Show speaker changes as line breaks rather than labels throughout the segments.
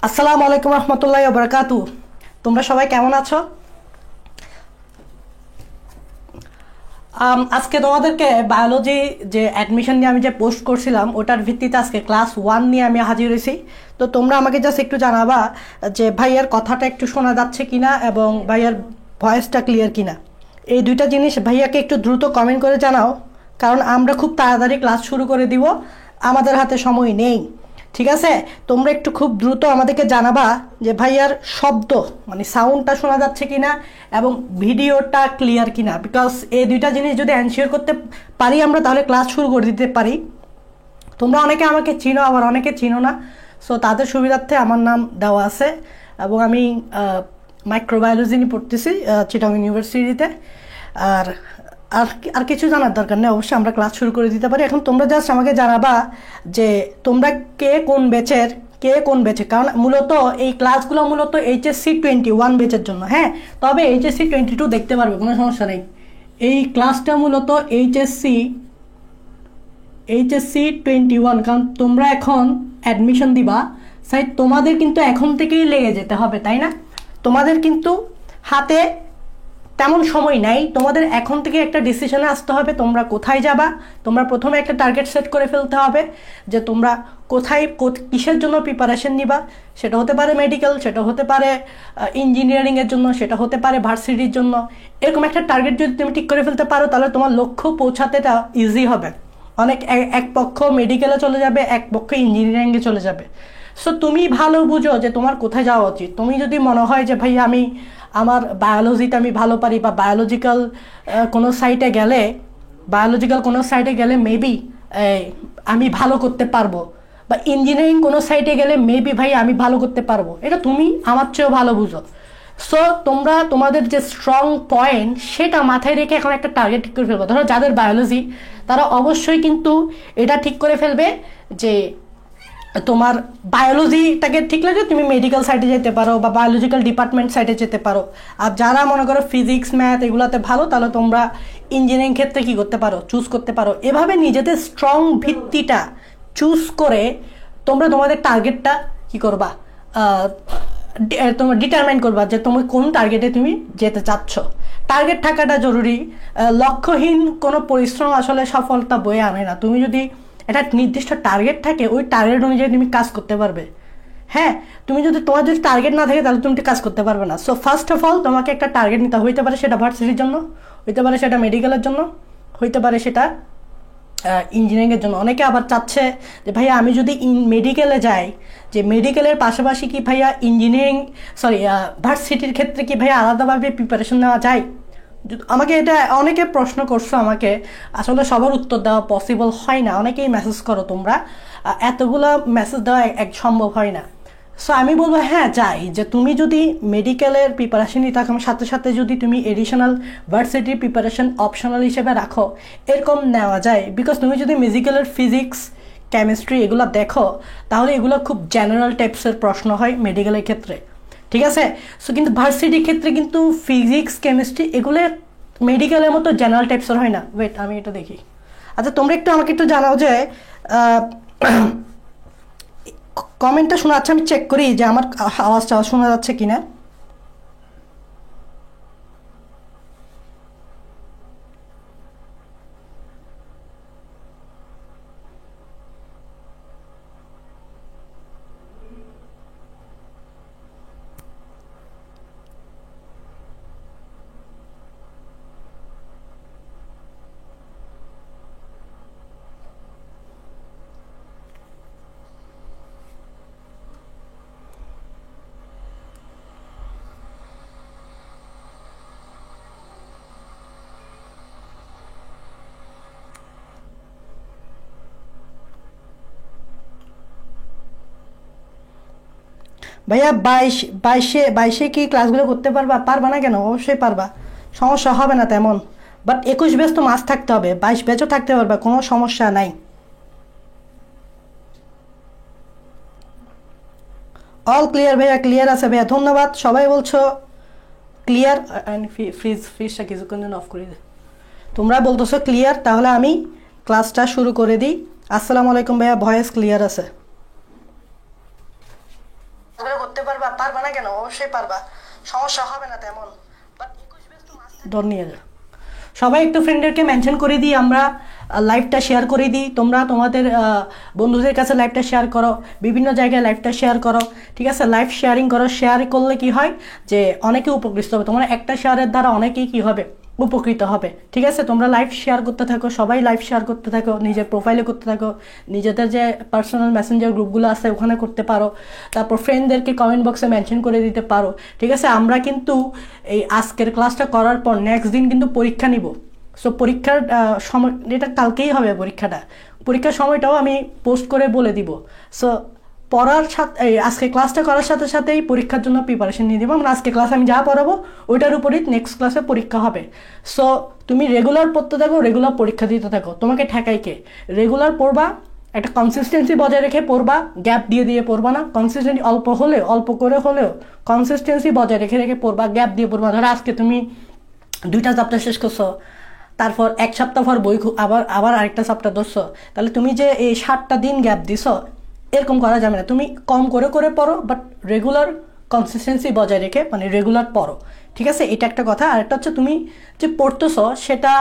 আসসালামু আলাইকুম রহমতুল্লাহি ওয়া বারাকাতুহু। তোমরা সবাই কেমন আছো? আজকে তোমাদেরকে বায়োলজি যে অ্যাডমিশন নিয়ে আমি যে পোস্ট করছিলাম ওটার ভিত্তিতে আজকে ক্লাস 1 নিয়ে আমি হাজির হয়েছি। তো তোমরা আমাকে জাস্ট একটু জানাবা যে ভাইয়ার কথাটা একটু শোনা যাচ্ছে কিনা এবং ভাইয়ার ভয়েসটা ক্লিয়ার কিনা। এই দুইটা জিনিস ভাইয়াকে একটু দ্রুত কমেন্ট করে জানাও, কারণ আমরা খুব তাড়াতাড়ি ক্লাস শুরু করে দিব, আমাদের হাতে সময় নেই। ঠিক আছে, তোমরা একটু খুব দ্রুত আমাদেরকে জানাবা যে ভাইয়ার শব্দ মানে সাউন্ডটা শোনা যাচ্ছে কিনা এবং ভিডিওটা ক্লিয়ার কিনা, বিকজ এই দুইটা জিনিস যদি এনশিওর করতে পারি আমরা তাহলে ক্লাস শুরু করে দিতে পারি। তোমরা অনেকে আমাকে চিনো, আবার অনেকে চিনো না, সো তাদের সুবিধার্থে আমার নাম দেওয়া আছে এবং আমি মাইক্রোবায়োলজি নিয়ে পড়তেছি চিটাগং ইউনিভার্সিটিতে। আর আর আর কিছু জানার দরকার নেই, অবশ্যই আমরা ক্লাস শুরু করে দিতে পারি। এখন তোমরা জাস্ট আমাকে জানাবা যে তোমরা কে কোন ব্যাচের, কারণ মূলত এই ক্লাসগুলো মূলত এইচএসসি 21 ব্যাচের জন্য। হ্যাঁ, তবে এইচএসসি 22 দেখতে পারবে, কোনো সমস্যা নেই। এই ক্লাসটা মূলত এইচএসসি 21, কারণ তোমরা এখন অ্যাডমিশন দিবা, তাই তোমাদের কিন্তু এখন থেকেই লেগে যেতে হবে, তাই না? তোমাদের কিন্তু হাতে তেমন সময় নাই, তোমাদের এখন থেকে একটা ডিসিশনে আসতে হবে তোমরা কোথায় যাবা। তোমরা প্রথমে একটা টার্গেট সেট করে ফেলতে হবে যে তোমরা কোথায় কিসের জন্য প্রিপারেশন নিবা। সেটা হতে পারে মেডিকেল, সেটা হতে পারে ইঞ্জিনিয়ারিংয়ের জন্য, সেটা হতে পারে ভার্সিটির জন্য। এরকম একটা টার্গেট যদি তুমি ঠিক করে ফেলতে পারো তাহলে তোমার লক্ষ্য পৌঁছাতেটা ইজি হবে। অনেক এক পক্ষ মেডিকেলে চলে যাবে, এক পক্ষ ইঞ্জিনিয়ারিংয়ে চলে যাবে। সো তুমি ভালো বুঝো যে তোমার কোথায় যাওয়া উচিত। তুমি যদি মনে হয় যে ভাই আমি আমার বায়োলজিটা আমি ভালো পারি বা বায়োলজিক্যাল কোনো সাইটে গেলে মেবি আমি ভালো করতে পারবো, বা ইঞ্জিনিয়ারিং কোনো সাইটে গেলে মেবি ভাই আমি ভালো করতে পারবো, এটা তুমি আমার চেয়েও ভালো বুঝো। সো তোমরা তোমাদের যে স্ট্রং পয়েন্ট সেটা মাথায় রেখে এখন একটা টার্গেট ঠিক করে ফেলবো। ধরো যাদের বায়োলজি তারা অবশ্যই কিন্তু এটা ঠিক করে ফেলবে যে তোমার বায়োলজিটাকে ঠিক লাগে তুমি মেডিকেল সাইডে যেতে পারো বা বায়োলজিক্যাল ডিপার্টমেন্ট সাইডে যেতে পারো। আর যারা মনে করো ফিজিক্স ম্যাথ এগুলোতে ভালো, তাহলে তোমরা ইঞ্জিনিয়ারিং ক্ষেত্রে কি করতে পারো, চুজ করতে পারো। এভাবে নিজেদের স্ট্রং ভিত্তিটা চুজ করে তোমরা তোমাদের টার্গেটটা কি করবা, তোমরা ডিটারমাইন করবা যে তুমি কোন টার্গেটে তুমি যেতে চাচ্ছ। টার্গেট থাকাটা জরুরি। লক্ষ্যহীন কোনো পরিশ্রম আসলে সফলতা বয়ে আনে না। তুমি যদি একটা নির্দিষ্ট টার্গেট থাকে, ওই টার্গেট অনুযায়ী তুমি কাজ করতে পারবে। হ্যাঁ, তোমার যদি টার্গেট না থাকে তাহলে তুমি কাজ করতে পারবে না। সো ফার্স্ট অফ অল তোমাকে একটা টার্গেট নিতে হইতে পারে সেটা ভার্সিটির জন্য, হইতে পারে সেটা মেডিকেলের জন্য, হইতে পারে সেটা ইঞ্জিনিয়ারিংয়ের জন্য। অনেকে আবার চাচ্ছে যে ভাইয়া আমি যদি মেডিকেলে যাই, যে মেডিকেলের পাশাপাশি কি ভাইয়া ভার্সিটির ক্ষেত্রে কি ভাইয়া আলাদাভাবে প্রিপারেশন নেওয়া যায়। আমাকে এটা অনেকে প্রশ্ন করছো, আমাকে আসলে সবার উত্তর দেওয়া পসিবল হয় না। অনেকেই মেসেজ করো তোমরা, এতগুলো মেসেজ দেওয়া সম্ভব হয় না। সো আমি বলবো হ্যাঁ যাই, যে তুমি যদি মেডিকেলের প্রিপারেশন নিতে থাকো সাথে সাথে যদি তুমি এডিশনাল ভার্সিটির প্রিপারেশন অপশনাল হিসেবে রাখো, এরকম নেওয়া যায়। বিকজ তুমি যদি মেডিকেলের ফিজিক্স কেমিস্ট্রি এগুলো দেখো তাহলে এগুলো খুব জেনারেল টাইপসের প্রশ্ন হয় মেডিকেলের ক্ষেত্রে, ঠিক আছে। সো কিন্তু ভার্সিটির ক্ষেত্রে কিন্তু ফিজিক্স কেমিস্ট্রি এগুলো মেডিকেলের মতো জেনারেল টাইপসের হয় না। ওয়েট আমি এটা দেখি। আচ্ছা তোমরা একটু আমাকে একটু জানাও যে কমেন্টটা শোনা যাচ্ছে, আমি চেক করি যে আমার আওয়াজটা শোনা যাচ্ছে কিনা। ভাইয়া 22 কি ক্লাসগুলো করতে পারবা না কেন? অবশ্যই পারবা, সমস্যা হবে না তেমন। বাট 21 ব্যাচ তো মাস থাকতে হবে, 22 ব্যাচও থাকতে পারবা, কোনো সমস্যা নাই। অল ক্লিয়ার ভাইয়া, ক্লিয়ার আছে ভাইয়া, ধন্যবাদ। সবাই বলছো ক্লিয়ার, ফ্রিজটা কিছুক্ষণ জন্য অফ করে দে। তোমরা বলতেছো ক্লিয়ার, তাহলে আমি ক্লাসটা শুরু করে দিই। আসসালামু আলাইকুম ভাইয়া, ভয়েস ক্লিয়ার আছে। না কেন, অবশ্যই পারবা, সমস্যা হবে না তেমন। ধর নিয়ে যা, সবাই একটু ফ্রেন্ডদেরকে মেনশন করে দিই, আমরা লাইভটা শেয়ার করে দিই, তোমরা তোমাদের বন্ধুদের কাছে লাইভটা শেয়ার করো, বিভিন্ন জায়গায় লাইভটা শেয়ার করো, ঠিক আছে? লাইভ শেয়ারিং করো, শেয়ার করলে কি হয় যে অনেকে উপকৃত হবে, তোমরা একটা শেয়ারের দ্বারা অনেকেই কি হবে, উপকৃত হবে, ঠিক আছে? তোমরা লাইভ শেয়ার করতে থাকো, সবাই লাইভ শেয়ার করতে থাকো, নিজের প্রোফাইলে করতে থাকো, নিজেদের যে পার্সোনাল মেসেঞ্জার গ্রুপগুলো আছে ওখানে করতে পারো, তারপর ফ্রেন্ডদেরকে কমেন্ট বক্সে মেনশন করে দিতে পারো, ঠিক আছে? আমরা কিন্তু এই আজকের ক্লাসটা করার পর নেক্সট দিন কিন্তু পরীক্ষা নিব। সো পরীক্ষার সময়, এটা কালকেই হবে পরীক্ষাটা, পরীক্ষার সময়টাও আমি পোস্ট করে বলে দিব। সো পড়ার সাথে আজকে ক্লাসটা করার সাথে সাথেই পরীক্ষার জন্য প্রিপারেশন নিয়ে দেবো আমরা। আজকে ক্লাস আমি যা পড়াবো ওইটার উপরই নেক্সট ক্লাসে পরীক্ষা হবে। সো তুমি রেগুলার পড়তে থাকো, রেগুলার পরীক্ষা দিতে থাকো, তোমাকে ঠেকাই কে? রেগুলার পড়বা, একটা কনসিস্টেন্সি বজায় রেখে পড়বা, গ্যাপ দিয়ে দিয়ে পড়বা না, কনসিস্টেন্সি অল্প হলেও, অল্প করে হলেও কনসিস্টেন্সি বজায় রেখে রেখে পড়বা, গ্যাপ দিয়ে পড়বা। ধরো আজকে তুমি 2টা চ্যাপ্টার শেষ করছো, তারপর 1 সপ্তাহ পর বই আবার আরেকটা চ্যাপ্টার ধরছো, তাহলে তুমি যে এই 7টা দিন গ্যাপ দিছো, এরকম করা যাবে না। তুমি কম করে করে পড়ো, বাট রেগুলার কনসিস্টেন্সি বজায় রেখে, মানে রেগুলার পড়ো, ঠিক আছে? এটা একটা কথা। আর একটা হচ্ছে তুমি যে পড়তেছো সেটা,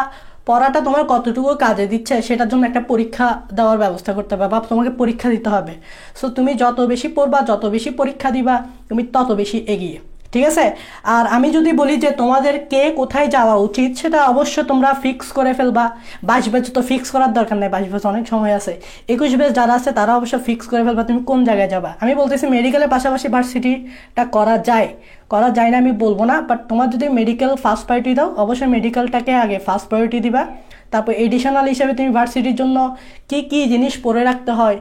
পড়াটা তোমার কতটুকু কাজে দিচ্ছে সেটার জন্য একটা পরীক্ষা দেওয়ার ব্যবস্থা করতে হবে, বা তোমাকে পরীক্ষা দিতে হবে। সো তুমি যত বেশি পড়বা, যত বেশি পরীক্ষা দিবা, তুমি তত বেশি এগিয়ে, ঠিক আছে? আর আমি যদি বলি যে তোমাদের কে কোথায় যাওয়া উচিত, সেটা অবশ্য তোমরা ফিক্স করে ফেলবা। 22 ব্যাচ তো ফিক্স করার দরকার নেই, 22 ব্যাচ অনেক সময় আছে। 21 ব্যাচ যারা আছে তারা অবশ্য ফিক্স করে ফেলবা তুমি কোন জায়গায় যাবা। আমি বলতেছি মেডিকেলের পাশাপাশি ভার্সিটিটা করা যায় না আমি বলবো না, বাট তোমার যদি মেডিকেল ফার্স্ট প্রায়োরিটি দাও, অবশ্যই মেডিকেলটাকে আগে ফার্স্ট প্রায়োরিটি দিবা। তারপর এডিশনাল হিসেবে তুমি ভার্সিটির জন্য কি কি জিনিস পড়ে রাখতে হয়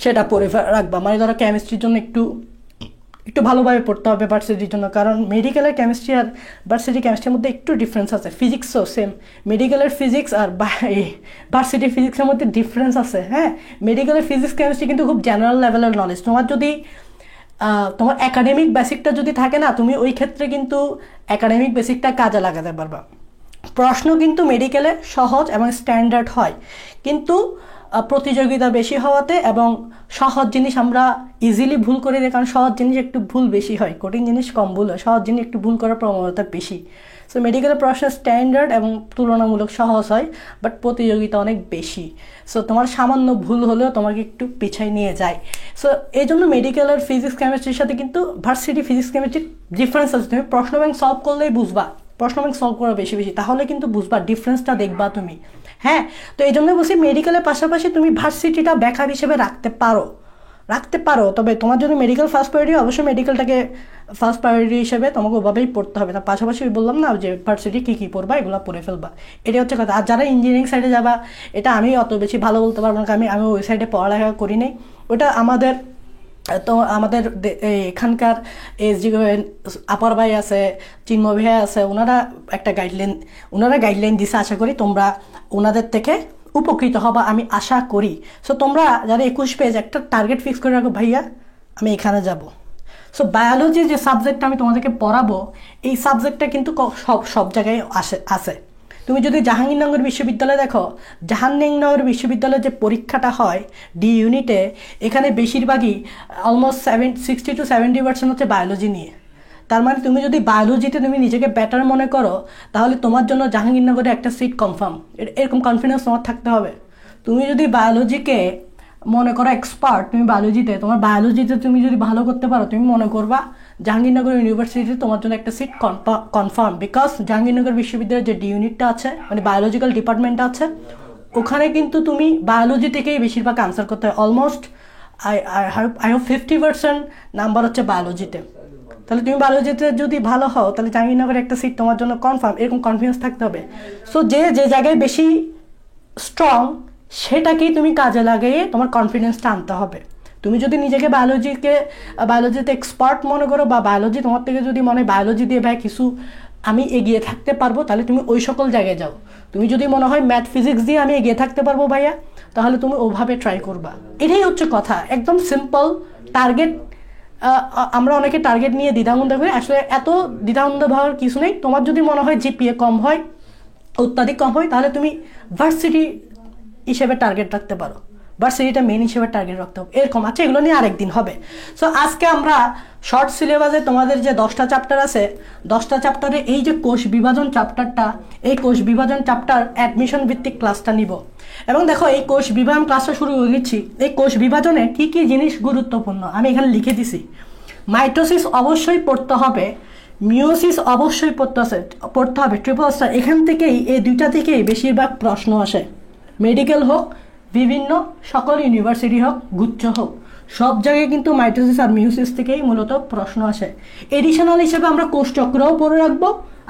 সেটা পড়ে রাখবা। মানে ধরো কেমিস্ট্রির জন্য একটু ভালোভাবে পড়তে হবে ভার্সিটির জন্য, কারণ মেডিকেলের কেমিস্ট্রি আর ভার্সিটি কেমিস্ট্রির মধ্যে একটু ডিফারেন্স আছে। ফিজিক্সও সেম, মেডিকেলের ফিজিক্স আর ভার্সিটি ফিজিক্সের মধ্যে ডিফারেন্স আছে। হ্যাঁ, মেডিকেলের ফিজিক্স কেমিস্ট্রি কিন্তু খুব জেনারেল লেভেলের নলেজ। তোমার যদি তোমার একাডেমিক বেসিকটা যদি থাকে না, তুমি ওই ক্ষেত্রে কিন্তু একাডেমিক বেসিকটা কাজে লাগাতে পারবা। প্রশ্ন কিন্তু মেডিকেলে সহজ এবং স্ট্যান্ডার্ড হয়, কিন্তু প্রতিযোগিতা বেশি হওয়াতে এবং সহজ জিনিস আমরা ইজিলি ভুল করে দিই, কারণ সহজ জিনিস একটু ভুল বেশি হয়, কঠিন জিনিস কম ভুল হয়, সহজ জিনিস একটু ভুল করার প্রবণতা বেশি। সো মেডিকেলের প্রশ্ন স্ট্যান্ডার্ড এবং তুলনামূলক সহজ হয়, বাট প্রতিযোগিতা অনেক বেশি। সো তোমার সামান্য ভুল হলেও তোমাকে একটু পিছায় নিয়ে যায়। সো এই জন্য মেডিকেলের ফিজিক্স কেমিস্ট্রির সাথে কিন্তু ভার্সিটি ফিজিক্স কেমিস্ট্রির ডিফারেন্স আছে। তুমি প্রশ্ন ব্যাংক সলভ করলেই বুঝবা, প্রশ্ন ব্যাংক সলভ করা বেশি তাহলে কিন্তু বুঝবা, ডিফারেন্সটা দেখবা তুমি। হ্যাঁ, তো এই জন্য বলছি মেডিকেলের পাশাপাশি তুমি ভার্সিটিটা ব্যাকআপ হিসেবে রাখতে পারো, তবে তোমার যদি মেডিকেল ফার্স্ট প্রায়োরিটি, অবশ্যই মেডিকেলটাকে ফার্স্ট প্রায়োরিটি হিসেবে তোমাকে ওভাবেই পড়তে হবে। তার পাশাপাশি বললাম না যে ভার্সিটি কী পড়বা, এগুলো পড়ে ফেলবা, এটাই হচ্ছে কথা। আর যারা ইঞ্জিনিয়ারিং সাইডে যাবা, এটা আমি অত বেশি ভালো বলতে পারবো না, আমি ওই সাইডে পড়ালেখা করি নাই। ওটা আমাদের এখানকার এসডি আপার ভাই আছে, চিন্ময় ভাই আছে, ওনারা গাইডলাইন দিছে। আশা করি তোমরা ওনাদের থেকে উপকৃত হবা, আমি আশা করি। সো তোমরা যারা 21 পেজ একটা টার্গেট ফিক্স করে রাখো, ভাইয়া আমি এখানে যাব। সো বায়োলজি যে সাবজেক্টটা আমি তোমাদেরকে পড়াবো, এই সাবজেক্টটা কিন্তু সব জায়গায় আছে। তুমি যদি জাহাঙ্গীরনগর বিশ্ববিদ্যালয়ে দেখো, জাহাঙ্গীরনগর বিশ্ববিদ্যালয়ের যে পরীক্ষাটা হয় ডি ইউনিটে, এখানে বেশিরভাগই অলমোস্ট 60 to 70% হচ্ছে বায়োলজি নিয়ে। তার মানে তুমি যদি বায়োলজিতে তুমি নিজেকে বেটার মনে করো, তাহলে তোমার জন্য জাহাঙ্গীরনগরে একটা সিট কনফার্ম, এরকম কনফিডেন্স তোমার থাকতে হবে। তুমি যদি বায়োলজিকে মনে করো এক্সপার্ট, তোমার বায়োলজিতে তুমি যদি ভালো করতে পারো, তুমি মনে করবা জাহাঙ্গীরনগর ইউনিভার্সিটিতে তোমার জন্য একটা সিট কনফার্ম। বিকজ জাহাঙ্গীরনগর বিশ্ববিদ্যালয়ের যে ডি ইউনিটটা আছে, মানে বায়োলজিক্যাল ডিপার্টমেন্টটা আছে, ওখানে কিন্তু তুমি বায়োলজি থেকেই বেশিরভাগ আনসার করতে হয়। অলমোস্ট আই হ্যাভ 50% নাম্বার হচ্ছে বায়োলজিতে। তাহলে তুমি বায়োলজিতে যদি ভালো হও, তাহলে জাহাঙ্গীরনগরে একটা সিট তোমার জন্য কনফার্ম, এরকম কনফিডেন্স থাকতে হবে। সো যে জায়গায় বেশি স্ট্রং, সেটাকেই তুমি কাজে লাগিয়ে তোমার কনফিডেন্সটা আনতে হবে। তুমি যদি নিজেকে বায়োলজিতে এক্সপার্ট মনে করো, বা বায়োলজি তোমার থেকে যদি মনে হয় বায়োলজি দিয়ে ভাই কিছু আমি এগিয়ে থাকতে পারবো, তাহলে তুমি ওই সকল জায়গায় যাও। তুমি যদি মনে হয় ম্যাথ ফিজিক্স দিয়ে আমি এগিয়ে থাকতে পারবো ভাইয়া, তাহলে তুমি ওভাবে ট্রাই করবা। এটাই হচ্ছে কথা, একদম সিম্পল। টার্গেট, আমরা অনেকে টার্গেট নিয়ে দ্বিধাদ্বন্দ্ব করি, আসলে এত দ্বিধাদ্বন্দ্ব ভাবার কিছু নেই। তোমার যদি মনে হয় জিপিএ কম হয়, অত্যাধিক কম হয়, তাহলে তুমি ভার্সিটি হিসেবে টার্গেট রাখতে পারো। ভার্সিটিটা মেন হিসেবে টার্গেট রাখতে হবে এরকম। আচ্ছা, এগুলো নিয়ে আরেকদিন হবে। সো আজকে আমরা শর্ট সিলেবাসে তোমাদের যে 10টা চ্যাপ্টার আছে, 10টা চ্যাপ্টারে এই যে কোষ বিভাজন চ্যাপ্টারটা, এই কোষ বিভাজন চ্যাপ্টার অ্যাডমিশন ভিত্তিক ক্লাসটা নিব। এবং দেখো, এই কোষ বিভাজন ক্লাসটা শুরু করে দিচ্ছি। এই কোষ বিভাজনে কী কী জিনিস গুরুত্বপূর্ণ আমি এখানে লিখে দিছি। মাইটোসিস অবশ্যই পড়তে হবে, মিওসিস অবশ্যই পড়তে হবে, ট্রিপল স্টার। এখান থেকেই, এই দুইটা থেকেই বেশিরভাগ প্রশ্ন আসে। মেডিকেল হোক, বিভিন্ন সকল ইউনিভার্সিটি হোক, গুচ্ছ হোক, সব জায়গায় কিন্তু মাইটোসিস আর মিওসিস থেকেই মূলত প্রশ্ন আসে। এডিশনাল হিসেবে আমরা কোষ চক্রও পড়ে রাখবো,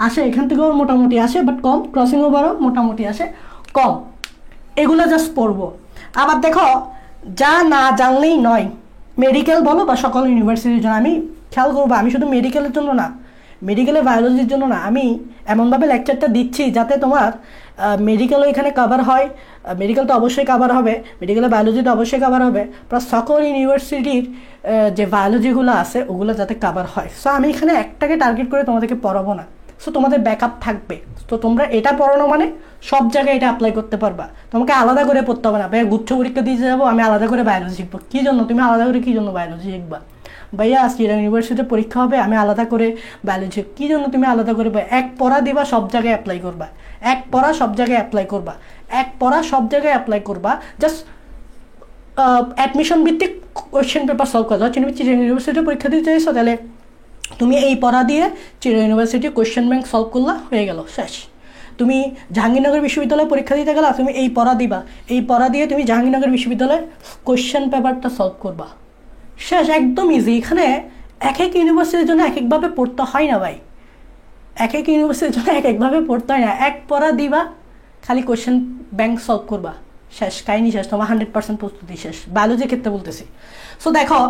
আসে এখান থেকেও মোটামুটি আসে, বাট কম। ক্রসিং ওভারও মোটামুটি আসে, কম। এগুলো জাস্ট পড়বো। আবার দেখো, যা না জানলেই নয়, মেডিকেল বলো বা সকল ইউনিভার্সিটির জন্য আমি খেয়াল করবো, আমি শুধু মেডিকেলের জন্য না, মেডিকেলে বায়োলজির জন্য না, আমি এমনভাবে লেকচারটা দিচ্ছি যাতে তোমার মেডিকেলও এখানে কভার হয়, মেডিকেল তো অবশ্যই কভার হবে, মেডিকেলে বায়োলজি তো অবশ্যই কভার হবে, প্লাস সকল ইউনিভার্সিটির যে বায়োলজিগুলো আছে ওগুলো যাতে কভার হয়। সো আমি এখানে একটাকে টার্গেট করে তোমাদেরকে পড়াবো না, সো তোমাদের ব্যাকআপ থাকবে। তো তোমরা এটা পড়ানো মানে সব জায়গায় এটা অ্যাপ্লাই করতে পারবা, তোমাকে আলাদা করে পড়তে হবে না। ভাইয়া গুচ্ছ পরীক্ষা দিতে যাবো, আমি আলাদা করে বায়োলজি শিখবো, কী জন্য? তুমি আলাদা করে কী জন্য বায়োলজি শিখবা? ভাইয়া চিরাং ইউনিভার্সিটিতে পরীক্ষা হবে, আমি আলাদা করে বায়োলজি, কী জন্য তুমি আলাদা করে? এক পড়া দিবা, সব জায়গায় অ্যাপ্লাই করবা, এক পড়া সব জায়গায় অ্যাপ্লাই করবা, এক পড়া সব জায়গায় অ্যাপ্লাই করবা। জাস্ট অ্যাডমিশন ভিত্তিক কোয়েশ্চেন পেপার সলভ করা। তুমি চিরাং ইউনিভার্সিটিতে পরীক্ষা দিতে চাইছো, তাহলে তুমি এই পড়া দিয়ে Chirang university question bank solve করলা, হয়ে গেল, শেষ। তুমি জাহাঙ্গীরনগর বিশ্ববিদ্যালয়ে পরীক্ষা দিতে গেলা, তুমি এই পড়া দিবা, এই পড়া দিয়ে তুমি জাহাঙ্গীরনগর বিশ্ববিদ্যালয়ে কোয়েশ্চেন পেপারটা সলভ করবা, শেষ। একদম ইজি। এখানে এক এক ইউনিভার্সিটির জন্য এক একভাবে পড়তে হয় না ভাই, এক এক ইউনিভার্সিটির জন্য এক একভাবে পড়তে হয় না। এক পড়া দিবা, খালি কোয়েশ্চেন ব্যাংক সলভ করবা, শেষ, কাহিনি শেষ, তোমার 100% প্রস্তুতি শেষ। বায়োলজির ক্ষেত্রে বলতেছি। সো দেখো,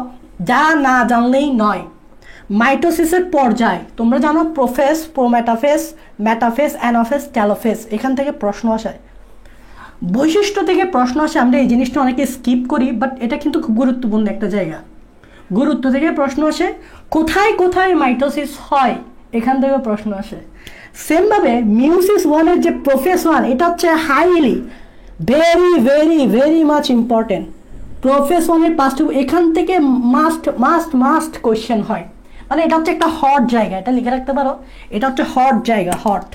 যা না জানলেই নয়। মাইটোসিসের পর্যায় তোমরা জানো, prophase, prometaphase, metaphase, anaphase, telophase. এখান থেকে প্রশ্ন আসে, বৈশিষ্ট্য থেকে প্রশ্ন আসে। আমরা এই জিনিসটা অনেকে স্কিপ করি, বাট এটা কিন্তু খুব গুরুত্বপূর্ণ একটা জায়গা। গুরুত্ব থেকে প্রশ্ন আসে, কোথায় কোথায় মাইটোসিস হয়, এখান থেকেও প্রশ্ন আসে। সেমভাবে মিওসিস ওয়ানের যে প্রোফেজ ওয়ান, এটা হচ্ছে highly very very very much important. Prophase ওয়ানের পাস্ট, এখান থেকে মাস্ট মাস্ট মাস্ট কোয়েশ্চেন হয়। মানে এটা হচ্ছে একটা হট জায়গা, এটা লিখে রাখতে পারো, এটা হচ্ছে হট জায়গা। হট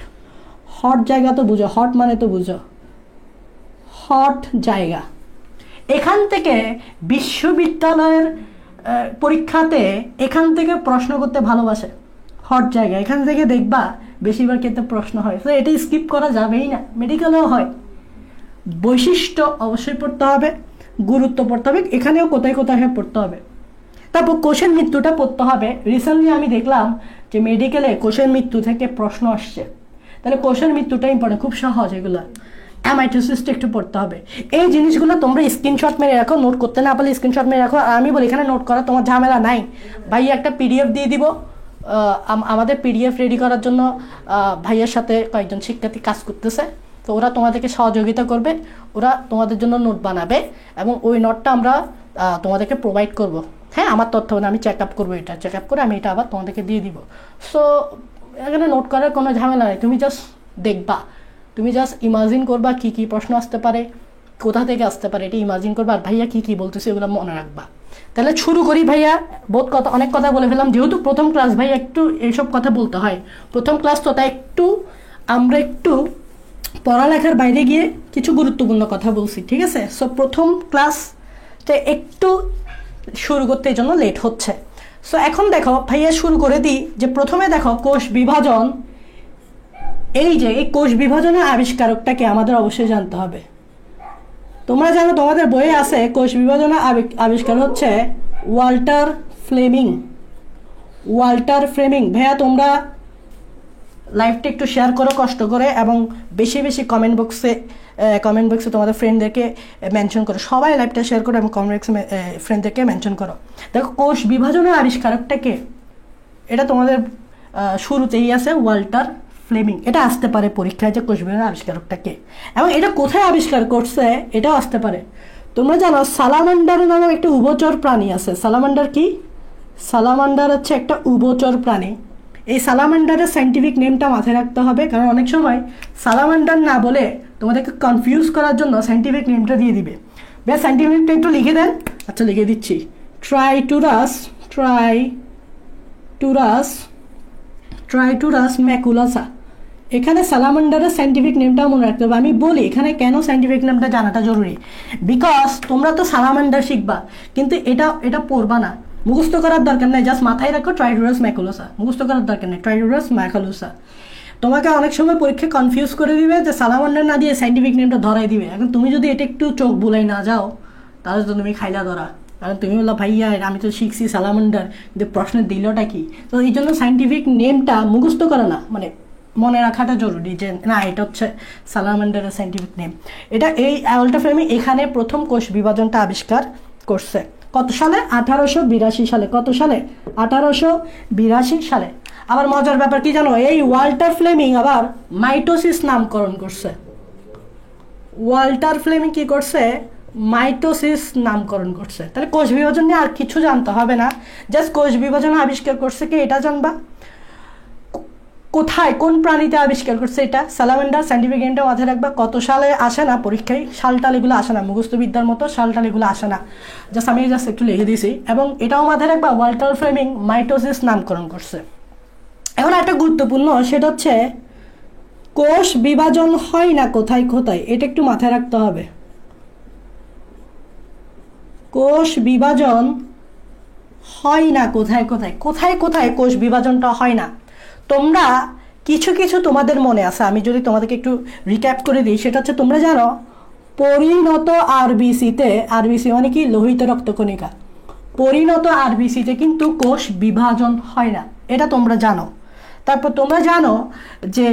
হট জায়গা তো বুঝো, হট মানে তো বুঝো, হট জায়গা। এখান থেকে বিশ্ববিদ্যালয়ের পরীক্ষাতে এখান থেকে প্রশ্ন করতে ভালোবাসে, হট জায়গা। এখান থেকে দেখবা বেশিরভাগ ক্ষেত্রে প্রশ্ন হয়, তো এটা স্কিপ করা যাবেই না। মেডিকেলেও হয়। বৈশিষ্ট্য অবশ্যই পড়তে হবে, গুরুত্ব পড়তে হবে, এখানেও কোথায় কোথায় পড়তে হবে। তারপর কোষের মৃত্যুটা পড়তে হবে। রিসেন্টলি আমি দেখলাম যে মেডিকেলে কোষের মৃত্যু থেকে প্রশ্ন আসছে, তাহলে কোষের মৃত্যুটা ইম্পর্টেন্ট, খুব সহজ। এগুলো অ্যামাইটোসিসটা একটু পড়তে হবে। এই জিনিসগুলো তোমরা স্ক্রিনশট মেরে রাখো, নোট করতে না পারলে স্ক্রিনশট মেরে রাখো। আর আমি বলি, এখানে নোট করা তোমার ঝামেলা নাই ভাই, একটা পিডিএফ দিয়ে দিব। আমাদের পিডিএফ রেডি করার জন্য ভাইয়ের সাথে কয়েকজন শিক্ষার্থী কাজ করতেছে, তো ওরা তোমাদেরকে সহযোগিতা করবে, ওরা তোমাদের জন্য নোট বানাবে এবং ওই নোটটা আমরা তোমাদেরকে প্রোভাইড করব। হ্যাঁ, আমার তথ্য আমি চেক আপ করবো, এটা চেক আপ করে আমি এটা আবার তোমাদেরকে দিয়ে দিব। সো এখানে নোট করার কোনো ঝামেলা নেই, তুমি জাস্ট দেখবা, তুমি জাস্ট ইমাজিন করবা কী কী প্রশ্ন আসতে পারে, কোথা থেকে আসতে পারে, এটা ইমাজিন করবা। আর ভাইয়া কী কী বলতেছে এগুলো মনে রাখবা। তাহলে শুরু করি ভাইয়া। অনেক কথা বলে ফেলাম, যেহেতু প্রথম ক্লাস ভাইয়া, একটু এইসব কথা বলতে হয়। প্রথম ক্লাস তো, তাই একটু আমরা একটু পড়ালেখার বাইরে গিয়ে কিছু গুরুত্বপূর্ণ কথা বলছি, ঠিক আছে? সো প্রথম ক্লাসটা একটু শুরু করতে এই জন্য লেট হচ্ছে। সো এখন দেখো ভাইয়া, শুরু করে দিই যে প্রথমে দেখো কোষ বিভাজন। এই যে এই কোষ বিভাজনের আবিষ্কারকটাকে আমাদের অবশ্যই জানতে হবে। তোমরা জানো, তোমাদের বইয়ে আছে কোষ বিভাজনের আবিষ্কার হচ্ছে ওয়াল্টার ফ্লেমিং। Walter Fleming. ভাইয়া তোমরা লাইভটা একটু শেয়ার করো কষ্ট করে, এবং বেশি বেশি কমেন্ট বক্সে তোমাদের ফ্রেন্ডদেরকে মেনশন করো। সবাই লাইভটা শেয়ার করো এবং কমেন্ট বক্সে ফ্রেন্ডদেরকে মেনশন করো। দেখো, কোষ বিভাজনের আবিষ্কারকটাকে, এটা তোমাদের শুরুতেই আছে ওয়াল্টার ফ্লেমিং। এটা আসতে পারে পরীক্ষায় যে কোষ বিভাজনের আবিষ্কারকটাকে, এবং এটা কোথায় আবিষ্কার করছে এটাও আসতে পারে। তোমরা জানো সালামান্ডার নামক একটা উভচর প্রাণী আছে। সালামান্ডার কি? সালামান্ডার হচ্ছে একটা উভচর প্রাণী। এই সালামান্ডারের সাইন্টিফিক নেমটা মাথায় রাখতে হবে, কারণ অনেক সময় সালামান্ডার না বলে তোমাদেরকে কনফিউজ করার জন্য সাইন্টিফিক নেমটা দিয়ে দিবে। বেশ সাইন্টিফিকটা একটু লিখে দেন। আচ্ছা লিখে দিচ্ছি, ট্রাইটুরাস ম্যাকুলাসা। এখানে সালামান্ডারের সাইন্টিফিক নেমটা মনে রাখতে হবে। আমি বলি এখানে কেন সাইন্টিফিক নেমটা জানাটা জরুরি, বিকজ তোমরা তো সালামান্ডার শিখবা, কিন্তু এটা পড়বা না, মুখস্থ করার দরকার নাই, জাস্ট মাথায় রাখো ট্রাইটুরাস ম্যাকুলাসা, মুখস্থ করার দরকার নেই, ট্রাইটুরাস ম্যাকুলাসা। তোমাকে অনেক সময় পরীক্ষায় কনফিউজ করে দিবে যে সালামান্ডার না দিয়ে সাইন্টিফিক নেমটা ধরাই দিবে। এখন তুমি যদি এটা একটু চোখ বুলাই না যাও তাহলে তো তুমি খাইলা ধরা, কারণ তুমি বললো ভাইয়া আমি তো শিখছি সালামান্ডার, কিন্তু প্রশ্নের দিলটা কি। তো এই জন্য সাইন্টিফিক নেমটা মুখস্থ করা না, মানে মনে রাখাটা জরুরি যে না এটা হচ্ছে সালামান্ডারের সাইন্টিফিক নেম। এটা এই অ্যাওয়াল্টার ফ্লেমিং এখানে প্রথম কোষ বিভাজনটা আবিষ্কার করছে কত সালে? 1882 সালে। কত সালে? 1882 সালে। আবার মজার ব্যাপার কি জানো, এই ওয়াল্টার ফ্লেমিং আবার মাইটোসিস নামকরণ করছে। ওয়াল্টার ফ্লেমিং কি করছে? মাইটোসিস নামকরণ করছে। তাহলে কোষ বিভাজন নিয়ে আর কিছু জানতে হবে না, জাস্ট কোষ বিভাজন আবিষ্কার করছে কি এটা জানবা। কোথায় কোন প্রাণীতে আবিষ্কার করছে এটা? সালামান্ডার। সাইন্টিফিক নেমটা মাথায় রাখবা। কত সালে আসে না পরীক্ষায়, সালটাল এগুলো আসে না, মুখস্থবিদ্যার মতো সালটাল এগুলো আসে না, জাস্ট আমি জাস্ট একটু লিখে দিয়েছি। এবং এটাও মাথায় রাখবা ওয়াল্টার ফ্লেমিং মাইটোসিস নামকরণ করছে। এখন একটা গুরুত্বপূর্ণ, সেটা হচ্ছে কোষ বিভাজন হয় না কোথায় কোথায়, এটা একটু মাথায় রাখতে হবে। কোষ বিভাজন হয় না কোথায় কোথায়, কোথায় কোথায় কোষ বিভাজনটা হয় না। তোমরা কিছু কিছু তোমাদের মনে আছে, আমি যদি তোমাদেরকে একটু রিক্যাপ করে দিই, সেটা হচ্ছে তোমরা জানো পরিণত আরবিসিতে, আরবিসি মানে কি লোহিত রক্তকণিকা, পরিণত আরবিসিতে কিন্তু কোষ বিভাজন হয় না, এটা তোমরা জানো। তারপর তোমরা জানো যে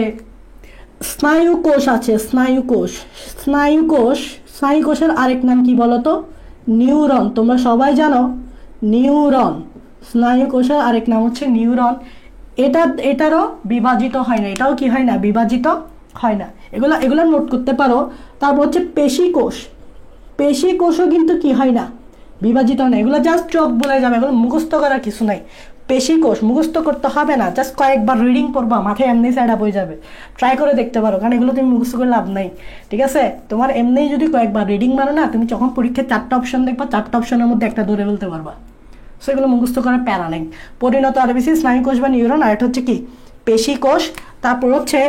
স্নায়ু কোষ আছে, স্নায়ু কোষের আরেক নাম কি বলতো? নিউরন। তোমরা সবাই জানো নিউরন, স্নায়ু কোষের আরেক নাম হচ্ছে নিউরন। এটারও বিভাজিত হয় না, এটাও কি হয় না? বিভাজিত হয় না। এগুলো নোট করতে পারো। তারপর হচ্ছে পেশি কোষও কিন্তু কি হয় না? বিভাজিত হয় না। এগুলো জাস্ট চোখ বলে যাবে, এগুলো মুখস্থ করার কিছু নাই। পেশি কোষ মুখস্থ করতে হবে না, জাস্ট কয়েকবার রিডিং পড়বা, মাথায় এমনি সেট আপ হয়ে যাবে। ট্রাই করে দেখতে পারো, কারণ এগুলো তুমি মুখস্থ করে লাভ নাই, ঠিক আছে? তোমার এমনি যদি কয়েকবার রিডিং মারো না, তুমি যখন পরীক্ষায় 4টা অপশন দেখবা, 4টা অপশনের মধ্যে একটা ধরে ফেলতে পারবা। সো এগুলো মুখস্থ করার প্যারা নেই। পরিণত আরবিসি, স্নায়ু কোষ বা নিউরন, আর এটা হচ্ছে কি পেশি কোষ। তারপর হচ্ছে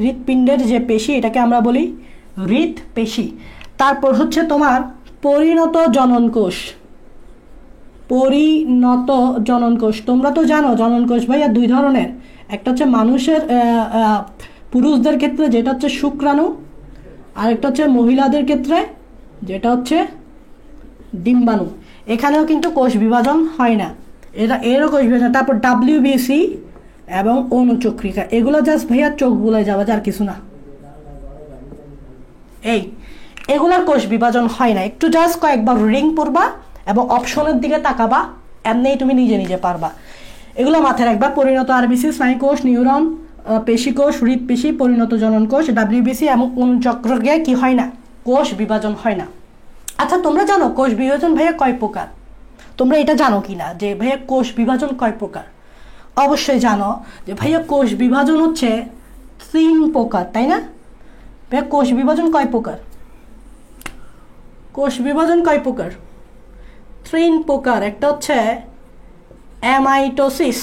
হৃৎপিণ্ডের যে পেশি, এটাকে আমরা বলি হৃৎপেশি। তারপর হচ্ছে তোমার পরিণত জনন কোষ। তোমরা তো জানো জনন কোষ ভাইয়া 2 ধরনের, একটা হচ্ছে মানুষের পুরুষদের ক্ষেত্রে যেটা হচ্ছে শুক্রাণু, আর একটা হচ্ছে মহিলাদের ক্ষেত্রে যেটা হচ্ছে ডিম্বাণু। এখানেও কিন্তু কোষ বিভাজন হয় না, এরও কোষ বিভাজন। তারপর WBC এবং অনুচক্রিকা, এগুলো জাস্ট ভাইয়া চোখ বুলাই যাওয়া, আর কিছু না। এগুলোর কোষ বিভাজন হয় না, একটু জাস্ট কয়েকবার রিডিং পড়বা এবং অপশনের দিকে তাকাবা, এমনিই তুমি নিজে নিজে পারবা। এগুলো মাথায় রাখবা। পরিণত আরবিসি, স্নায়ু কোষ, নিউরন, পেশি কোষ, হৃৎপেশি, পরিণত জনন কোষ, WBC এবং অনুচক্রিকা কি হয় না? কোষ বিভাজন হয় না। আচ্ছা তোমরা জানো কোষ বিভাজন ভাইয়া কয় প্রকার? তোমরা এটা জানো কি না যে ভাইয়া কোষ বিভাজন কয় প্রকার? অবশ্যই জানো যে ভাইয়া কোষ বিভাজন হচ্ছে 3 প্রকার, তাই না? ভাইয়া কোষ বিভাজন কয় প্রকার? 3 প্রকার। একটা হচ্ছে অ্যামাইটোসিস,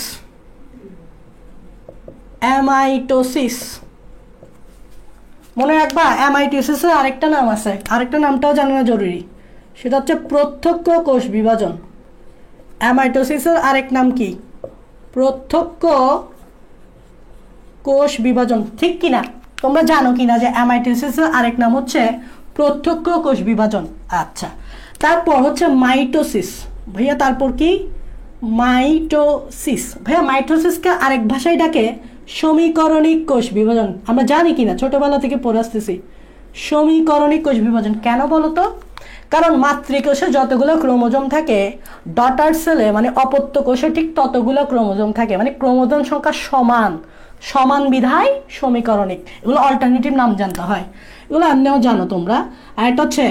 মনে রাখবা অ্যামাইটোসিসের আরেকটা নাম আছে, আরেকটা নামটাও জানা জরুরি, সেটা হচ্ছে প্রত্যক্ষ কোষ বিভাজন। অ্যামাইটোসিসের আরেক নাম কি? প্রত্যক্ষ কোষ বিভাজন, ঠিক কিনা? তোমরা জানো কিনা যে অ্যামাইটোসিসের আরেক নাম হচ্ছে প্রত্যক্ষ কোষ বিভাজন? আচ্ছা, তারপর হচ্ছে মাইটোসিস ভাইয়া। তারপর কি? মাইটোসিস ভাইয়া। মাইটোসিসকে আরেক ভাষায় ডাকে সমীকরণিক কোষ বিভাজন। আমরা জানি কিনা, ছোটবেলা থেকে পড়ে আসতেছি সমীকরণিক কোষ বিভাজন। কেন বলো তো? কারণ মাতৃকোষে যতগুলো ক্রোমোজোম থাকে, ডটার সেলে মানে অপত্য কোষে ঠিক ততগুলো ক্রোমোজোম থাকে, মানে ক্রোমোজোম সংখ্যা সমান বিধায় সমীকরণিক। এগুলো অল্টারনেটিভ নাম জানতে হয়, এগুলো এমনিও জানো তোমরা। আর এটা হচ্ছে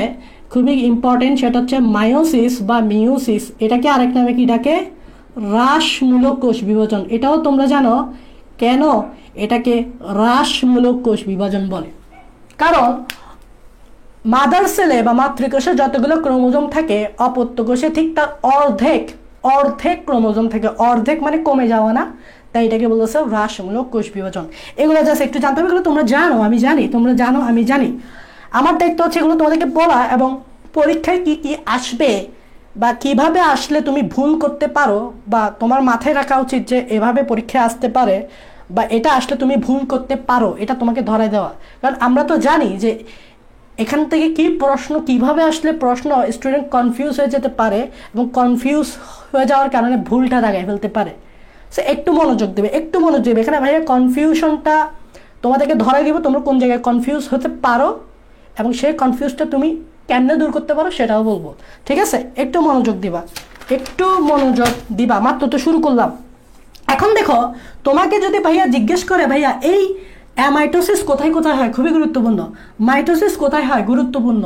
খুবই ইম্পর্টেন্ট, সেটা হচ্ছে মায়োসিস বা মিওসিস। এটাকে আরেক নামে কি ডাকে? হ্রাসমূলক কোষ বিভাজন। এটাও তোমরা জানো কেন এটাকে হ্রাসমূলক কোষ বিভাজন বলে? কারণ মাদার সেলে বা মাতৃকোষে যতগুলো ক্রোমোজোম থাকে অপত্য কোষে ঠিক তার অর্ধেক অর্ধেক ক্রোমোজোম থাকে, অর্ধেক মানে কমে যাওয়া না, তাই এটাকে বলতেছে হ্রাসমূলক কোষ বিভাজন। এগুলো জাস্ট একটু জানতে হবে, এগুলো তোমরা জানো আমি জানি, তোমরা জানো আমি জানি। আমার দায়িত্ব হচ্ছে এগুলো তোমাদেরকে বলা এবং পরীক্ষায় কি কি আসবে বা কিভাবে আসলে তুমি ভুল করতে পারো বা তোমার মাথায় রাখা উচিত যে এভাবে পরীক্ষায় আসতে পারে বা এটা আসলে তুমি ভুল করতে পারো, এটা তোমাকে ধরায় দেওয়া। কারণ আমরা তো জানি যে এখান থেকে কি প্রশ্ন কিভাবে আসলে প্রশ্ন স্টুডেন্ট কনফিউজ হয়ে যেতে পারে এবং কনফিউজ হয়ে যাওয়ার কারণে ভুলটা দাগায় ফেলতে পারে। সে একটু মনোযোগ দেবে, একটু মনোযোগ দেবে। এখানে ভাইয়া কনফিউশনটা তোমাদেরকে ধরাই দিব, তোমরা কোন জায়গায় কনফিউজ হতে পারো এবং সেই কনফিউজটা তুমি কেমনে দূর করতে পারো সেটাও বলবো, ঠিক আছে? একটু মনোযোগ দিবা, একটু মনোযোগ দিবা, মাত্র তো শুরু করলাম। এখন দেখো, তোমাকে যদি ভাইয়া জিজ্ঞেস করে ভাইয়া এই অ্যামাইটোসিস কোথায় কোথায় হয়, খুবই গুরুত্বপূর্ণ। মাইটোসিস কোথায় হয়, গুরুত্বপূর্ণ।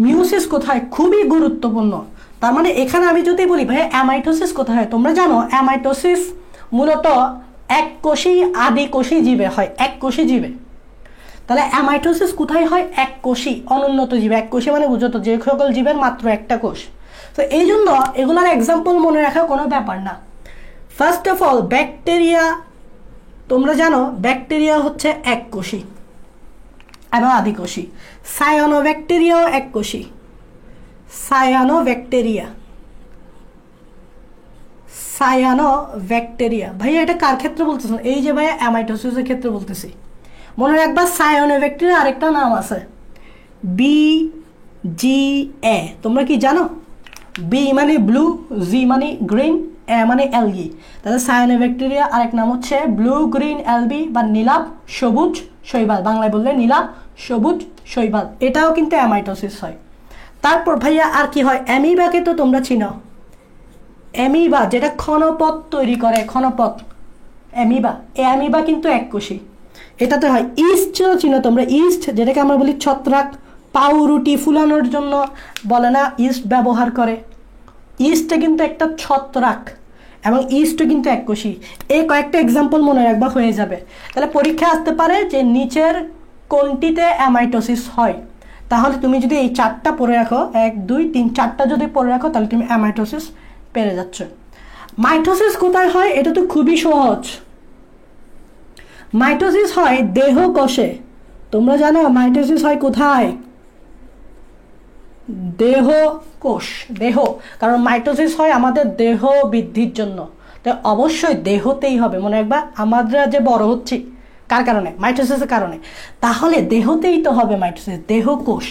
মিউসিস কোথায়, খুবই গুরুত্বপূর্ণ। তার মানে এখানে আমি যদি বলি ভাইয়া অ্যামাইটোসিস কোথায় হয়, তোমরা জানো অ্যামাইটোসিস মূলত এককোষী আদিকোষী জীবে হয়, এককোষী জীবে। তাহলে অ্যামাইটোসিস কোথায় হয়, এককোষী অনুন্নত জীবে। এককোষী মানে বুঝো তো যে সকল জীবের মাত্র একটা কোষ। তো এই জন্য এগুলোর এক্সাম্পল মনে রাখা কোনো ব্যাপার না। ফার্স্ট অফ অল ব্যাকটেরিয়া, তোমরা জানো ব্যাকটেরিয়া হচ্ছে এককোষী এবং আদিকোষী। সায়ানোব্যাকটেরিয়াও এককোষী, সায়ানোব্যাকটেরিয়া, সায়ানোব্যাকটেরিয়া। ভাইয়া এটা কার ক্ষেত্রে বলতেছেন? এই যে ভাইয়া অ্যামাইটোসিসের ক্ষেত্রে বলতেছি। মনে রাখবা সায়ানোব্যাকটেরিয়া আরেকটা নাম আছে BGA। তোমরা কি জানো? বি মানে ব্লু, জি মানে গ্রিন, এ মানে অ্যালগি। তাহলে সায়ানোব্যাকটেরিয়া আরেক নাম হচ্ছে ব্লু গ্রিন অ্যালবি বা নীলাভ সবুজ শৈবাল, বাংলায় বললে নীলাভ সবুজ শৈবাল। এটাও কিন্তু অ্যামাইটোসিস হয়। তারপর ভাইয়া আর কি হয়? অ্যামিবাকে তো তোমরা চিনো, অ্যামিবা যেটা ক্ষণপথ তৈরি করে, ক্ষণপথ অ্যামিবা। এই অ্যামিবা কিন্তু এককোষী। এটাতে হয় ইস্ট চিনো তোমরা, ইস্ট যেটাকে আমরা বলি ছত্রাক, পাউরুটি ফুলানোর জন্য বলে না ইস্ট ব্যবহার করে। ইস্টটা কিন্তু একটা ছত্রাক এবং ইস্টও কিন্তু এককোষী। এই কয়েকটা এক্সাম্পল মনে রাখবা, হয়ে যাবে। তাহলে পরীক্ষা আসতে পারে যে নিচের কোনটিতে অ্যামাইটোসিস হয়। তাহলে তুমি যদি এই চারটা পড়ে রাখো, 1 2 3 4টা যদি পড়ে রাখো তাহলে তুমি অ্যামাইটোসিস পেরে যাচ্ছ। মাইটোসিস কোথায় হয়? এটা তো খুবই সহজ। মাইটোসিস হয় দেহ কোষে। তোমরা জানো মাইটোসিস হয় কোথায়? দেহ কোষ, দেহ। কারণ মাইটোসিস হয় আমাদের দেহ বৃদ্ধির জন্য, তো অবশ্যই দেহতেই হবে। মনে রাখবা আমরা যে বড় হচ্ছি কার কারণে? মাইটোসিসের কারণে। তাহলে দেহতেই তো হবে মাইটোসিস, দেহ কোষ।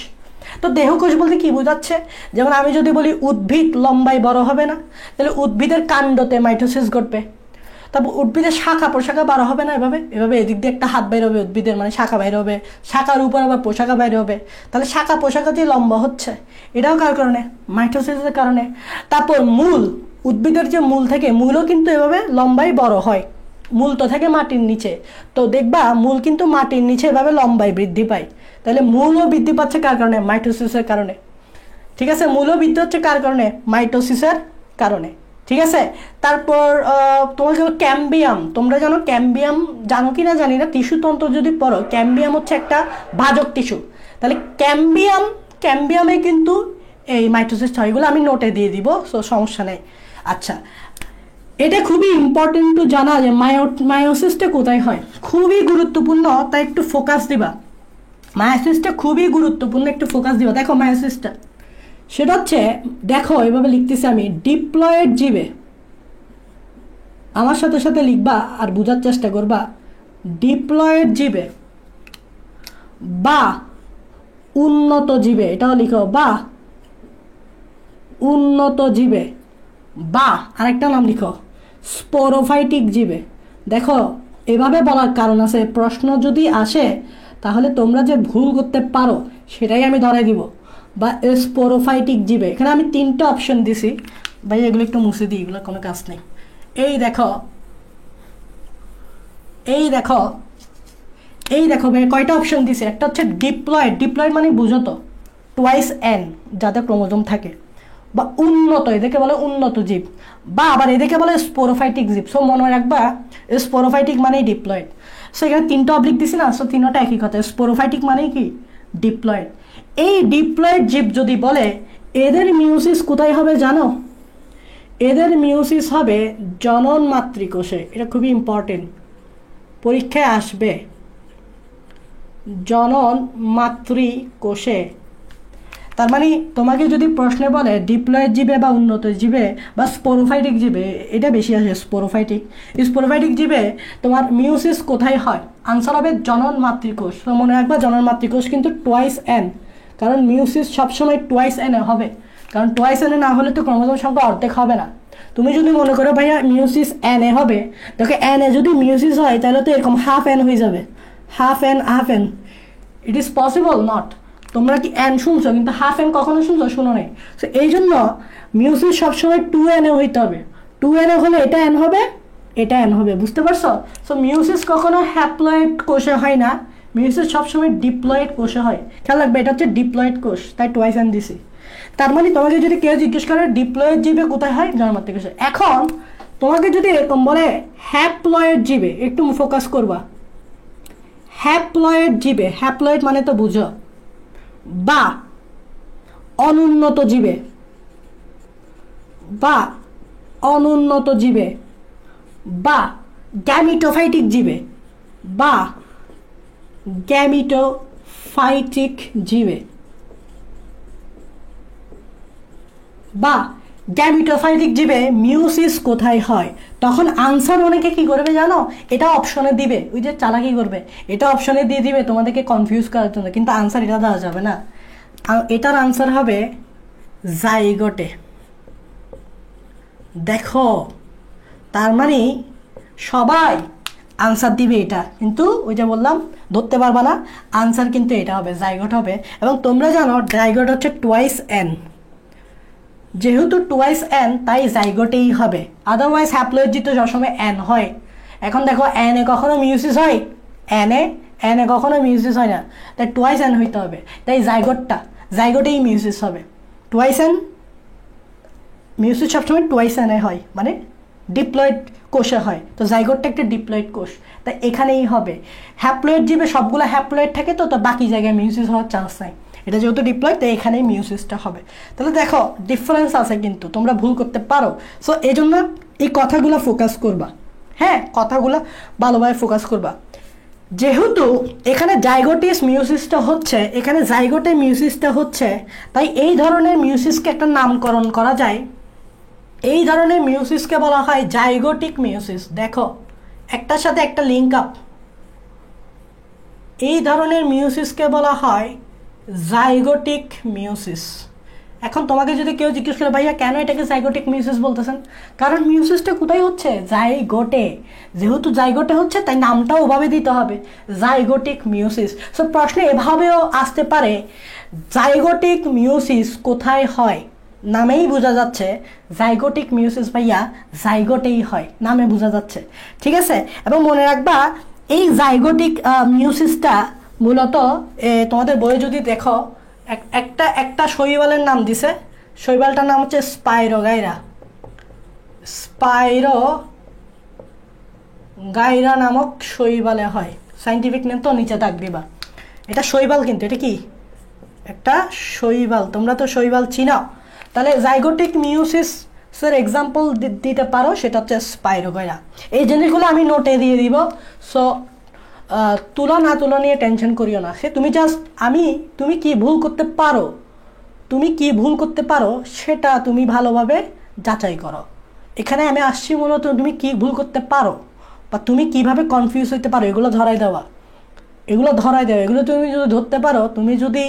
তো দেহ কোষ বলতে কি বোঝাচ্ছে? যেমন আমি যদি বলি উদ্ভিদ লম্বায় বড় হবে না, তাহলে উদ্ভিদের কাণ্ডতে মাইটোসিস ঘটবে। তারপর উদ্ভিদের শাখা প্রশাখা বার হবে না, এভাবে এভাবে এদিক দিয়ে একটা হাত বাইর হবে উদ্ভিদের, মানে শাখা বাইর হবে, শাখার উপর আবার পোশাখা বাইর হবে। তাহলে শাখা পোশাখা যে লম্বা হচ্ছে, এটাও কার কারণে? মাইটোসিসের কারণে। তারপর মূল, উদ্ভিদের যে মূল থাকে, মূলও কিন্তু এভাবে লম্বাই বড় হয়। মূল তো থাকে মাটির নিচে, তো দেখবা মূল কিন্তু মাটির নিচে এভাবে লম্বায় বৃদ্ধি পায়। তাহলে মূলও বৃদ্ধি পাচ্ছে কার কারণে? মাইটোসিসের কারণে। ঠিক আছে, মূলও বৃদ্ধি হচ্ছে কার কারণে? মাইটোসিসের কারণে। ঠিক আছে। তারপর তোমার ক্যাম্বিয়াম, তোমরা জানো ক্যাম্বিয়াম, জানো কি না জানি না, টিস্যুতন্ত্র যদি পড়ো, ক্যাম্বিয়াম হচ্ছে একটা ভাজক টিস্যু। তাহলে ক্যাম্বিয়ামে কিন্তু এই মাইটোসিস হয়। এগুলো আমি নোটে দিয়ে দিব, সো সমস্যা নেই। আচ্ছা, এটা খুবই ইম্পর্টেন্ট টু জানা যে মায়োসিসটা কোথায় হয়, খুবই গুরুত্বপূর্ণ, তাই একটু ফোকাস দিবা। মায়োসিসটা খুবই গুরুত্বপূর্ণ, একটু ফোকাস দিবা। দেখো মায়োসিসটা, সেটা হচ্ছে, দেখো এভাবে লিখতেছি আমি, ডিপ্লয়েড জীবে, আমার সাথে সাথে লিখবা আর বোঝার চেষ্টা করবা। ডিপ্লয়েড জীবে বা উন্নত জীবে, এটাও লিখো, বা উন্নত জীবে, বা আরেকটা নাম লিখো স্পোরোফাইটিক জীবে। দেখো এভাবে বলার কারণ আছে, প্রশ্ন যদি আসে তাহলে তোমরা যে ভুল করতে পারো সেটাই আমি ধরাই দিব। বা স্পোরোফাইটিক জীবে, এখানে আমি 3টা অপশন দিছি ভাই, এগুলো একটু মুছে দিই, এগুলো কোনো কাজ নেই। এই দেখো ভাই কয়টা অপশন দিছে। একটা হচ্ছে ডিপ্লয়েড, ডিপ্লয়েড মানে বুঝো তো টুয়াইস এন যাদের ক্রোমোজোম থাকে, বা উন্নত, এদেরকে বলে উন্নত জীব, বা আবার এদেরকে বলে স্পোরোফাইটিক জীব। সো মনে রাখবা স্পোরোফাইটিক মানেই ডিপ্লয়েড। সো এখানে 3টা অবলিক দিছি না, সো 3টা একই কথা, স্পোরোফাইটিক মানেই কি? ডিপ্লয়েড। এই ডিপ্লয়েড জীব যদি বলে এদের মিউসিস কোথায় হবে জানো? এদের মিউসিস হবে জনন মাতৃকোষে। এটা খুবই ইম্পর্টেন্ট, পরীক্ষায় আসবে। জনন মাতৃকোষে। তার মানে তোমাকে যদি প্রশ্নে বলে ডিপ্লয়েড জীবে বা উন্নত জীবে বা স্পোরোফাইটিক জীবে, এটা বেশি আসে স্পোরোফাইটিক, স্পোরোফাইটিক জীবে তোমার মিউসিস কোথায় হয়? আনসার হবে জনন মাতৃকোষ। তো মনে রাখবা জনন মাতৃকোষ কিন্তু টোয়াইস এন, কারণ মিউসিস সবসময় টোয়াইস এনে হবে, কারণ টোয়াইস এনে না হলে তো ক্রোমোজোম সংখ্যা অর্ধেক হবে না। তুমি যদি মনে করো ভাইয়া মিউসিস এন এ হবে, দেখো এন এ যদি মিউসিস হয় তাহলে তো এরকম হাফ এন হয়ে যাবে, half an half an. It is possible not. তোমরা কি এন শুনছো কিন্তু হাফ এন কখনো শুনছো? শুনো নেই। সো এই জন্য মিউসিস সবসময় 2n এ হইতে হবে। 2n এ হলে এটা এন হবে, এটা এন হবে, বুঝতে পারছো? সো মিউসিস কখনো হ্যাপ্লয়েড কোষে হয় না, মিউসিস সবসময় ডিপ্লয়েড কোষে হয়। খেয়াল রাখবে এটা হচ্ছে ডিপ্লয়েড কোষ, তাই টোয়াইস এন দিছি। তার মানে তোমাকে যদি কেউ জিজ্ঞেস করে ডিপ্লয়েড জীবে কোথায় হয়, জনন মাতৃকোষে। এখন তোমাকে যদি এরকম বলে হ্যাপ্লয়েড জীবে, একটু ফোকাস করবা। হ্যাপ্লয়েড জীবে, হ্যাপ্লয়েড মানে তো বুঝো, বা অনুন্নত জীবে, বা অনুন্নত জীবে, বা গ্যামিটোফাইটিক জীবে, বা গ্যামিটোফাইটিক জীবে, বা গ্যামিটোফাইটিক জীবে মিউসিস কোথায় হয়, তখন আনসার অনেকে কি করবে জানো? এটা অপশনে দিবে, ওই যে চালাকি করবে, এটা অপশনে দিয়ে দিবে তোমাদেরকে কনফিউজ করার জন্য, কিন্তু আনসার এটা দেওয়া যাবে না। এটার আনসার হবে জাইগোটে। দেখো, তার মানে সবাই আনসার দিবে এটা, কিন্তু ওই যে বললাম ধরতে পারবা না, আনসার কিন্তু এটা হবে, জাইগোট হবে। এবং তোমরা জানো জাইগোট হচ্ছে টোয়াইস এন, যেহেতু টোয়াইস এন তাই জাইগোটেই হবে, আদারওয়াইজ হ্যাপ্লয়েড জীব তো সবসময় এন হয়। এখন দেখো এন এ কখনো মিউসিস হয়, এন এ কখনো মিউসিস হয় না, তাই টোয়াইস এন হইতে হবে, তাই জাইগোটেই মিউসিস হবে। টোয়াইস এন মিউসিস সবসময় টোয়াইস এনে হয়, মানে ডিপ্লয়েড কোষে হয়, তো জাইগোটটা একটা ডিপ্লয়েড কোষ, তাই এখানেই হবে। হ্যাপ্লয়েড জীবে সবগুলো হ্যাপ্লয়েড থাকে, তো বাকি জায়গায় মিউসিস হওয়ার চান্স নাই, এটা যেহেতু ডিপ্লয়েড তাই এখানেই মিউসিসটা হবে। তাহলে দেখো ডিফারেন্স আছে, কিন্তু তোমরা ভুল করতে পারো। সো এই জন্য এই কথাগুলো ফোকাস করবা, হ্যাঁ কথাগুলো ভালোভাবে ফোকাস করবা। যেহেতু এখানে জাইগোটিস মিউসিসটা হচ্ছে, এখানে জাইগোটে মিউসিসটা হচ্ছে, তাই এই ধরনের মিউসিসকে একটা নামকরণ করা যায়। এই ধরনের মিউসিসকে বলা হয় জাইগোটিক মিউসিস। দেখো একটার সাথে একটা লিঙ্ক আপ, এই ধরনের মিউসিসকে বলা হয় জাইগোটিক মিউসিস। এখন তোমাকে যদি কেউ জিজ্ঞেস করে ভাইয়া কেন এটাকে জাইগোটিক মিউসিস বলতেছেন, কারণ মিউসিসটা কোথায় হচ্ছে? জাইগোটে। যেহেতু জাইগোটে হচ্ছে তাই নামটাও ওভাবে দিতে হবে, জাইগোটিক মিউসিস। সো প্রশ্নে এভাবেও আসতে পারে জাইগোটিক মিউসিস কোথায় হয়, নামেই বোঝা যাচ্ছে জাইগোটিক মিউসিস ভাইয়া জাইগোটেই হয়, নামে বোঝা যাচ্ছে, ঠিক আছে? এবং মনে রাখবা এই জাইগোটিক মিউসিসটা মূলত তোমাদের বইয়ে যদি দেখো একটা শৈবালের নাম দিছে, শৈবালটার নাম হচ্ছে স্পাইরোগাইরা। স্পাইরোগাইরা নামক শৈবালে হয়, সাইন্টিফিক নেম তো নিচে দাগ দিবা। এটা শৈবাল, কিন্তু এটা কি একটা শৈবাল, তোমরা তো শৈবাল চিনাও। তাহলে জাইগোটিক মিউসিসের এক্সাম্পল দিতে পারো, সেটা হচ্ছে স্পাইরোগাইরা। এই জিনিসগুলো আমি নোটে দিয়ে দিব, সো তুলা না তুলা নিয়ে টেনশন করিও না। সে তুমি জাস্ট তুমি কি ভুল করতে পারো, সেটা তুমি ভালোভাবে যাচাই করো। এখানে আমি আসছি মূলত তুমি কি ভুল করতে পারো বা তুমি কিভাবে কনফিউজ হইতে পারো, এগুলো ধরাই দেওয়া। এগুলো তুমি যদি ধরতে পারো, তুমি যদি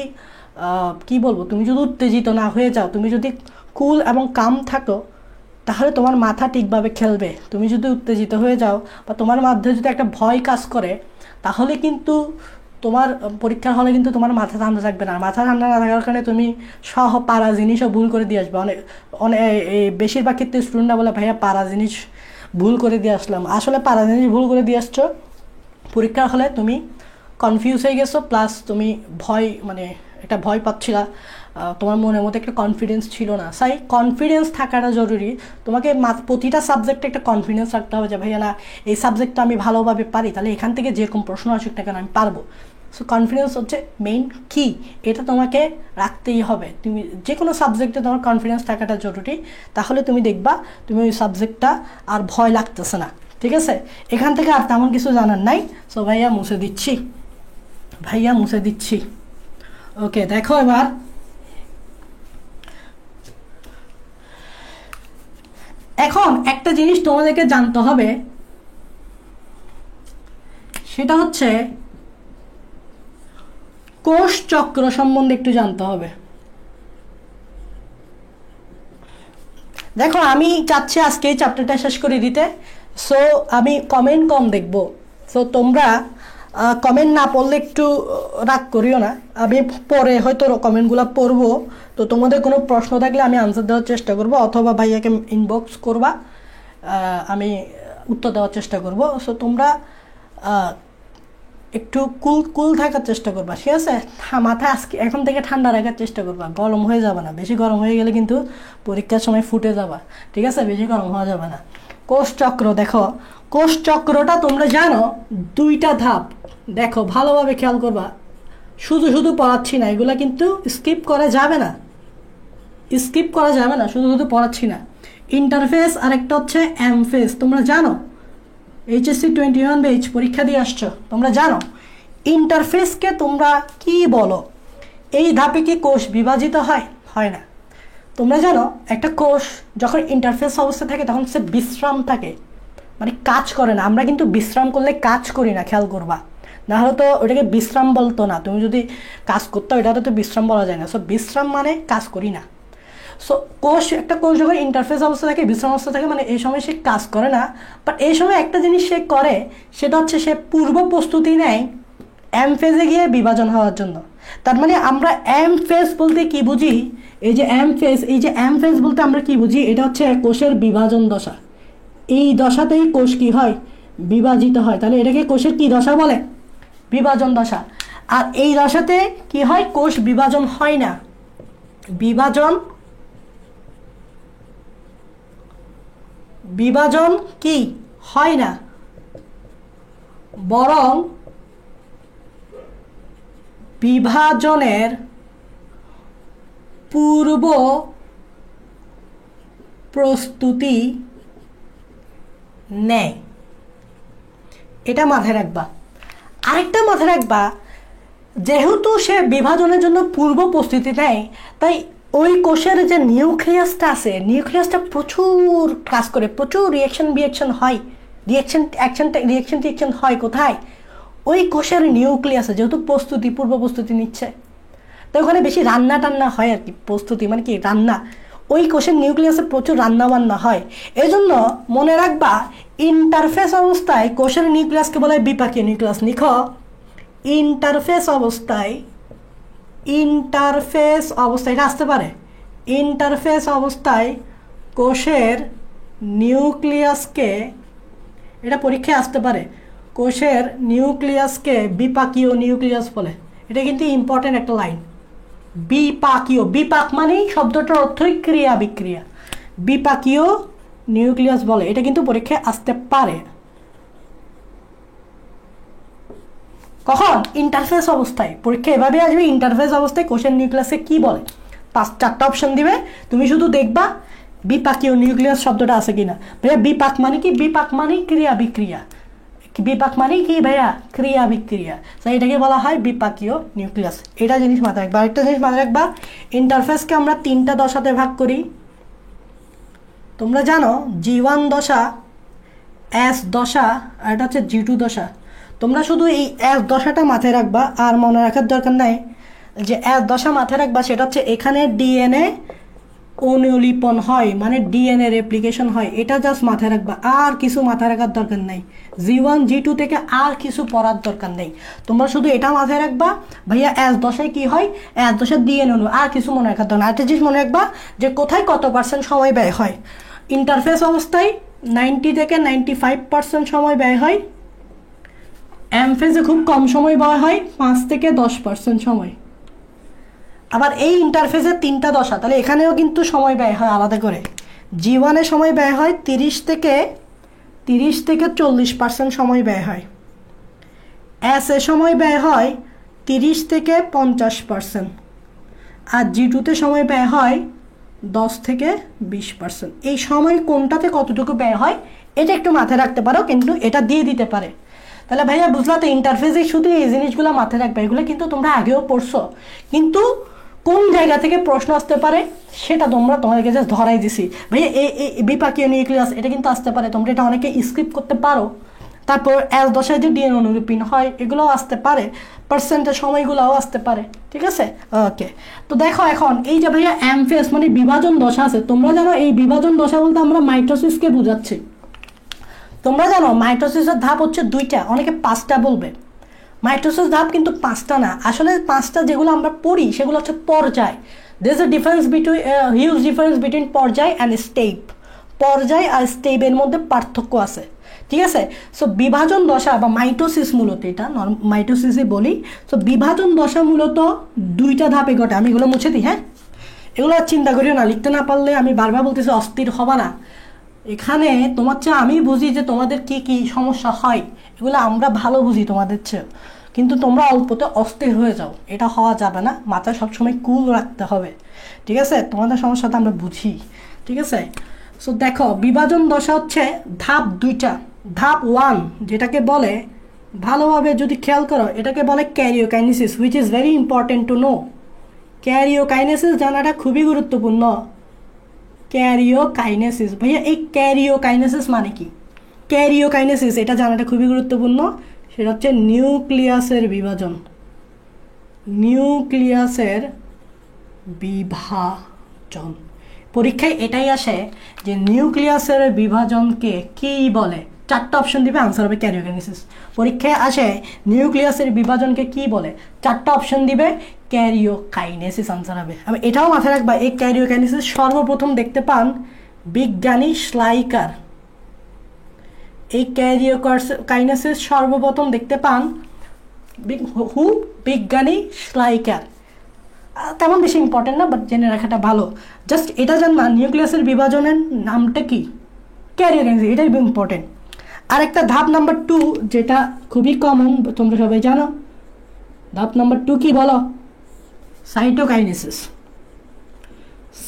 কি বলবো, তুমি যদি উত্তেজিত না হয়ে যাও, তুমি যদি কুল এবং কাম থাকো, তাহলে তোমার মাথা ঠিকভাবে খেলবে। তুমি যদি উত্তেজিত হয়ে যাও বা তোমার মধ্যে যদি একটা ভয় কাজ করে, তাহলে কিন্তু তোমার পরীক্ষার হলে কিন্তু তোমার মাথা ঠান্ডা থাকবে না। মাথা ঠান্ডা না থাকার কারণে তুমি পারা জিনিসও ভুল করে দিয়ে আসবে। অনেক বেশিরভাগ ক্ষেত্রে স্টুডেন্টরা বলে ভাইয়া পারা জিনিস ভুল করে দিয়ে আসলাম। আসলে পারা জিনিস ভুল করে দিয়ে আসছো, পরীক্ষার হলে তুমি কনফিউজ হয়ে গেছো, প্লাস তুমি একটা ভয় পাচ্ছিলা, তোমার মনের মধ্যে একটা কনফিডেন্স ছিল না। তাই কনফিডেন্স থাকাটা জরুরি। তোমাকে প্রতিটা সাবজেক্টে একটা কনফিডেন্স রাখতে হবে যে ভাইয়া না, এই সাবজেক্টটা আমি ভালোভাবে পারি, তাহলে এখান থেকে যেরকম প্রশ্ন আসুক না কেন আমি পারবো। সো কনফিডেন্স হচ্ছে মেইন কি, এটা তোমাকে রাখতেই হবে। তুমি যে কোনো সাবজেক্টে তোমার কনফিডেন্স থাকাটা জরুরি, তাহলে তুমি দেখবা তুমি ওই সাবজেক্টটা আর ভয় লাগতেছে না। ঠিক আছে, এখান থেকে আর তেমন কিছু জানার নাই। সো ভাইয়া মুছে দিচ্ছি, ভাইয়া মুছে দিচ্ছি। ওকে, দেখো এবার এখন একটা জিনিস তোমাদেরকে জানতে হবে, সেটা হচ্ছে কোষ চক্র সম্বন্ধে একটু জানতে হবে। দেখো আমি চাচ্ছি আজকে এই চ্যাপ্টারটা শেষ করে দিতে। সো আমি কমেন্ট কম দেখব। সো তোমরা কমেন্ট না পড়লে একটু রাগ করিও না, আমি পরে হয়তো কমেন্টগুলো পড়বো। তো তোমাদের কোনো প্রশ্ন থাকলে আমি আনসার দেওয়ার চেষ্টা করব, অথবা ভাইয়াকে ইনবক্স করবা, আমি উত্তর দেওয়ার চেষ্টা করব। সো তোমরা একটু কুল থাকার চেষ্টা করবা, ঠিক আছে? মাথা আজকে এখন থেকে ঠান্ডা রাখার চেষ্টা করবা, গরম হয়ে যাবে না। বেশি গরম হয়ে গেলে কিন্তু পরীক্ষার সময় ফুটে যাবা, ঠিক আছে? বেশি গরম হওয়া যাবে না। কোষ চক্র, দেখো কোষ চক্রটা তোমরা জানো 2টা ধাপ। দেখো ভালোভাবে খেয়াল করবা, শুধু শুধু পড়াচ্ছি না, এগুলা কিন্তু স্কিপ করা যাবে না, স্কিপ করা যাবে না, শুধু শুধু পড়াচ্ছি না। ইন্টারফেস আর একটা হচ্ছে এমফেস। তোমরা জানো HSC 21 ব্যাচ পরীক্ষা দিয়ে আসছো, তোমরা জানো ইন্টারফেসকে তোমরা কি বলো? এই ধাপে কি কোষ বিভাজিত হয়? হয় না। তোমরা জানো একটা কোষ যখন ইন্টারফেস অবস্থা থাকে তখন সে বিশ্রাম থাকে, মানে কাজ করে না। আমরা কিন্তু বিশ্রাম করলে কাজ করি না, খেয়াল করবা, না হলে তো ওটাকে বিশ্রাম বলতো না। তুমি যদি কাজ করতে ওইটাতে তো বিশ্রাম বলা যায় না। সো বিশ্রাম মানে কাজ করি না। সো একটা কোষ যখন ইন্টারফেস অবস্থা থাকে, বিশ্রাম অবস্থা থাকে, মানে এই সময় সে কাজ করে না। বাট এই সময় একটা জিনিস সে করে, সেটা হচ্ছে সে পূর্ব প্রস্তুতি নেয় এম ফেজে গিয়ে বিভাজন হওয়ার জন্য। তার মানে আমরা এম ফেজ বলতে কি বুঝি? এই যে এম ফেজ বলতে আমরা কি বুঝি? এটা হচ্ছে কোষের বিভাজন দশা। এই দশাতেই কোষ কি হয়? বিভাজিত হয়। তাহলে এটাকে কোষের কি দশা বলে? বিভাজন দশা। আর এই দশাতে কি হয়? কোষ বিভাজন হয় না, বিভাজন কি হয় না, বরং বিভাজনের পূর্ব প্রস্তুতি নেয়। এটা মাথায় রাখবা। আরেকটা মাথায় রাখবা, যেহেতু সে বিভাজনের জন্য পূর্ব প্রস্তুতি নেয়, তাই ওই কোষের যে নিউক্লিয়াসটা আছে, নিউক্লিয়াসটা প্রচুর কাজ করে, প্রচুর রিয়াকশন হয়, রিয়াকশন হয় কোথায়? ওই কোষের নিউক্লিয়াসে, যেহেতু পূর্ব প্রস্তুতি নিচ্ছে, তো ওখানে বেশি রান্না টান্না হয় আর কি। প্রস্তুতি মানে কি? রান্না। ওই কোষের নিউক্লিয়াসে প্রচুর রান্না বান্না হয়। এজন্য মনে রাখবা, ইন্টারফেস অবস্থায় কোষের নিউক্লিয়াসকে বলা হয় বিপাকীয় নিউক্লিয়াস। লিখো, ইন্টারফেস অবস্থায় এটা আসতে পারে। ইন্টারফেস অবস্থায় কোষের নিউক্লিয়াসকে, এটা পরীক্ষায় আসতে পারে, কোষের নিউক্লিয়াসকে বিপাকীয় নিউক্লিয়াস বলে। এটা কিন্তু ইম্পর্টেন্ট একটা লাইন। বিপাকীয়, বিপাক মানেই শব্দটার অর্থই ক্রিয়া বিক্রিয়া, বিপাকীয় নিউক্লিয়াস বলে। এটা কিন্তু পরীক্ষায় আসতে পারে। কখন? ইন্টারফেস অবস্থায়। পরীক্ষা এভাবে আসবে, ইন্টারফেস অবস্থায় কোষের নিউক্লিয়াসকে কি বলে। 4টা অপশন দিবে, তুমি শুধু দেখবা বিপাকীয় নিউক্লিয়াস শব্দটা আছে কিনা। ভাইয়া বিপাক মানে কি? বিপাক মানে ক্রিয়া বিক্রিয়া। বিপাক মানে কি ভাইয়া? ক্রিয়া বিক্রিয়া। এটাকে বলা হয় বিপাকীয় নিউক্লিয়াস। এটা জিনিস মাথায় রাখবা। আরেকটা জিনিস মাথায় রাখবা, ইন্টারফেসকে আমরা 3টা দশাতে ভাগ করি। তোমরা জানো G1 দশা, S দশা, আর এটা হচ্ছে G2 দশা। তোমরা শুধু এই S দশাটা মাথায় রাখবা, আর মনে রাখার দরকার নাই যে S দশা মাথায় রাখবা, সেটা হচ্ছে এখানে ডিএনএ অনুলিপন হয়, মানে ডিএনএ রেপ্লিকেশন হয়। এটা জাস্ট মাথায় রাখবা, আর কিছু মাথায় রাখার দরকার নেই। G1 G2 থেকে আর কিছু পড়ার দরকার নেই। তোমরা শুধু এটা মাথায় রাখবা, ভাইয়া S দশায় কি হয়, S দশায় ডিএনএ অনু, আর কিছু মনে রাখার দরকার। একটা জিনিস মনে রাখবা যে কোথায় কত % সময় ব্যয় হয়। ইন্টারফেস অবস্থায় 90 থেকে 95% সময় ব্যয় হয়। এমফেজে খুব কম সময় ব্যয় হয়, 5 থেকে 10% সময়। আবার এই ইন্টারফেসের 3টা দশা, তাহলে এখানেও কিন্তু সময় ব্যয় হয় আলাদা করে। G1 এ সময় ব্যয় হয় 30 থেকে 40% সময় ব্যয় হয়। S এ সময় ব্যয় হয় 30 থেকে 50%, আর G2-তে সময় ব্যয় হয় 10 থেকে 20%। এই সময় কোনটাতে কতটুকু ব্যয় হয় এটা একটু মাথায় রাখতে পারো, কিন্তু এটা দিয়ে দিতে পারে। তাহলে ভাইয়া বুঝলা তো, ইন্টারফেসে শুধু এই জিনিসগুলো মাথায় রাখবে, এগুলো কিন্তু তোমরা আগেও পড়ছো, কিন্তু কোন জায়গা থেকে প্রশ্ন আসতে পারে সেটা তোমাদেরকে জাস্ট ধরাই দিছি। ভাইয়া এই বিপাকীয় নিউক্লিয়াস এটা কিন্তু আসতে পারে, তোমরা এটা অনেকে স্ক্রিপ্ট করতে পারো। তারপর S দশায় যে ডিএনএ অনুলিপন হয় এগুলোও আসতে পারে, পার্সেন্টের সময়গুলোও আসতে পারে, ঠিক আছে? ওকে, তো দেখো এখন এই যে ভাইয়া অ্যামফেস মানে বিভাজন দশা আছে, তোমরা জানো এই বিভাজন দশা বলতে আমরা মাইটোসিসকে বোঝাচ্ছি। তোমরা জানো মাইটোসিসের ধাপ হচ্ছে 2টা, অনেকে 5টা বলবে। মাইটোসিস ধাপ কিন্তু 5টা না, আসলে 5টা যেগুলো আমরা পড়ি সেগুলো হচ্ছে পর্যায়। There is a difference between huge difference between পর্যায় অ্যান্ড স্টেপ। পর্যায় আর স্টেপের মধ্যে পার্থক্য আছে, ঠিক আছে? সো বিভাজন দশা বা মাইটোসিস, মূলত এটা মাইটোসিসই বলি। সো বিভাজন দশা মূলত 2টা ধাপে ঘটে। আমি এগুলো মুছে দিই, হ্যাঁ? এগুলো চিন্তা করিও না, লিখতে না পারলে আমি বারবার বলতেছি অস্থির হবা না। এখানে তোমার চেয়ে আমি বুঝি যে তোমাদের কি কি সমস্যা হয়, এগুলো আমরা ভালো বুঝি তোমাদের চেয়ে, কিন্তু তোমরা অল্পতে অস্থির হয়ে যাও, এটা হওয়া যাবে না। মাথায় সবসময় কুল রাখতে হবে, ঠিক আছে? তোমাদের সমস্যাটা আমরা বুঝি, ঠিক আছে? সো দেখো বিভাজন দশা হচ্ছে ধাপ 2টা। ধাপ 1 যেটাকে বলে, ভালোভাবে যদি খেয়াল করো, এটাকে বলে karyokinesis, which is very important to know. Karyokinesis জানাটা খুবই গুরুত্বপূর্ণ। ক্যারিওকাইনেসিস, ভাইয়া এই ক্যারিওকাইনেসিস মানে কি? ক্যারিওকাইনেসিস এটা জানাটা খুবই গুরুত্বপূর্ণ। সেটা হচ্ছে নিউক্লিয়াসের বিভাজন। নিউক্লিয়াসের বিভাজন পরীক্ষায় এটাই আসে যে নিউক্লিয়াসের বিভাজনকে কি বলে। 4টা অপশন দিবে, আনসার হবে ক্যারিওকাইনেসিস। পরীক্ষায় আসে নিউক্লিয়াসের বিভাজনকে কি বলে, 4টা অপশন দিবে, ক্যারিওকাইনেসিস আনসার হবে। আমি এটাও মাথায় রাখবা, এই ক্যারিওকাইনেসিস সর্বপ্রথম দেখতে পান বিজ্ঞানী শ্লাইকার। এই ক্যারিওকাইনেসিস সর্বপ্রথম দেখতে পান বিজ্ঞানী শ্লাইকার। তেমন বেশি ইম্পর্টেন্ট না, বাট জেনে রাখাটা ভালো। জাস্ট এটা জানবা নিউক্লিয়াসের বিভাজনের নামটা কি, ক্যারিওকাইনেসিস, এটাই ইম্পর্টেন্ট। আর একটা ধাপ নাম্বার 2 যেটা খুবই কমন, তোমরা সবাই জানো। ধাপ নাম্বার 2 কি বলো? সাইটোকাইনেসিস।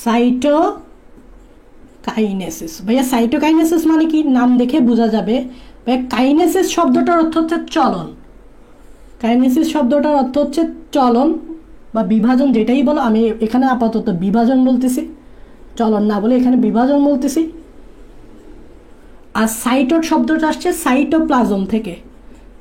সাইটোকাইনেসিস, ভাইয়া সাইটোকাইনেসিস মানে কি? নাম দেখে বোঝা যাবে। ভাইয়া কাইনেসিস শব্দটার অর্থ হচ্ছে চলন। কাইনেসিস শব্দটার অর্থ হচ্ছে চলন বা বিভাজন, যেটাই বলো। আমি এখানে আপাতত বিভাজন বলতেছি, চলন না বলে এখানে বিভাজন বলতেছি। আর সাইটোড শব্দটা আসছে সাইটোপ্লাজম থেকে।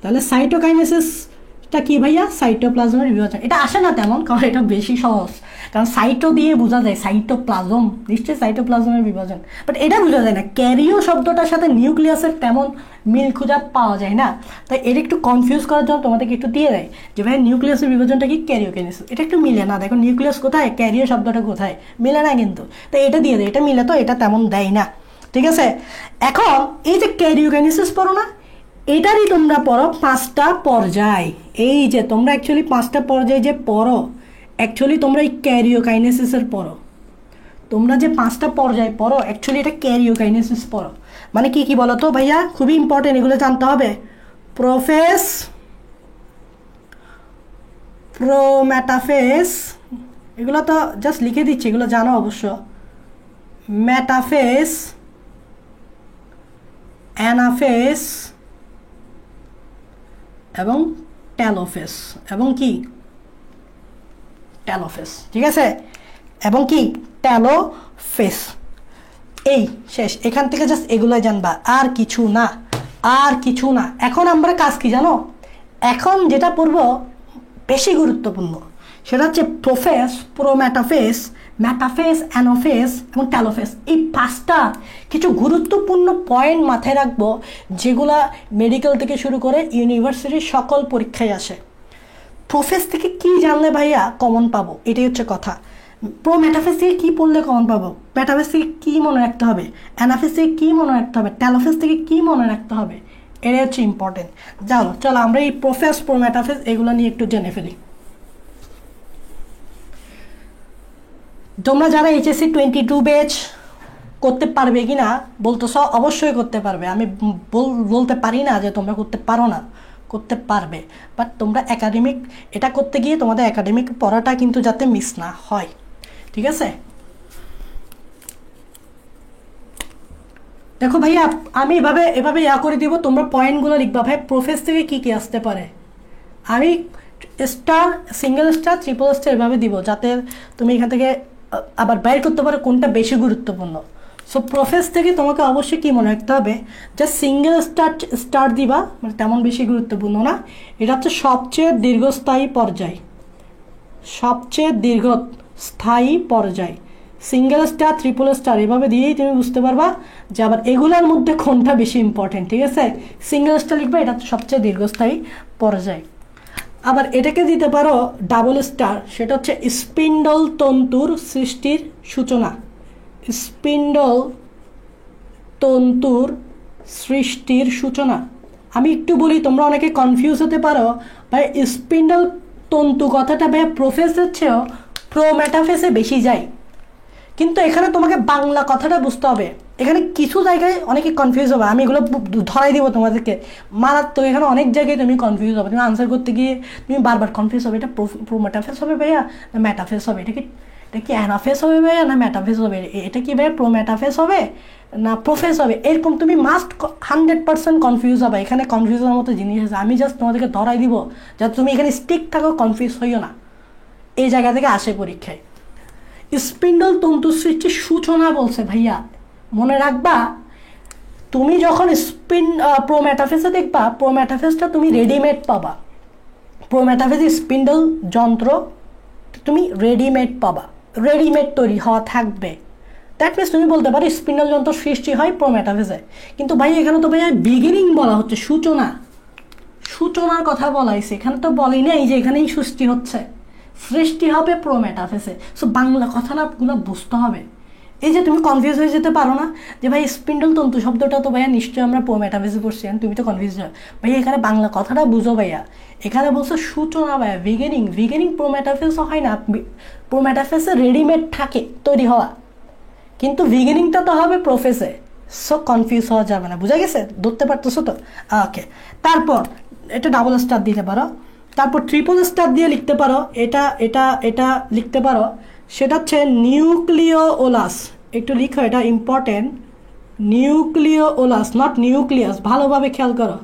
তাহলে সাইটোকাইনেসিসটা কি ভাইয়া? সাইটোপ্লাজমের বিভাজন। এটা আসে না তেমন, কারণ এটা বেশি সহজ, কারণ সাইটো দিয়ে বোঝা যায়, সাইটোপ্লাজম নিশ্চয়ই সাইটোপ্লাজমের বিভাজন, বাট এটা বোঝা যায় না। ক্যারিও শব্দটার সাথে নিউক্লিয়াসের তেমন মিল খুঁজে পাওয়া যায় না, তাই এটা একটু কনফিউজ করার জন্য তোমাদেরকে একটু দিয়ে দেয় যে ভাই নিউক্লিয়াসের বিভাজনটা কি, ক্যারিওকাইনেসিস। এটা একটু মিলে না, দেখো নিউক্লিয়াস কোথায়, ক্যারিও শব্দটা কোথায়, মিলে না কিন্তু। তো এটা দিয়ে দেয়, এটা মিলে তো এটা তেমন দেয় না, ঠিক আছে? এখন এই যে ক্যারিওকাইনেসিস পড়ো না, এটারই তোমরা পড়ো 5টা পর্যায়। এই যে তোমরা অ্যাকচুয়ালি 5টা পর্যায়ে যে পড়ো, অ্যাকচুয়ালি তোমরা এই ক্যারিওকাইনেসিসের পড়ো। তোমরা যে 5টা পর্যায় পড়ো, অ্যাকচুয়ালি এটা ক্যারিওকাইনেসিস পড়ো। মানে কি কি বলো তো ভাইয়া? খুবই ইম্পর্টেন্ট, এগুলো জানতে হবে। প্রোফেস, প্রোমেটাফেস, এগুলো তো জাস্ট লিখে দিচ্ছি, এগুলো জানো অবশ্য। মেটাফেস, অ্যানাফেস এবং টেলোফেস, এবং কি টেলোফেস, ঠিক আছে? এবং কি টেলোফেস। এই শেষ, এখান থেকে জাস্ট এগুলোই জানবা, আর কিছু না, আর কিছু না। এখন আমরা কাজ কি জানো? এখন যেটা পড়বো বেশি গুরুত্বপূর্ণ, সেটা হচ্ছে প্রোফেস, প্রোমেটাফেস, মেটাফেস, অ্যানোফেস এবং টেলোফেস। এই 5টা কিছু গুরুত্বপূর্ণ পয়েন্ট মাথায় রাখবো, যেগুলা মেডিকেল থেকে শুরু করে ইউনিভার্সিটির সকল পরীক্ষায় আসে। প্রোফেস থেকে কি জানলে ভাইয়া কমন পাবো, এটাই হচ্ছে কথা। মেটাফেস থেকে কী পড়লে কমন পাবো, মেটাফেস থেকে কী মনে রাখতে হবে, অ্যানাফেস থেকে কী মনে রাখতে হবে, টেলোফেস থেকে কী মনে রাখতে হবে, এটাই হচ্ছে ইম্পর্টেন্ট। চলো আমরা এই প্রোফেস, প্রোমেটাফেস এগুলো নিয়ে একটু জেনে ফেলি। তোমরা যারা HSC 22 ব্যাচ করতে পারবে কি না বলতেছ, অবশ্যই করতে পারবে। আমি বলতে পারি না যে তোমরা করতে পারো না, করতে পারবে, বাট তোমরা একাডেমিক এটা করতে গিয়ে তোমাদের একাডেমিক পড়াটা কিন্তু যাতে মিস না হয়, ঠিক আছে? দেখো ভাইয়া আমি এভাবে করে দিব, তোমরা পয়েন্টগুলো লিখবা। ভাই প্রোফেস থেকে কী আসতে পারে, আমি star, single star, triple star এভাবে দিব, যাতে তুমি এখান থেকে আবার বাইর করতে পারো কোনটা বেশি গুরুত্বপূর্ণ। সো প্রোফেস থেকে তোমাকে অবশ্যই কী মনে রাখতে হবে, যে সিঙ্গেল স্টার দিবা, মানে তেমন বেশি গুরুত্বপূর্ণ না। এটা হচ্ছে সবচেয়ে দীর্ঘস্থায়ী পর্যায়, সবচেয়ে দীর্ঘস্থায়ী পর্যায়। সিঙ্গেল স্টার, ট্রিপল স্টার এভাবে দিয়েই তুমি বুঝতে পারবা যে আবার এগুলোর মধ্যে কোনটা বেশি ইম্পর্টেন্ট, ঠিক আছে? সিঙ্গেল স্টার লিখবে, এটা সবচেয়ে দীর্ঘস্থায়ী পর্যায়। আবার এটাকে দিতে পারো ডাবল স্টার, সেটা হচ্ছে স্পিন্ডল তন্তুর সৃষ্টির সূচনা। স্পিন্ডল তন্তুর সৃষ্টির সূচনা। আমি একটু বলি, তোমরা অনেকে কনফিউজ হতে পারো, ভাই স্পিন্ডল তন্তু কথাটা ভাই প্রোফেসের চেয়েও প্রোমেটাফেসে বেশি যায়, কিন্তু এখানে তোমাকে বাংলা কথাটা বুঝতে হবে। এখানে কিছু জায়গায় অনেকে কনফিউজ হবে, আমি এগুলো ধরাই দিব তোমাদেরকে মারাত্মক। এখানে অনেক জায়গায় তুমি কনফিউজ হবে, তুমি আনসার করতে গিয়ে তুমি বারবার কনফিউজ হবে, এটা প্রোমেটাফেস হবে ভাইয়া না মেটাফেস হবে, এটা কি অ্যানাফেস হবে ভাইয়া না মেটাফেস হবে, এটা কি ভাইয়া প্রোমেটাফেস হবে না প্রোফেস হবে, এরকম তুমি মাস্ট 100% কনফিউজ হবে। এখানে কনফিউজ হওয়ার মতো জিনিস আছে, আমি জাস্ট তোমাদেরকে ধরাই দিব যাতে তুমি এখানে স্টিক থাকো, কনফিউজ হইও না। এই জায়গা থেকে আসে পরীক্ষায়। স্পিন্ডল তন্তু সৃষ্টির সূচনা বলছে ভাইয়া, মনে রাখবা তুমি যখন প্রোমেটাফেসে দেখবা, প্রোমেটাফেসটা তুমি রেডিমেড পাবা। প্রোমেটাফেস স্পিন্ডল যন্ত্র তুমি রেডিমেড পাবা, রেডিমেড তৈরি হওয়া থাকবে। দ্যাট মিনস তুমি বলতে পারো স্পিন্ডল যন্ত্র সৃষ্টি হয় প্রোমেটাফেসে, কিন্তু ভাই এখানে তো ভাইয়া বিগিনিং বলা হচ্ছে, সূচনার কথা বলা হয়েছে, এখানে তো বলেই নাই যে এখানেই সৃষ্টি হচ্ছে, সৃষ্টি হবে প্রোমেটাফেসে। সো বাংলা কথাগুলো বুঝতে হবে। এই যে তুমি কনফিউজ হয়ে যেতে পারো না যে ভাই স্পিন্ডল তন্তু শব্দটা তো ভাইয়া নিশ্চয়ই আমরা প্রোমেটাফেসে পড়ছি, তুমি তো কনফিউজ হয় ভাইয়া, এখানে বাংলা কথাটা বুঝো ভাইয়া। এখানে বলছো সূচনা ভাইয়া, বিগিনিং প্রোমেটাফেসও হয় না, প্রোমেটাফেসে রেডিমেড থাকে তৈরি হওয়া, কিন্তু বিগিনিংটা তো হবে প্রোফেসে। সো কনফিউজ হওয়া যাবে না, বুঝা গেছে? ধরতে পারতেছো তো? ওকে, তারপর এটা ডাবল স্টার দিতে পারো, তারপর ট্রিপল স্টার দিয়ে লিখতে পারো, এটা লিখতে পারো, সেটা হচ্ছে নিউক্লিওলাস। একটু লিখো, এটা ইম্পর্টেন্ট, নিউক্লিওলাস, নট নিউক্লিয়াস, ভালোভাবে খেয়াল করো।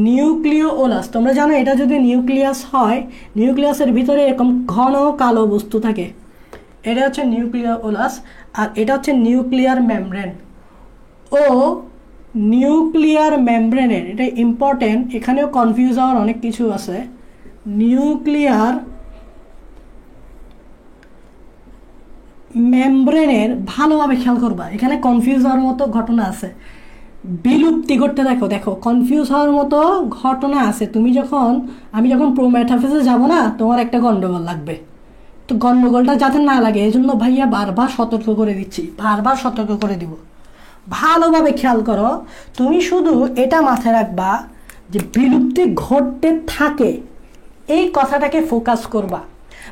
নিউক্লিওলাস, তোমরা জানো এটা যদি নিউক্লিয়াস হয়, নিউক্লিয়াসের ভিতরে এরকম ঘন কালো বস্তু থাকে, এটা হচ্ছে নিউক্লিওলাস। আর এটা হচ্ছে নিউক্লিয়ার মেমব্রেন। ও নিউক্লিয়ার মেমব্রেনের, এটা ইম্পর্টেন্ট, এখানেও কনফিউজ হওয়ার অনেক কিছু আছে। নিউক্লিয়ার মেমব্রেনের ভালোভাবে খেয়াল করবা, এখানে কনফিউজ হওয়ার মতো ঘটনা আছে, বিলুপ্তি ঘটতে দেখো কনফিউজ হওয়ার মতো ঘটনা আছে। আমি যখন প্রোমেটাফেসে যাব না, তোমার একটা গন্ডগোল লাগবে, তো গন্ডগোলটা যাতে না লাগে এই জন্য ভাইয়া বারবার সতর্ক করে দিচ্ছি, বারবার সতর্ক করে দিব। ভালোভাবে খেয়াল করো, তুমি শুধু এটা মাথায় রাখবা যে বিলুপ্তি ঘটতে থাকে, এই কথাটাকে ফোকাস করবা।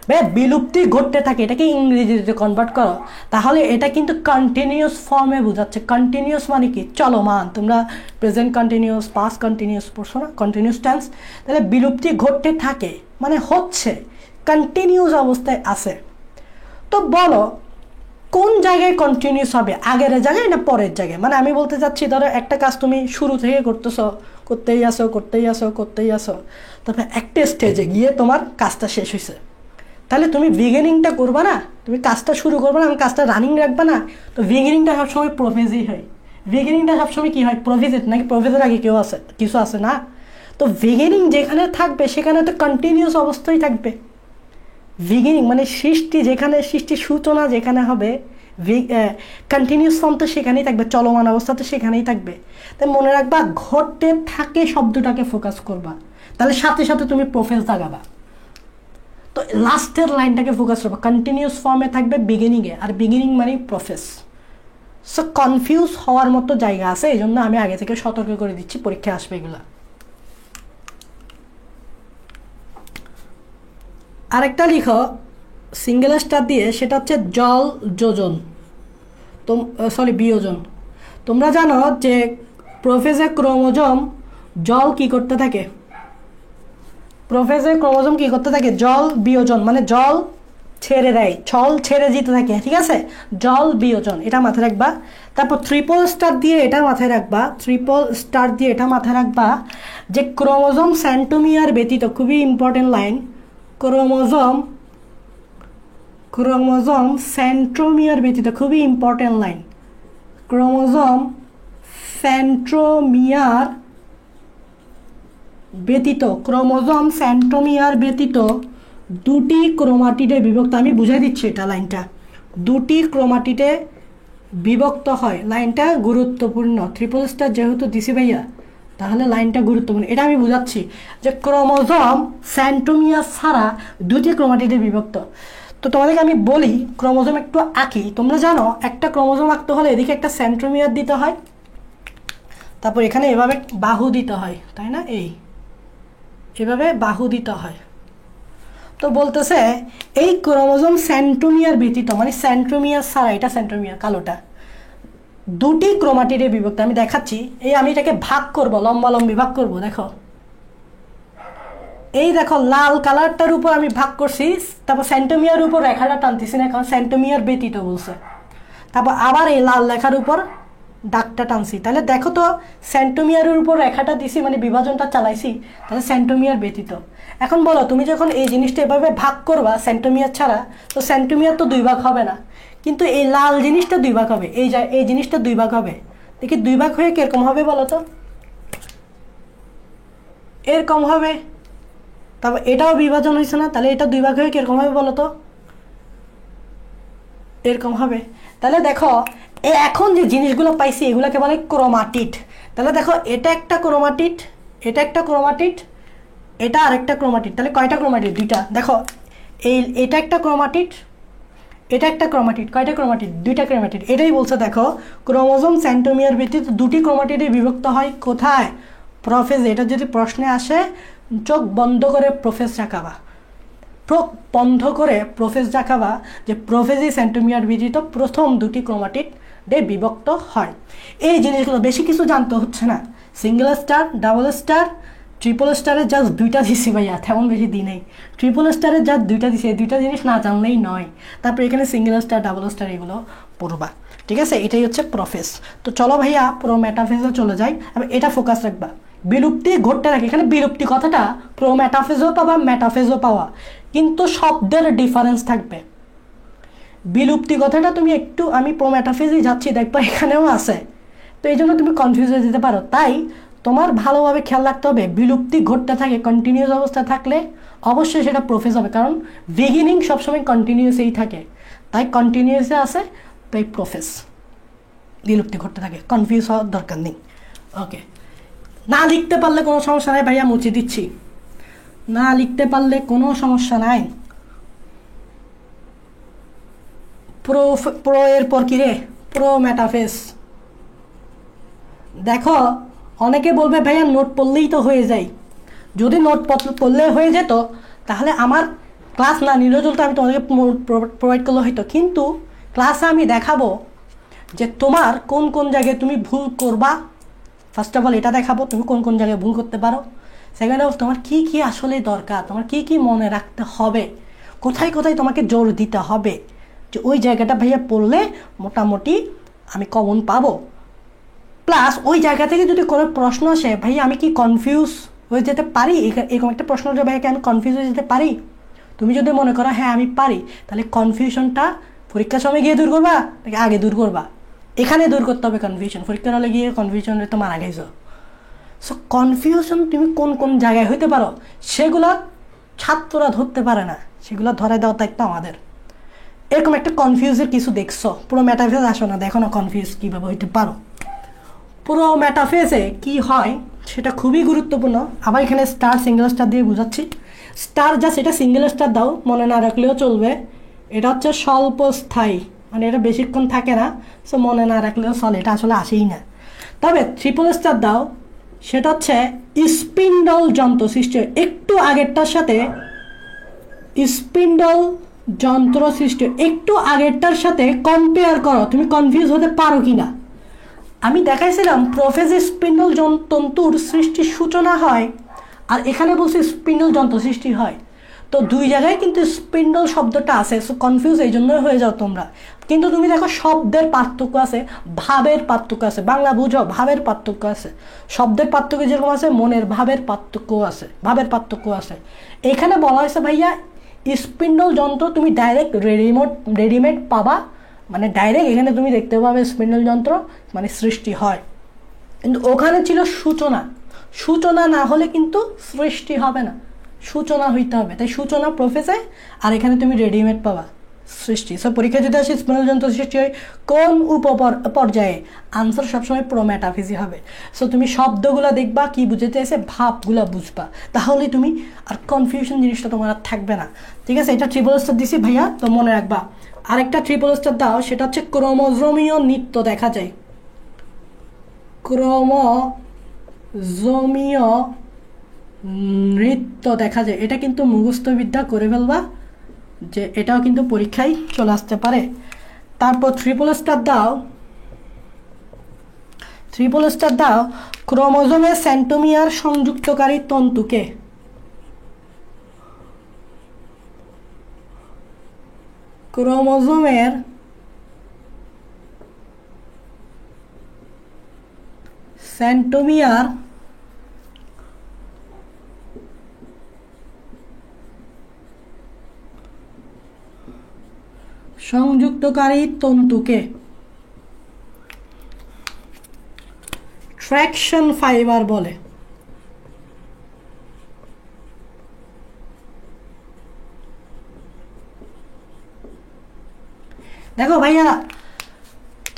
ভাই বিলুপ্তি ঘটতে থাকে, এটাকে ইংরেজিতে কনভার্ট করো, তাহলে এটা কিন্তু কন্টিনিউয়াস ফর্মে বোঝাচ্ছে। কন্টিনিউয়াস মানে কি? চলমান। তোমরা প্রেজেন্ট কন্টিনিউয়াস, পাস্ট কন্টিনিউয়াস পড়ছো না, কন্টিনিউয়াস টেন্স। তাহলে বিলুপ্তি ঘটতে থাকে মানে হচ্ছে, কন্টিনিউয়াস অবস্থায় আছে। তো বলো কোন জায়গায় কন্টিনিউয়াস হবে, আগের জায়গায় না পরের জায়গায়? মানে আমি বলতে চাচ্ছি, ধরো একটা কাজ তুমি শুরু থেকে করতেই আসো, তারপরে একটা স্টেজে গিয়ে তোমার কাজটা শেষ হয়েছে, তাহলে তুমি বিগিনিংটা করবা না, তুমি কাজটা শুরু করবে না, আমি কাজটা রানিং রাখবা না, তো বিগিনিংটা সবসময় প্রোফেসই হয়। বিগিনিংটা সবসময় কী হয়? প্রোফেসের, নাকি প্রোফেসের আগে কিছু আছে না? তো বিগিনিং যেখানে থাকবে সেখানে তো কন্টিনিউয়াস অবস্থায় থাকবে। বিগিনিং মানে সৃষ্টির সূচনা যেখানে হবে, কন্টিনিউয়াস ফর্ম তো সেখানেই থাকবে, চলমান অবস্থা তো সেখানেই থাকবে। তাই মনে রাখবা, ঘটতে থাকে শব্দটাকে ফোকাস করবা, তাহলে সাথে সাথে তুমি প্রোফেস দাগাবা। তো লাস্টের লাইনটাকে ফোকাস করবা, কন্টিনিউয়াস ফর্মে থাকবে বিগিনিংয়ে, আর বিগিনিং মানে প্রোফেস। সো কনফিউজ হওয়ার মতো জায়গা আছে, এই জন্য আমি আগে থেকে সতর্ক করে দিচ্ছি, পরীক্ষা আসবে এগুলা। আরেকটা লিখো সিঙ্গেল স্টার দিয়ে, সেটা হচ্ছে জল যোজন, বিয়োজন। তোমরা জানো যে প্রোফেসে ক্রোমোজোম জল কি করতে থাকে, প্রোফেজে ক্রোমোজোম কি করতে থাকে, জল বিয়োজন, মানে জল ছেড়ে দেয়, ছল ছেড়ে যেতে থাকে, ঠিক আছে, জল বিয়োজন, এটা মাথায় রাখবা। তারপর ট্রিপল স্টার দিয়ে এটা মাথায় রাখবা, ট্রিপল স্টার দিয়ে এটা মাথায় রাখবা যে ক্রোমোজোম সেন্ট্রোমিয়ার ব্যতীত, খুবই ইম্পর্টেন্ট লাইন, ক্রোমোজোম সেন্ট্রোমিয়ার ব্যতীত, খুবই ইম্পর্টেন্ট লাইন, ক্রোমোজোম সেন্ট্রোমিয়ার ব্যতীত দুটি ক্রোমাটিডে বিভক্ত, আমি বুঝাই দিচ্ছি এটা লাইনটা, দুটি ক্রোমাটিডে বিভক্ত হয়, লাইনটা গুরুত্বপূর্ণ, ট্রিপল স্টার যেহেতু দিছি ভাইয়া তাহলে লাইনটা গুরুত্বপূর্ণ, এটা আমি বুঝাচ্ছি যে ক্রোমোজোম সেন্ট্রোমিয়ার ছাড়া দুটি ক্রোমাটিডে বিভক্ত। তো তোমাদেরকে আমি বলি ক্রোমোজোম একটু আঁকি, তোমরা জানো একটা ক্রোমোজোম আঁকতে হলে এদিকে একটা সেন্ট্রোমিয়ার দিতে হয়, তারপর এখানে এভাবে বাহু দিতে হয়, তাই না, এভাবে বাহু দিতে হয়। তো বলতেছে এই ক্রোমোজোম সেন্ট্রোমিয়ার ব্যতীত, মানে সেন্ট্রোমিয়ার ছাড়া, এটা সেন্ট্রোমিয়ার কালোটা, দুটি ক্রোমাটিডে বিভক্ত, আমি দেখাচ্ছি, আমি এটাকে ভাগ করব, লম্বালম্বি ভাগ করব, দেখো দেখো লাল কালারটার উপর আমি ভাগ করছি, তারপর সেন্ট্রোমিয়ার উপর রেখাটা টানতেছি না, এখন সেন্ট্রোমিয়ার ব্যতীত বলছে, তারপর আবার এই লাল লেখার উপর দাগটা টানছি, তাহলে দেখো তো সেন্ট্রোমিয়ারের উপর রেখাটা দিছি, মানে বিভাজনটা চালাইছি, তাহলে সেন্ট্রোমিয়ার ব্যতীত। এখন বলো তুমি যখন এই জিনিসটা এভাবে ভাগ করবা সেন্ট্রোমিয়ার ছাড়া, তো সেন্ট্রোমিয়ার তো দুই ভাগ হবে না, কিন্তু এই লাল জিনিসটা দুই ভাগ হবে, এই জিনিসটা দুই ভাগ হবে, দেখি দুই ভাগ হয়ে কিরকম হবে বলো তো, এরকম হবে, তারপর এটাও বিভাজন হয়েছে না, তাহলে এটা দুই ভাগ হয়ে কিরকম হবে বলো তো, এরকম হবে। তাহলে দেখো এখন যে জিনিসগুলো পাইছি এগুলোকে বলে ক্রোমাটিড, তাহলে দেখো এটা একটা ক্রোমাটিড, এটা একটা ক্রোমাটিড, এটা আরেকটা ক্রোমাটিড, তাহলে কয়টা ক্রোমাটিড, দুইটা, দেখো এটা একটা ক্রোমাটিড, এটা একটা ক্রোমাটিড, কয়টা ক্রোমাটিড, দুইটা ক্রোমাটিড, এটাই বলছে দেখো ক্রোমোজোম সেন্ট্রোমিয়ার ব্যতীত দুটি ক্রোমাটিডে বিভক্ত হয়, কোথায়, প্রোফেজ, এটা যদি প্রশ্নে আসে চোখ বন্ধ করে প্রোফেজ রাখাবা, যে প্রোফেজই সেন্ট্রোমিয়ার ব্যতীত প্রথম দুটি ক্রোমাটিডে বিভক্ত হয়। এই জিনিসগুলো বেশি কিছু জানতে হচ্ছে না, single star, double star, triple স্টারের জাস্ট দুইটা দিছি ভাইয়া, তেমন বেশি দিই নেই, ট্রিপল স্টারের জাস্ট দুইটা দিছি, এই দুইটা জিনিস না জানলেই নয়, তারপর এখানে সিঙ্গেল স্টার, ডাবল স্টার এগুলো পড়বা, ঠিক আছে, এটাই হচ্ছে প্রোফেজ। তো চলো ভাইয়া প্রো মেটাফেজে চলে যাই, এবার এটা ফোকাস রাখবা, বিলুপ্তি ঘটতে থাকে, এখানে বিলুপ্তি কথাটা প্রো মেটাফেজও পাবা, মেটাফেজও পাওয়া, কিন্তু শব্দের ডিফারেন্স থাকবে। বিলুপ্তি কথাটা তুমি একটু, আমি প্রো মেটাফেজে যাচ্ছি দেখবা এখানেও আছে, তো এই জন্য তুমি কনফিউজ হয়ে যেতে পারো, তাই তোমার ভালোভাবে খেয়াল রাখতে হবে, বিলুপ্তি ঘটতে থাকে কন্টিনিউয়াস অবস্থা থাকলে অবশ্যই সেটা প্রোফেজ হবে, কারণ বিগিনিং সবসময় কন্টিনিউয়াসই থাকে, তাই কন্টিনিউয়াসে আছে, তাই প্রোফেজ, বিলুপ্তি ঘটতে থাকে, কনফিউজ হওয়ার দরকার নেই। ওকে, না লিখতে পারলে কোনো সমস্যা নাই ভাইয়া, মুছে দিচ্ছি, না লিখতে পারলে কোনো সমস্যা নাই। প্রো এর পর কি রে, প্রো মেটাফেজ, দেখো অনেকে বলবে ভাইয়া নোট পড়লেই তো হয়ে যায়, যদি নোট পড়লে হয়ে যেত তাহলে আমার ক্লাস না নিলেও চলতো, আমি তোমাদেরকে প্রোভাইড করলে হয়তো, কিন্তু ক্লাসে আমি দেখাবো যে তোমার কোন কোন জায়গায় তুমি ভুল করবা, ফার্স্ট অফ অল এটা দেখাবো তুমি কোন কোন জায়গায় ভুল করতে পারো, সেকেন্ড অফ তোমার কি কি আসলে দরকার, তোমার কি কি মনে রাখতে হবে, কোথায় কোথায় তোমাকে জোর দিতে হবে, যে ওই জায়গাটা ভাইয়া পড়লে মোটামুটি আমি কমন পাবো, প্লাস ওই জায়গা থেকে যদি কোনো প্রশ্ন আসে ভাইয়া আমি কি কনফিউজ হয়ে যেতে পারি, এরকম একটা প্রশ্ন যে ভাইয়া আমি কনফিউজ হয়ে যেতে পারি, তুমি যদি মনে করো হ্যাঁ আমি পারি, তাহলে কনফিউশনটা পরীক্ষার সময় গিয়ে দূর করবা নাকি আগে দূর করবা, এখানে দূর করতে হবে কনফিউশন, পরীক্ষার হলে গিয়ে কনফিউশনে তো মারা গেছো। সো কনফিউশন তুমি কোন কোন জায়গায় হইতে পারো সেগুলো ছাত্ররা ধরতে পারে না, সেগুলো ধরায় দেওয়ার দায়িত্ব আমাদের। এরকম একটা কনফিউজের কিছু দেখছো, পুরো মেটাফেজ আসো না, দেখো না কনফিউজ কীভাবে হইতে পারো। পুরো মেটাফেজে কি হয় সেটা খুবই গুরুত্বপূর্ণ, আবার এখানে স্টার সিঙ্গেল স্টার দিয়ে বুঝাচ্ছি, স্টার জাস্ট এটা সিঙ্গেল স্টার দাও, মনে না রাখলেও চলবে, এটা হচ্ছে স্বল্পস্থায়ী, মানে এটা বেশিক্ষণ থাকে না, সো মনে না রাখলেও চলে, এটা আসলে আসেই না। তবে ট্রিপল স্টার দাও, সেটা হচ্ছে স্পিন্ডল যন্ত্র সৃষ্টি, একটু আগেরটার সাথে স্পিন্ডল যন্ত্র সৃষ্টি, একটু আগেরটার সাথে কম্পেয়ার করো, তুমি কনফিউজ হতে পারো কি না। আমি দেখাইছিলাম প্রোফেজ স্পিন্ডল তন্তুর সৃষ্টির সূচনা হয় আর এখানে বলছি স্পিন্ডল যন্ত্র সৃষ্টি হয়, তো দুই জায়গায় কিন্তু স্পিন্ডল শব্দটা আছে, সো কনফিউজ এই জন্যই হয়ে যাও তোমরা। কিন্তু তুমি দেখো শব্দের পার্থক্য আছে, ভাবের পার্থক্য আছে, বাংলা বুঝো, ভাবের পার্থক্য আছে, শব্দের পার্থক্য যেরকম আছে মনের ভাবের পার্থক্য আছে, ভাবের পার্থক্য আছে। এখানে বলা হয়েছে ভাইয়া স্পিন্ডল যন্ত্র তুমি ডাইরেক্ট রেডিমেড পাবা, মানে ডাইরেক্ট এখানে তুমি দেখতে পাবে স্পিন্ডল যন্ত্র মানে সৃষ্টি হয়। কিন্তু ওখানে ছিল সূচনা, সূচনা না হলে কিন্তু সৃষ্টি হবে না, সূচনা হইতে হবে, তাই সূচনা প্রফেসে, আর এখানে তুমি রেডিমেড পাবা সৃষ্টি। সো পরীক্ষা যদি আসে স্পিন্ডল যন্ত্র সৃষ্টি হয় কোন পর্যায়ে, আনসার সবসময় প্রোমেটাফিজি হবে। সো তুমি শব্দগুলো দেখবা কি বুঝতে চাইছে, ভাবগুলো বুঝবা, তাহলে তুমি আর কনফিউশন জিনিসটা তোমার আর থাকবে না। ঠিক আছে, এটা ট্রিপল স্টার দিছি ভাইয়া, তো মনে রাখবা। আরেকটা ট্রিপল স্টার দাও, সেটা হচ্ছে ক্রোমোজোমীয় নৃত্য দেখা যায়, ক্রোমোজোমীয় নৃত্য দেখা যায়। এটা কিন্তু মুখস্থবিদ্যা করে ফেলবা, যে এটাও কিন্তু পরীক্ষায় চলে আসতে পারে। তারপর ট্রিপল স্টার দাও, ট্রিপল স্টার দাও ক্রোমোজোমের সেন্ট্রোমিয়ার সংযুক্তকারী তন্তুকে, ক্রোমোজোমের সেন্ট্রোমিয়ার সংযুক্তকারী তন্তুকে ট্র্যাকশন ফাইবার বলে। দেখো ভাইয়া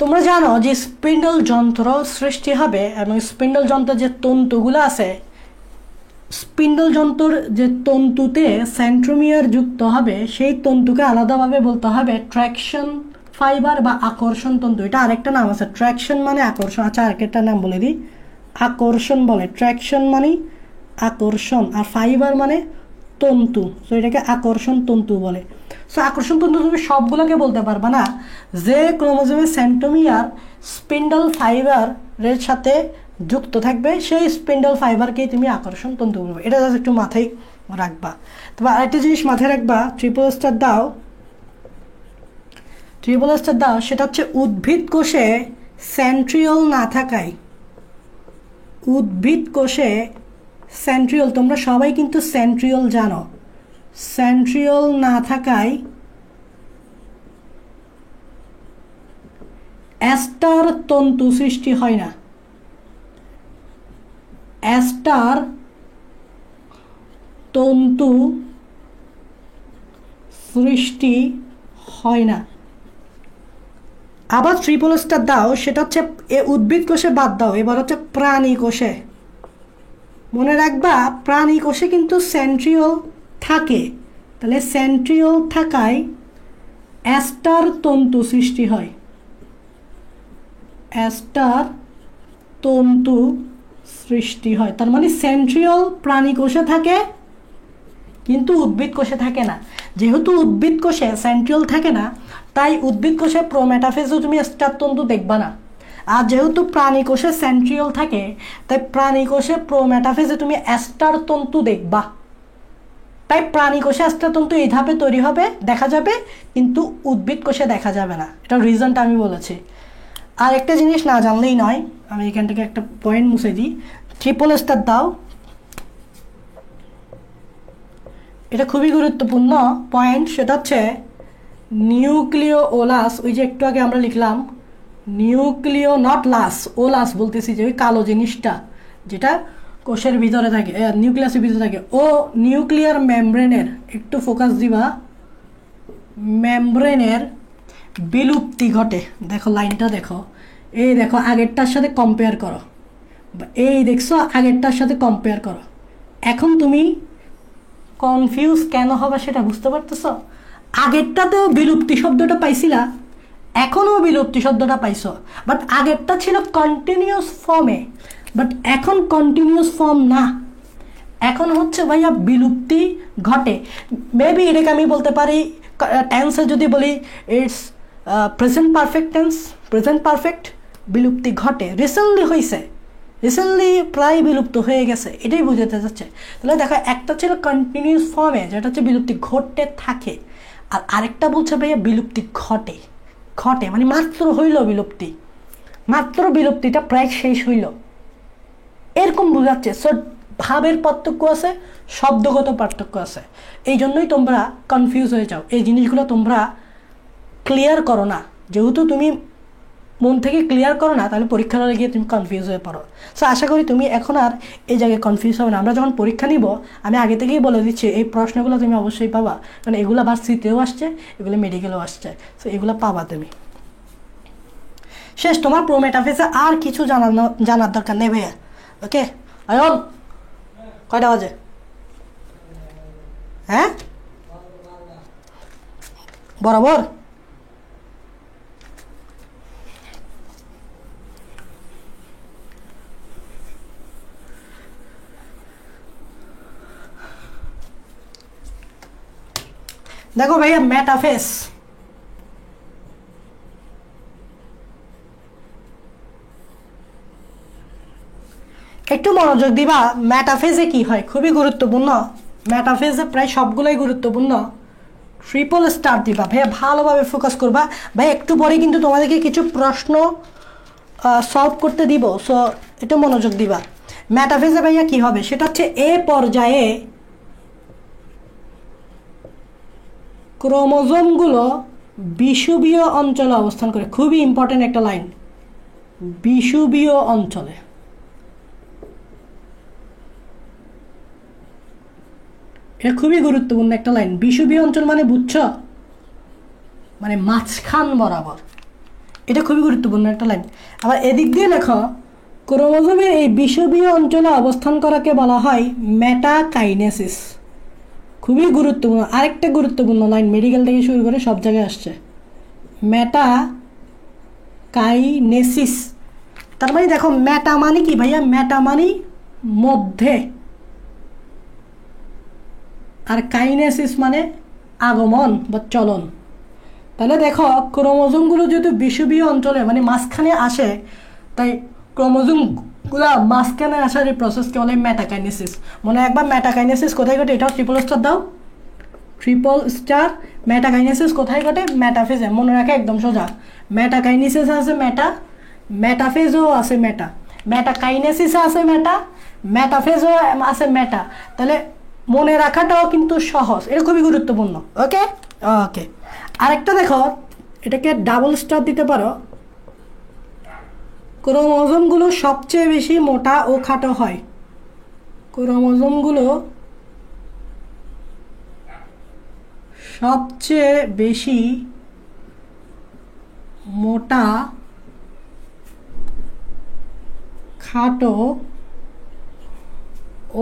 তোমরা জানো যে স্পিন্ডল যন্ত্র সৃষ্টি হবে, এবং স্পিন্ডল যন্ত্রের যে তন্তুগুলো আছে, স্পিন্ডল যন্ত্রের যে তন্তুতে সেন্ট্রোমিয়ার যুক্ত হবে সেই তন্তুকে আলাদাভাবে বলতে হবে ট্র্যাকশন ফাইবার বা আকর্ষণ তন্তু। এটা আরেকটা নাম আছে, ট্র্যাকশন মানে আকর্ষণ। আচ্ছা আরেকটা নাম বলে দিই, আকর্ষণ বলে। ট্র্যাকশন মানে আকর্ষণ, আর ফাইবার মানে তন্তু, তো এটাকে আকর্ষণ তন্তু বলে। সো আকর্ষণ তন্তু তুমি সবগুলোকে বলতে পারবা না, যে ক্রোমোজোমের সেন্ট্রোমিয়ার স্পিন্ডল ফাইবারের সাথে যুক্ত থাকবে সেই স্পিন্ডল ফাইবারকেই তুমি আকর্ষণ তন্তু বলবে। এটা জাস্ট একটু মাথায় রাখবা। তবে আরেকটা জিনিস মাথায় রাখবা, ট্রিপল স্টার দাও, ট্রিপল স্টার দাও, সেটা হচ্ছে উদ্ভিদ কোষে সেন্ট্রিওল না থাকায়, উদ্ভিদ কোষে সেন্ট্রিওল, তোমরা সবাই কিন্তু সেন্ট্রিওল জানো, সেন্ট্রিওল না থাকায় অ্যাস্টার তন্তু সৃষ্টি হয় না, অ্যাস্টার তন্তু সৃষ্টি হয় না। আবার ট্রিপল স্টার দাও, সেটা হচ্ছে উদ্ভিদ কোষে বাদ দাও, এবার হচ্ছে প্রাণী কোষে। মনে রাখবা প্রাণী কোষে কিন্তু সেন্ট্রিওল থাকে, তাহলে সেন্ট্রিওল থাকায় অ্যাস্টার তন্তু সৃষ্টি হয়, অ্যাস্টার তন্তু সৃষ্টি হয়। তার মানে সেন্ট্রিওল প্রাণী কোষে থাকে কিন্তু উদ্ভিদ কোষে থাকে না। যেহেতু উদ্ভিদ কোষে সেন্ট্রিওল থাকে না, তাই উদ্ভিদ কোষে প্রোমেটাফেজও তুমি অ্যাস্টার তন্তু দেখবা না। আর যেহেতু প্রাণী কোষে সেন্ট্রিওল থাকে, তাই প্রাণী কোষে প্রোমেটাফেজে তুমি অ্যাস্টার তন্তু দেখবা। তাই প্রাণী কোষে অ্যাস্টার তন্তু এই ধাপে তৈরি হবে, দেখা যাবে, কিন্তু উদ্ভিদ কোষে দেখা যাবে না। এটা রিজনটা আমি বলেছি। আর একটা জিনিস না জানলেই নয়, আমি এখান থেকে একটা পয়েন্ট মুছে দিই। ট্রিপল স্টার দাও, এটা খুবই গুরুত্বপূর্ণ পয়েন্ট, সেটা হচ্ছে নিউক্লিয় ওলাস। ওই যে একটু আগে আমরা লিখলাম নিউক্লিয়, নট লাস, ওলাস বলতেছি, যে ওই কালো জিনিসটা যেটা কোষের ভিতরে থাকে, নিউক্লিয়াসের ভিতরে থাকে, ও নিউক্লিয়ার মেমব্রেনের, একটু ফোকাস দিবা, মেমব্রেনের বিলুপ্তি ঘটে। দেখো লাইনটা দেখো, এই দেখো আগেরটার সাথে কম্পেয়ার করো, এই দেখছো আগেরটার সাথে কম্পেয়ার করো। এখন তুমি কনফিউজ কেন হবে সেটা বুঝতে পারতেছ? আগেরটাতেও বিলুপ্তি শব্দটা পাইছিলা, এখনও বিলুপ্তি শব্দটা পাইছো, বাট আগেরটা ছিল কন্টিনিউয়াস ফর্মে, বাট এখন কন্টিনিউয়াস ফর্ম না, এখন হচ্ছে ভাইয়া বিলুপ্তি ঘটে। মেবি এটাকে আমি বলতে পারি টেন্সে যদি বলি it's present perfect tense, present perfect, বিলুপ্তি ঘটে, রিসেন্টলি হয়েছে, রিসেন্টলি প্রায় বিলুপ্ত হয়ে গেছে, এটাই বোঝাতে যাচ্ছে। তাহলে দেখো একটা ছিল কন্টিনিউস ফর্মে, যেটা হচ্ছে বিলুপ্তি ঘটতে থাকে, আর আরেকটা বলছে ভাইয়া বিলুপ্তি ঘটে। ঘটে মানে মাত্র হইল বিলুপ্তি, মাত্র বিলুপ্তিটা প্রায় শেষ হইল, এরকম বোঝাচ্ছে। সো ভাবের পার্থক্য আছে, শব্দগত পার্থক্য আছে, এই জন্যই তোমরা কনফিউজ হয়ে যাও। এই জিনিসগুলো তোমরা ক্লিয়ার করো না, যেহেতু তুমি মন থেকে ক্লিয়ার করো না, তাহলে পরীক্ষার হলে গিয়ে তুমি কনফিউজ হয়ে পড়ো। সো আশা করি তুমি এখন আর এই জায়গায় কনফিউজ হবে না। আমরা যখন পরীক্ষা নিব, আমি আগে থেকেই বলে দিচ্ছি এই প্রশ্নগুলো তুমি অবশ্যই পাবা, কারণ এগুলো ভার্সিটিতেও আসছে, এগুলো মেডিকেলেও আসছে, সো এগুলো পাবা তুমি। শেষ, তোমার প্রো মেটাফেসে আর কিছু জানার দরকার নেই ভাইয়া। ওকে আয়ন, কয়টা বাজে? হ্যাঁ বরাবর। দেখো ভাইয়া মেটাফেস, একটু মনোযোগ দিবা। মেটাফেজে কি হয় খুবই গুরুত্বপূর্ণ, মেটাফেজে প্রায় সবগুলোই গুরুত্বপূর্ণ। ট্রিপল স্টার দিবা ভাইয়া, ভালোভাবে ফোকাস করবা ভাই। একটু পরে কিন্তু তোমাদেরকে কিছু প্রশ্ন সলভ করতে দিব, সো একটু মনোযোগ দিবা। মেটাফেজে ভাইয়া কি হবে, সেটা হচ্ছে এ পর্যায়ে ক্রোমোজোমগুলো বিষুবীয় অঞ্চলে অবস্থান করে। খুবই ইম্পর্টেন্ট একটা লাইন, বিষুবীয় অঞ্চলে। এটা খুবই গুরুত্বপূর্ণ একটা লাইন। বিষুবীয় অঞ্চল মানে বুঝছো, মানে মাঝখান বরাবর, এটা খুবই গুরুত্বপূর্ণ একটা লাইন। আবার এদিক দিয়ে লেখো, ক্রোমোজোমের এই বিষুবীয় অঞ্চলে অবস্থান করাকে বলা হয় মেটাকাইনেসিস। খুবই গুরুত্বপূর্ণ, আরেকটা গুরুত্বপূর্ণ লাইন, মেডিকেল থেকে শুরু করে সব জায়গায় আসছে, মেটাকাইনেসিস। তার মানে দেখো মেটা মানে কি ভাইয়া, মেটা মানে মধ্যে, আর কাইনেসিস মানে আগমন বা চলন। তাহলে দেখো ক্রোমোজোমগুলো যেহেতু বিষুবীয় অঞ্চলে মানে মাঝখানে আসে, তাই ক্রোমোজোমগুলো মাঝখানে আসার এই প্রসেসকে বলে মেটাকাইনেসিস। মনে একবার মেটাকাইনেসিস কোথায় ঘটে, এটাও ট্রিপল স্টার দাও, ট্রিপল স্টার। মেটাকাইনেসিস কোথায় ঘটে, মেটাফেজে। মনে রাখে একদম সোজা, মেটাকাইনেসিস আছে মেটা, মেটাফেজও আছে মেটা, মেটাকাইনেসিস আছে মেটা, মেটাফেজও আছে মেটা। তাহলে মনে রাখাটাও কিন্তু সহজ, এটা খুবই গুরুত্বপূর্ণ। ওকে ওকে, আরেকটা দেখো, এটাকে ডাবল স্টার দিতে পারো। ক্রোমোজোমগুলো সবচেয়ে বেশি মোটা ও খাটো হয়, ক্রোমোজোমগুলো সবচেয়ে বেশি মোটা, খাটো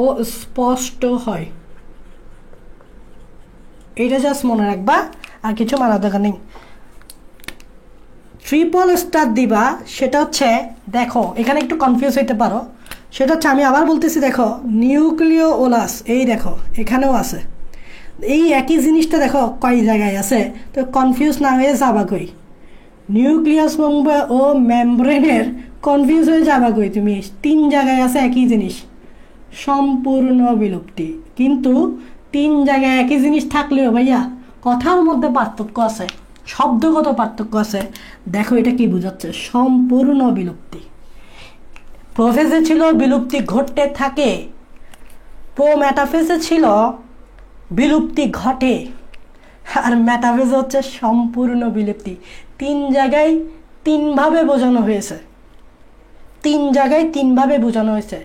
ও স্পষ্ট হয়। এটা জাস্ট মনে রাখবা, আর কিছু মানার দরকার নেই। ট্রিপল স্টার দিবা, সেটা হচ্ছে দেখো এখানে একটু কনফিউজ হইতে পারো, সেটা হচ্ছে আমি আবার বলতেছি, দেখো নিউক্লিওলাস, এই দেখো এখানেও আছে, এই একই জিনিসটা দেখো কয় জায়গায় আছে, তো কনফিউজ না হয়ে যাবা কই। নিউক্লিয়াস ও মেমব্রেনের কনফিউজ হয়ে যাবা কই তুমি, 3 জায়গায় আছে একই জিনিস, সম্পূর্ণ বিলুপ্তি। কিন্তু 3 জায়গায় একই জিনিস থাকলেও ভাইয়া কথার মধ্যে পার্থক্য আছে, শব্দগত পার্থক্য আছে। দেখো এটা কি বোঝাচ্ছে, সম্পূর্ণ বিলুপ্তি। প্রোফেজে ছিল বিলুপ্তি ঘটতে থাকে, প্রো মেটাফেজে ছিল বিলুপ্তি ঘটে, আর মেটাফেজ হচ্ছে সম্পূর্ণ বিলুপ্তি। 3 জায়গায় 3 ভাবে বোঝানো হয়েছে, 3 জায়গায় 3 ভাবে বোঝানো হয়েছে।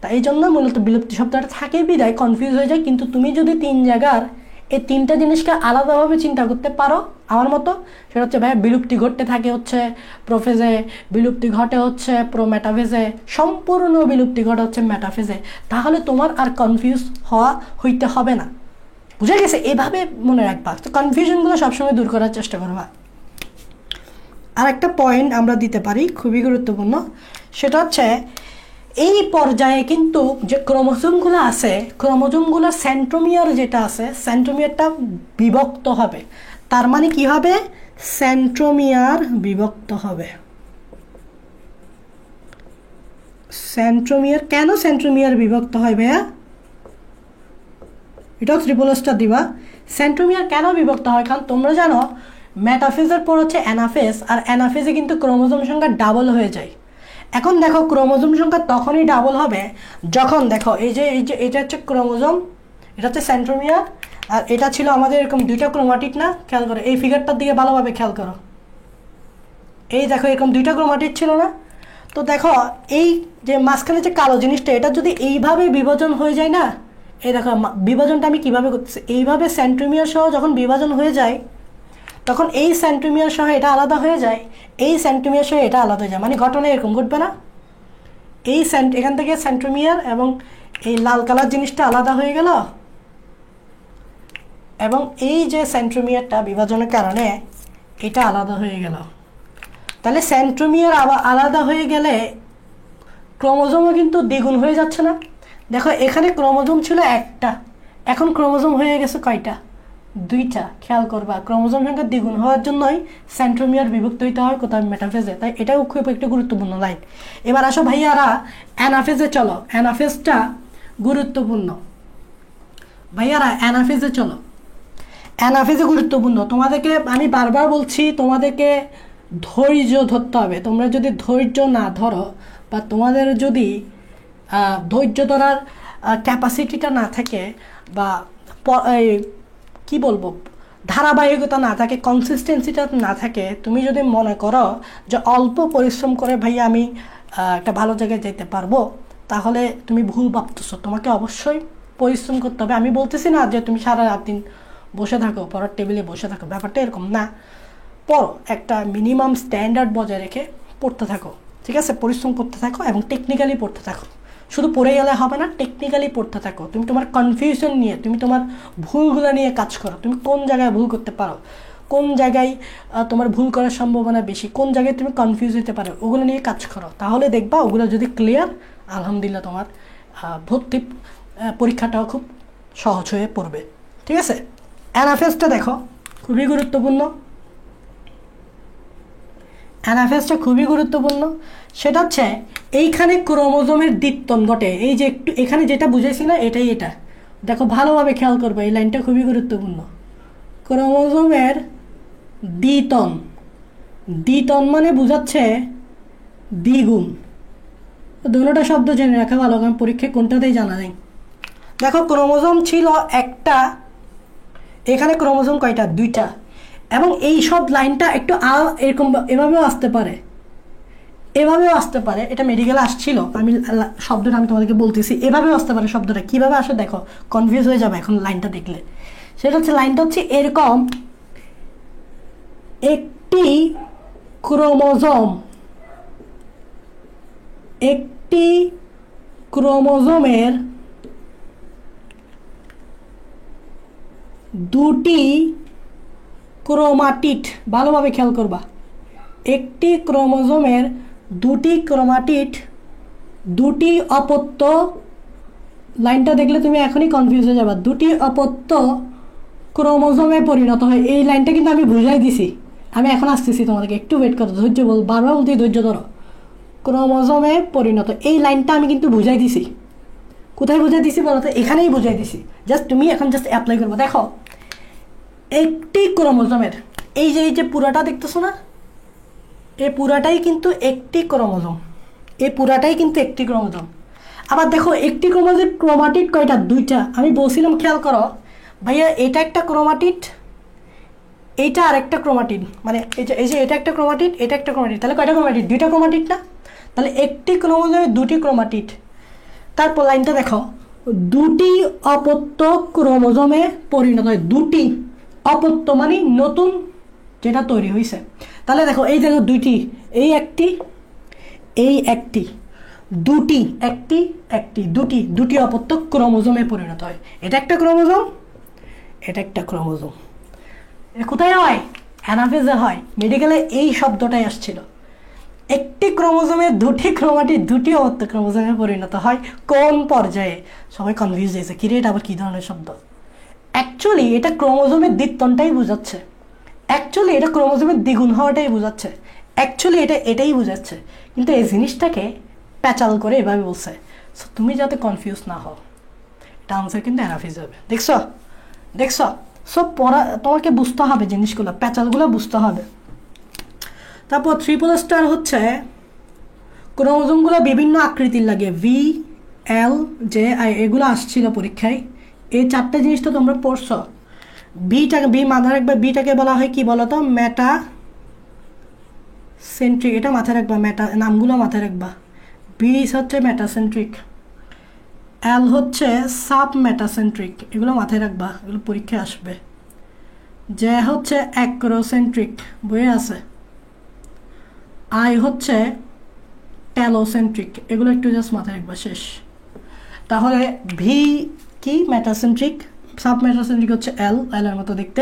তাই এই জন্য মূলত বিলুপ্তি শব্দটা থাকে বিদায় কনফিউজ হয়ে যায়। কিন্তু তুমি যদি 3 জায়গার এই 3টা জিনিসকে আলাদাভাবে চিন্তা করতে পারো আমার মতো, সেটা হচ্ছে ভাইয়া বিলুপ্তি ঘটতে থাকে হচ্ছে প্রোফেজে, বিলুপ্তি ঘটে হচ্ছে প্রো মেটাফেজে, সম্পূর্ণ বিলুপ্তি ঘটে হচ্ছে মেটাফেজে, তাহলে তোমার আর কনফিউজ হইতে হবে না। বুঝে গেছে? এভাবে মনে রাখবা, তো কনফিউশনগুলো সবসময় দূর করার চেষ্টা করবা। আর একটা পয়েন্ট আমরা দিতে পারি খুবই গুরুত্বপূর্ণ, সেটা হচ্ছে এই পর্যায়ে কিন্তু যে ক্রোমোজোমগুলো আছে, ক্রোমোজোমগুলো সেন্ট্রোমিয়ার যেটা আছে, সেন্ট্রোমিয়ারটা বিভক্ত হবে। তার মানে কি হবে, সেন্ট্রোমিয়ার বিভক্ত হবে, সেন্ট্রোমিয়ার কেন সেন্ট্রোমিয়ার বিভক্ত হয় ভাইয়া? এটাও ট্রিপল স্টার দিবা। সেন্ট্রোমিয়ার কেন বিভক্ত হয়? কারণ তোমরা জানো মেটাফেজের পর হচ্ছে অ্যানাফেজ, আর অ্যানাফেজে কিন্তু ক্রোমোজোম সংখ্যা ডাবল হয়ে যায়। এখন দেখো ক্রোমোজোম সংখ্যা তখনই ডাবল হবে যখন দেখো এই যে এটা হচ্ছে ক্রোমোজোম, এটা হচ্ছে সেন্ট্রোমিয়ার, আর এটা ছিল আমাদের এরকম দুইটা ক্রোমাটিড না? খেয়াল করো এই ফিগারটার দিকে ভালোভাবে খেয়াল করো। এই দেখো এরকম দুইটা ক্রোমাটিড ছিল না? তো দেখো এই যে মাঝখানে যে কালো জিনিসটা, এটা যদি এইভাবে বিভাজন হয়ে যায় না, এই দেখো বিভাজনটা আমি কিভাবে করতেছি, এইভাবে সেন্ট্রোমিয়ার সহ যখন বিভাজন হয়ে যায় তখন এই সেন্ট্রোমিয়ার সহ এটা আলাদা হয়ে যায়, এই সেন্ট্রোমিয়ার সহ এটা আলাদা হয়ে যায়, মানে ঘটনা এরকম ঘটবে না? এই এখান থেকে সেন্ট্রোমিয়ার এবং এই লাল কালার জিনিসটা আলাদা হয়ে গেল, এবং এই যে সেন্ট্রোমিয়ারটা বিভাজনের কারণে এটা আলাদা হয়ে গেল। তাহলে সেন্ট্রোমিয়ার আলাদা হয়ে গেলে ক্রোমোজোমও কিন্তু দ্বিগুণ হয়ে যাচ্ছে না? দেখো এখানে ক্রোমোজোম ছিল একটা, এখন ক্রোমোজোম হয়ে গেছে কয়টা? দুইটা। খেয়াল করবা ক্রোমোজোম সংখ্যা দ্বিগুণ হওয়ার জন্যই সেন্ট্রোমিয়ার বিভক্ত হইতে হয় কোথায়? মেটাফেজে। তাই এটাও খুব একটু গুরুত্বপূর্ণ লাইন। এবার আসো ভাইয়ারা অ্যানাফেজে চলো, অ্যানাফেজটা গুরুত্বপূর্ণ। ভাইয়ারা অ্যানাফেজে চলো, অ্যানাফেজে গুরুত্বপূর্ণ। তোমাদেরকে আমি বারবার বলছি তোমাদেরকে ধৈর্য ধরতে হবে। তোমরা যদি ধৈর্য না ধরো বা তোমাদের যদি ধৈর্য ধরার ক্যাপাসিটিটা না থাকে বা কি বলবো ধারাবাহিকতা না থাকে, কনসিস্টেন্সিটা না থাকে, তুমি যদি মনে করো যে অল্প পরিশ্রম করে ভাইয়া আমি একটা ভালো জায়গায় যেতে পারবো, তাহলে তুমি ভুল ভাবতেছো। তোমাকে অবশ্যই পরিশ্রম করতে হবে। আমি বলতেছি না যে তুমি সারা রাত দিন বসে থাকো, পড়ার টেবিলে বসে থাকো, ব্যাপারটা এরকম না। পড়ো, একটা মিনিমাম স্ট্যান্ডার্ড বজায় রেখে পড়তে থাকো, ঠিক আছে? পরিশ্রম করতে থাকো এবং টেকনিক্যালি পড়তে থাকো। শুধু পড়ে গেলে হবে না, টেকনিক্যালি পড়তে থাকো। তুমি তোমার কনফিউশন নিয়ে, তুমি তোমার ভুলগুলো নিয়ে কাজ করো। তুমি কোন জায়গায় ভুল করতে পারো, কোন জায়গায় তোমার ভুল করার সম্ভাবনা বেশি, কোন জায়গায় তুমি কনফিউজ হতে পারো, ওগুলো নিয়ে কাজ করো। তাহলে দেখবা ওগুলো যদি ক্লিয়ার, আলহামদুলিল্লাহ তোমার ভর্তি পরীক্ষাটাও খুব সহজ হয়ে পড়বে, ঠিক আছে? অ্যানাফেজটা দেখো খুবই গুরুত্বপূর্ণ, অ্যানাফেজটা খুবই গুরুত্বপূর্ণ। সেটা হচ্ছে এইখানে ক্রোমোজোমের দ্বিত্বন ঘটে। এই যে একটু এখানে যেটা বুঝেছি না, এটাই এটা। দেখো ভালোভাবে খেয়াল করবে, এই লাইনটা খুবই গুরুত্বপূর্ণ। ক্রোমোজোমের দ্বিতন, দ্বিতন মানে বোঝাচ্ছে দ্বিগুণ। দুটোটা শব্দ জেনে রাখা ভালো, কারণ পরীক্ষায় কোনটাতেই জানা নেই। দেখো ক্রোমোজোম ছিল একটা, এখানে ক্রোমোজোম কয়টা? দুইটা। এবং এই সব লাইনটা একটু এরকম এভাবেও আসতে পারে, এভাবেও আসতে পারে। এটা মেডিকেলে আসছিল, আমি শব্দটা আমি তোমাদেরকে বলতেছি, এভাবেও আসতে পারে। শব্দটা কীভাবে আসে দেখো, কনফিউজ হয়ে যাবে এখন লাইনটা দেখলে। সেটা হচ্ছে লাইনটা হচ্ছে এরকম, একটি ক্রোমোজোম, একটি ক্রোমোজোমের দুটি ক্রোমাটিড, ভালোভাবে খেয়াল করবা, একটি ক্রোমোজোমের দুটি ক্রোমাটিড, দুটি অপত্য, লাইনটা দেখলে তুমি এখনই কনফিউজ হয়ে যাবা, দুটি অপত্য ক্রোমোজোমে পরিণত হয়। এই লাইনটা কিন্তু আমি বুঝাই দিছি, আমি এখন আসতেছি, তোমাদেরকে একটু ওয়েট করো, ধৈর্য বারবার বলতে ধৈর্য ধরো। ক্রোমোজোমে পরিণত, এই লাইনটা আমি কিন্তু বুঝাই দিছি। কোথায় বুঝাই দিছি বলো তো? এখানেই বুঝাই দিছি, জাস্ট তুমি এখন জাস্ট অ্যাপ্লাই করবো। দেখো একটি ক্রোমোজোমের এই যে পুরাটা দেখতেছো না, এই পুরাটাই কিন্তু একটি ক্রোমোজোম, এই পুরাটাই কিন্তু একটি ক্রোমোজোম। আবার দেখো একটি ক্রোমাটিড কয়টা? দুইটা। আমি বলছিলাম খেয়াল করো ভাইয়া, এটা একটা ক্রোমাটিড, এইটা আর একটা ক্রোমাটিড, মানে এই যে এটা একটা ক্রোমাটিড, এটা একটা ক্রোমাটিড, তাহলে কয়টা ক্রোমাটিড? দুইটা ক্রোমাটিড না? তাহলে একটি ক্রোমোজোমে দুটি ক্রোমাটিড। তারপর লাইনটা দেখো, দুটি অপত্য ক্রোমোজোমে পরিণত হয়। দুটি অপত্য মানে নতুন যেটা তৈরি হয়েছে। তাহলে দেখো এই দেখো দুইটি, এই একটি, এই একটি, দুটি, একটি একটি, দুটি, দুটি অপত্য ক্রোমোজোমে পরিণত হয়। এটা একটা ক্রোমোজোম, এটা একটা ক্রোমোজোম। এটা কোথায় হয়? অ্যানাফেজে হয়। মেডিকেলে এই শব্দটাই আসছিল। একটি ক্রোমোজোমে দুটি ক্রোমাটিড, দুটি অপত্য ক্রোমোজোমে পরিণত হয়। কোন পর্যায়ে? সবাই কনফিউজ হয়েছে, কিরে এটা আবার কী ধরনের শব্দ? অ্যাকচুয়ালি এটা ক্রোমোজোমের দ্বিত্বনটাই বোঝাচ্ছে, অ্যাকচুয়ালি এটা ক্রোমোজোমের দ্বিগুণ হওয়াটাই বোঝাচ্ছে, অ্যাকচুয়ালি এটাই বোঝাচ্ছে। কিন্তু এই জিনিসটাকে প্যাচাল করে এভাবে বলছে। সো তুমি যাতে কনফিউজ না হও, এটা আনসার কিন্তু অ্যানাফিজ হবে। দেখছো দেখছো? সো পড়া তোমাকে বুঝতে হবে, জিনিসগুলো প্যাচালগুলো বুঝতে হবে। তারপর ট্রিপল স্টার হচ্ছে ক্রোমোজোমগুলো বিভিন্ন আকৃতির লাগে, ভি, এল, জে, আই, এগুলো আসছিল পরীক্ষায়। এই চারটে জিনিস তো তোমরা পড়ছো। বি মাথায় রাখবা, বিটাকে বলা হয় কি বলো তো, মেটা সেন্ট্রিক। এটা মাথায় রাখবা, মেটা নামগুলো মাথায় রাখবা। বি হচ্ছে মেটাসেন্ট্রিক, এল হচ্ছে সাব মেটাসেন্ট্রিক, এগুলো মাথায় রাখবা, এগুলো পরীক্ষায় আসবে। জে হচ্ছে অ্যাক্রোসেন্ট্রিক, বইয়ে আছে। আই হচ্ছে ট্যালোসেন্ট্রিক, এগুলো একটু জাস্ট মাথায় রাখবা, শেষ। তাহলে ভি কি মেটাসেন্ট্রিক, সাব মেটাসেন্ট্রিক হচ্ছে এল, এর মতো দেখতে,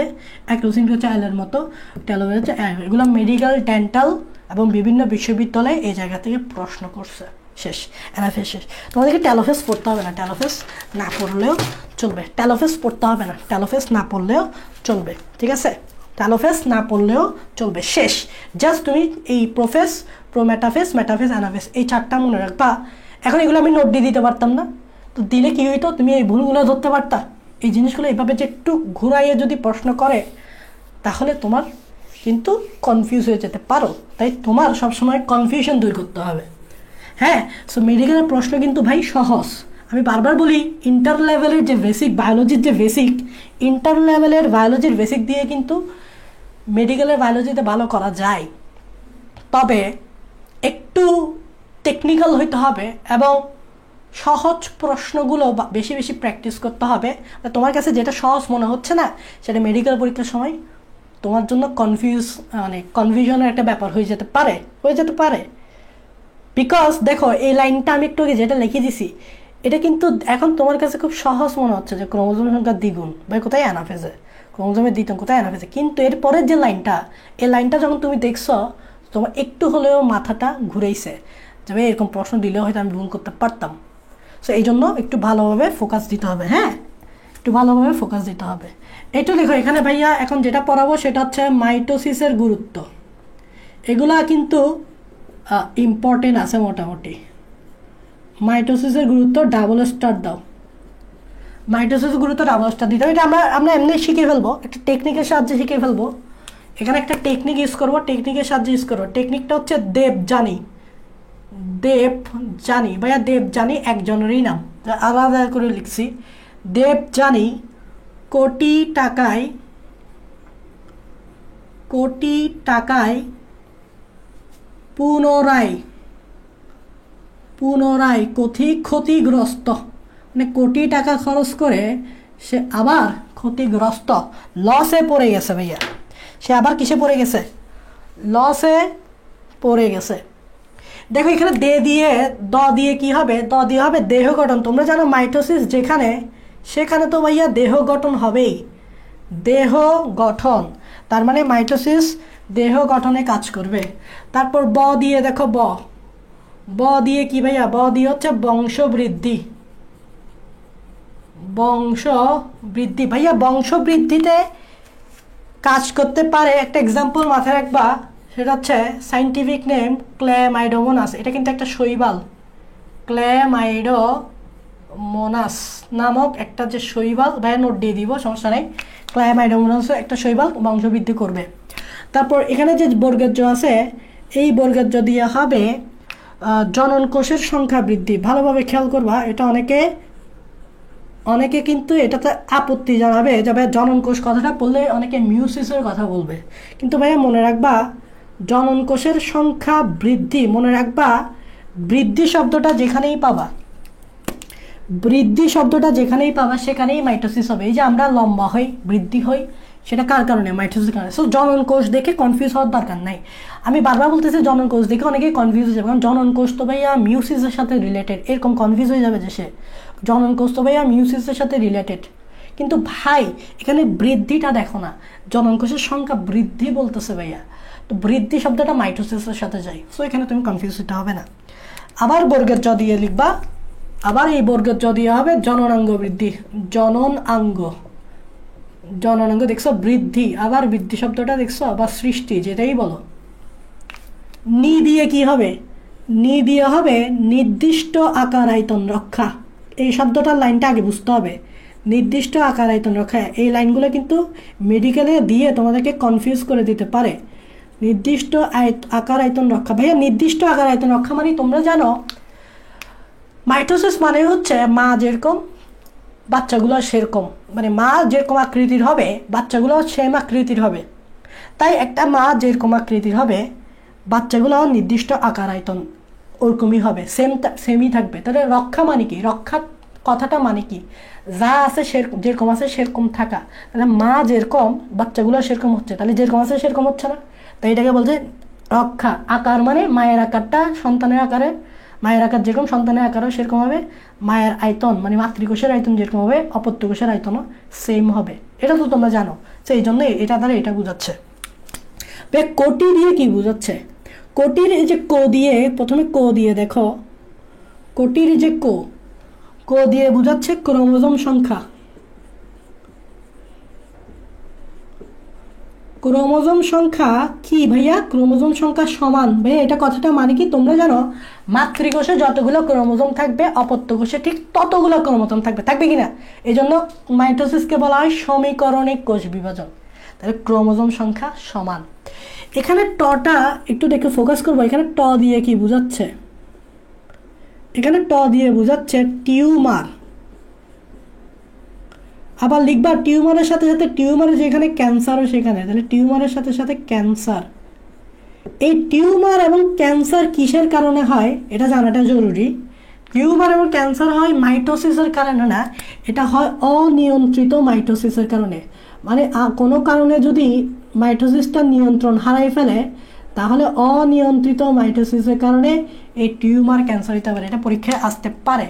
অ্যাক্রোসেন্ট্রিক হচ্ছে এল এর মতো, ট্যালো হচ্ছে এল। এগুলো মেডিকেল, ডেন্টাল এবং বিভিন্ন বিশ্ববিদ্যালয়ে এই জায়গা থেকে প্রশ্ন করছে, শেষ। অ্যানাফেস শেষ। তোমাদেরকে ট্যালোফেস পড়তে হবে না, ট্যালোফেস না পড়লেও চলবে, ট্যালোফেস পড়তে হবে না, ট্যালোফেস না পড়লেও চলবে, ঠিক আছে? ট্যালোফেস না পড়লেও চলবে, শেষ। জাস্ট তুমি এই প্রোফেস, প্রোমেটাফেস, মেটাফেস, অ্যানাফেস, এই চারটা মনে রাখবা। এখন এগুলো আমি নোট দিয়ে দিতে পারতাম না, তো দিলে কি হইতো, তুমি এই ভুলগুলো ধরতে পারতা। এই জিনিসগুলো এইভাবে যে একটু ঘুরাইয়ে যদি প্রশ্ন করে, তাহলে তোমার কিন্তু কনফিউজ হয়ে যেতে পারো। তাই তোমার সবসময় কনফিউশন দূর করতে হবে। হ্যাঁ, সো মেডিকেলের প্রশ্ন কিন্তু ভাই সহজ। আমি বারবার বলি, ইন্টার লেভেলের যে বেসিক বায়োলজির যে বেসিক, ইন্টার লেভেলের বায়োলজির বেসিক দিয়ে কিন্তু মেডিকেলের বায়োলজিতে ভালো করা যায়। তবে একটু টেকনিক্যাল হইতে হবে এবং সহজ প্রশ্নগুলো বেশি বেশি প্র্যাকটিস করতে হবে। তোমার কাছে যেটা সহজ মনে হচ্ছে না, সেটা মেডিকেল পরীক্ষার সময় তোমার জন্য কনফিউশনের একটা ব্যাপার হয়ে যেতে পারে। বিকজ দেখো, এই লাইনটা আমি একটু আগে যেটা লিখে দিছি, এটা কিন্তু এখন তোমার কাছে খুব সহজ মনে হচ্ছে যে ক্রোমোজোমের সংখ্যা দ্বিগুণ, ভাই কোথায় অ্যানাফেজে, ক্রোমোজোমের দ্বিগুণ কোথায় অ্যানাফেজে। কিন্তু এর পরের যে লাইনটা, এই লাইনটা যখন তুমি দেখছো, তোমার একটু হলেও মাথাটা ঘুরেইছে যে ভাই এরকম প্রশ্ন দিলেও হয়তো আমি ভুল করতে পারতাম। সো এই জন্য একটু ভালোভাবে ফোকাস দিতে হবে। হ্যাঁ, একটু ভালোভাবে ফোকাস দিতে হবে। একটু দেখো এখানে ভাইয়া, এখন যেটা পড়াবো সেটা হচ্ছে মাইটোসিসের গুরুত্ব। এগুলা কিন্তু ইম্পর্টেন্ট আছে মোটামুটি। মাইটোসিসের গুরুত্ব ডাবল স্টার দাও, মাইটোসিসের গুরুত্ব ডাবল স্টার দিতে হবে। এটা আমরা এমনি শিখে ফেলবো, একটা টেকনিকের সাহায্যে শিখে ফেলবো। এখানে একটা টেকনিক ইউজ করবো, টেকনিকের সাহায্যে ইউজ করবো। টেকনিকটা হচ্ছে দেবযানী ভাইয়া, দেবযানী একজনেরই নাম, আলাদা করে লিখছি। দেবযানী কোটি টাকায় পুনরায় ক্ষতিগ্রস্ত, মানে কোটি টাকা খরচ করে সে আবার ক্ষতিগ্রস্ত, লসে পড়ে গেছে ভাইয়া। সে আবার কিসে পড়ে গেছে? লসে পড়ে গেছে। দেখো এখানে দ দিয়ে কি হবে? দ দিয়ে হবে দেহ গঠন। তোমরা জানো মাইটোসিস যেখানে, সেখানে তো ভাইয়া দেহ গঠন হবেই, দেহ গঠন। তার মানে মাইটোসিস দেহ গঠনে কাজ করবে। তারপর ব দিয়ে দেখো, ব দিয়ে কি ভাইয়া? ব দিয়ে হচ্ছে বংশবৃদ্ধি ভাইয়া। বংশবৃদ্ধিতে কাজ করতে পারে। একটা এক্সাম্পল মাথায় রাখবা, সেটা হচ্ছে সাইন্টিফিক নেম ক্ল্যামাইডোমোনাস। এটা কিন্তু একটা শৈবাল, ক্ল্যামাইডোমোনাস নামক একটা যে শৈবাল, ভাইয়া নোট দিয়ে দিব, সমস্যা নেই। ক্ল্যামাইডোমোনাস একটা শৈবাল বংশবৃদ্ধি করবে। তারপর এখানে যে বর্গের জ আছে, এই বর্গের জ দিয়ে হবে জনন কোষের সংখ্যা বৃদ্ধি। ভালোভাবে খেয়াল করবা, এটা অনেকে কিন্তু এটাতে আপত্তি জানাবে যে ভাইয়া জনন কোষ কথাটা বললে অনেকে মিউসিসের কথা বলবে। কিন্তু ভাইয়া মনে রাখবা, জনন কোষের সংখ্যা বৃদ্ধি, মনে রাখবা বৃদ্ধি শব্দটা যেখানেই পাবা, সেখানেই মাইটোসিস হবে। এই যে আমরা লম্বা হই, বৃদ্ধি হই, সেটা কার কারণে? মাইটোসিসের কারণে। সো জনন কোষ দেখে কনফিউজ হওয়ার দরকার নাই। আমি বারবার বলতেছি জনন কোষ দেখে অনেকেই কনফিউজ হয়ে যাবে, কারণ জনন কোষ তো ভাইয়া মিউসিসের সাথে রিলেটেড, এরকম কনফিউজ হয়ে যাবে যে সে জনন কোষ তো ভাইয়া মিউসিসের সাথে রিলেটেড। কিন্তু ভাই এখানে বৃদ্ধিটা দেখো না, জনন কোষের সংখ্যা বৃদ্ধি বলতেছে ভাইয়া, তো বৃদ্ধি শব্দটা মাইটোসিসের সাথে যায়। সো এখানে তুমি কনফিউজ হতে হবে না। আবার বর্গের জ দিয়ে লিখবা, আবার এই বর্গের জ দিয়ে হবে জননাঙ্গ বৃদ্ধি, জননাঙ্গ দেখছো, বৃদ্ধি, আবার বৃদ্ধি শব্দটা দেখছো, আবার সৃষ্টি, যেটাই বলো। নি দিয়ে কি হবে? নি দিয়ে হবে নির্দিষ্ট আকার আয়তন রক্ষা। এই শব্দটার লাইনটা আগে বুঝতে হবে। নির্দিষ্ট আকার আয়তন রক্ষা, এই লাইনগুলো কিন্তু মেডিকেলে দিয়ে তোমাদেরকে কনফিউজ করে দিতে পারে। নির্দিষ্ট আকার আয়তন রক্ষা, ভাইয়া নির্দিষ্ট আকার আয়তন রক্ষা মানে তোমরা জানো মাইটোসিস মানে হচ্ছে মা যেরকম বাচ্চাগুলো সেরকম, মানে মা যেরকম আকৃতির হবে বাচ্চাগুলো সেম আকৃতির হবে। তাই একটা মা যেরকম আকৃতির হবে বাচ্চাগুলো নির্দিষ্ট আকার আয়তন ওরকমই হবে, সেমই থাকবে। তাহলে রক্ষা মানে কি? রক্ষা কথাটা মানে কি? যা আছে যেরকম আছে সেরকম থাকা। তাহলে মা যেরকম বাচ্চাগুলো সেরকম হচ্ছে, তাহলে যেরকম আছে সেরকম হচ্ছে না। তাই এটাকে বলছে রক্ষা। আকার মানে মায়ের আকারটা সন্তানের আকারে, মায়ের আকার যেরকম সন্তানের আকারও সেরকম হবে। মায়ের আয়তন মানে মাতৃকোষের আয়তন যেরকম হবে অপত্যকোষের আয়তনও সেম হবে। এটা তো তোমরা জানো, সেই জন্য এটা দ্বারা এটা বোঝাচ্ছে। কোটি দিয়ে কি বোঝাচ্ছে? কোটির এই যে কো দিয়ে, প্রথমে কো দিয়ে দেখো, কোটির যে কো দিয়ে বোঝাচ্ছে ক্রোমোজোম সংখ্যা। ক্রোমোজোম সংখ্যা কি ভাইয়া? ক্রোমোজোম সংখ্যা সমান। ভাইয়া এটা কথাটা মানে কি তোমরা জানো? মাতৃকোষে যতগুলো ক্রোমোজোম থাকবে অপত্যকোষে ঠিক ততগুলো ক্রোমোজোম থাকবে, থাকবে কিনা? এই জন্য মাইটোসিসকে বলা হয় সমীকরণিক কোষ বিভাজন। তাহলে ক্রোমোজোম সংখ্যা সমান। এখানে টটা একটু দেখে ফোকাস করবো। এখানে ট দিয়ে কি বোঝাচ্ছে? এখানে ট দিয়ে বোঝাচ্ছে টিউমার। আবার লিখবা টিউমারের সাথে সাথে টিউমারের যেখানে ক্যান্সারও সেখানে, তাহলে টিউমারের সাথে সাথে ক্যান্সার। এই টিউমার এবং ক্যান্সার কিসের কারণে হয় এটা জানাটা জরুরি। টিউমার এবং ক্যান্সার হয় মাইটোসিসের কারণে না, এটা হয় অনিয়ন্ত্রিত মাইটোসিসের কারণে। মানে কোনো কারণে যদি মাইটোসিসটা নিয়ন্ত্রণ হারাই ফেলে তাহলে অনিয়ন্ত্রিত মাইটোসিসের কারণে এই টিউমার ক্যান্সার হতে পারে। এটা পরীক্ষায় আসতে পারে,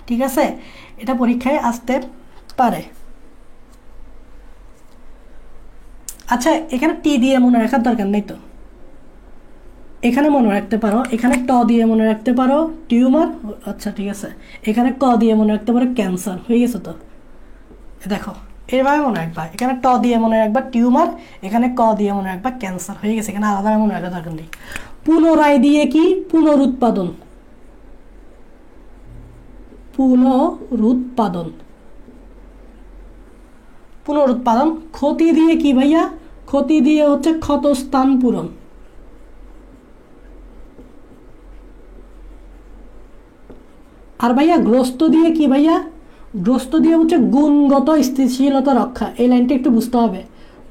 ঠিক আছে? এটা পরীক্ষায় আসতে পারে। আচ্ছা এখানে টি দিয়ে মনে রাখার দরকার নেই তো, এখানে মনে রাখতে পারো। এখানে ট দিয়ে মনে রাখতে পারো টিউমার, আচ্ছা ঠিক আছে। এখানে ক দিয়ে মনে রাখতে পারো ক্যান্সার, হয়ে গেছে তো? দেখো এভাবে মনে রাখবা, এখানে ট দিয়ে মনে রাখবা টিউমার, এখানে ক দিয়ে মনে রাখবা ক্যান্সার, হয়ে গেছে। এখানে আলাদা মনে রাখার দরকার নেই। পুনরায় দিয়ে কি? পুনরুৎপাদন। পুনরুৎপাদন, পুনরুৎপাদন। ক্ষতি দিয়ে কি ভাইয়া? ক্ষতি দিয়ে হচ্ছে ক্ষতস্থান পূরণ। আর ভাইয়া গ্রস্ত দিয়ে কি ভাইয়া? গ্রস্ত দিয়ে হচ্ছে গুণগত স্থিতিশীলতা রক্ষা। এই লাইনটা একটু বুঝতে হবে।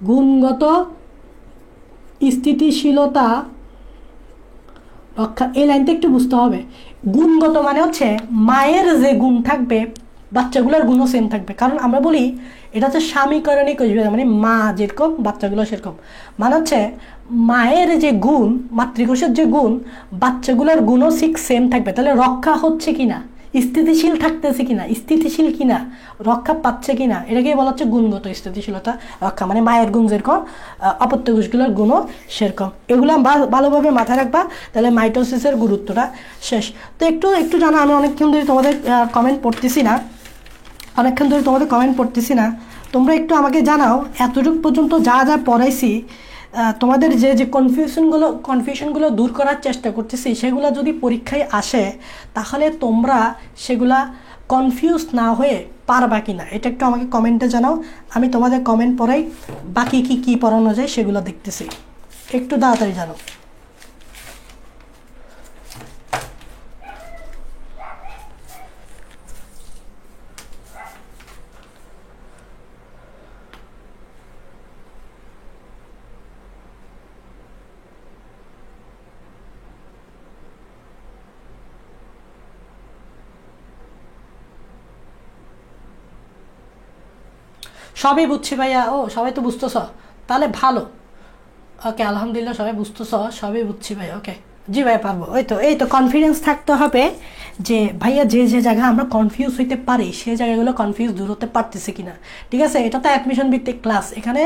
গুণগত স্থিতিশীলতা রক্ষা, এই লাইনটা একটু বুঝতে হবে। গুণগত মানে হচ্ছে মায়ের যে গুণ থাকবে বাচ্চাগুলোর গুণও সেম থাকবে। কারণ আমরা বলি এটা হচ্ছে সমীকরণিক কোষ বিভাজন, মানে মা যেরকম বাচ্চাগুলো সেরকম। মানে হচ্ছে মায়ের যে গুণ, মাতৃকোষের যে গুণ, বাচ্চাগুলোর গুণও ঠিক সেম থাকবে। তাহলে রক্ষা হচ্ছে কিনা, স্থিতিশীল থাকতেছে কিনা, স্থিতিশীল কিনা, রক্ষা পাচ্ছে কিনা, এটাকেই বলা হচ্ছে গুণগত স্থিতিশীলতা রক্ষা। মানে মায়ের গুণ যেরকম অপত্যকোষগুলোর গুণও সেরকম। এগুলো ভালোভাবে মাথায় রাখবা, তাহলে মাইটোসিসের গুরুত্বটা শেষ। তো একটু জানো, আমি অনেকক্ষণ ধরে তোমাদের কমেন্ট পড়তেছি না, তোমরা একটু আমাকে জানাও এতটুকু পর্যন্ত যা যা পড়াইছি তোমাদের যে কনফিউশনগুলো দূর করার চেষ্টা করতেছি সেগুলো যদি পরীক্ষায় আসে তাহলে তোমরা সেগুলা কনফিউজ না হয়ে পারবা কিনা এটা একটু আমাকে কমেন্টে জানাও। আমি তোমাদের কমেন্ট পড়াই, বাকি কি পড়ানো যায় সেগুলো দেখতেছি, একটু তাড়াতাড়ি জানো। সবই বুঝছি ভাইয়া। ও সবাই তো বুঝতেছ, তাহলে ভালো। ওকে আলহামদুলিল্লাহ সবাই বুঝতেছ, সবই বুঝছি ভাই। ওকে জি ভাই পারবো। এই তো কনফিডেন্স থাকতে হবে যে ভাইয়া যে জায়গায় আমরা কনফিউজ হইতে পারি সেই জায়গাগুলো কনফিউজ দূর হতে পারতেছি কিনা। ঠিক আছে, এটা তো অ্যাডমিশন ভিত্তিক ক্লাস। এখানে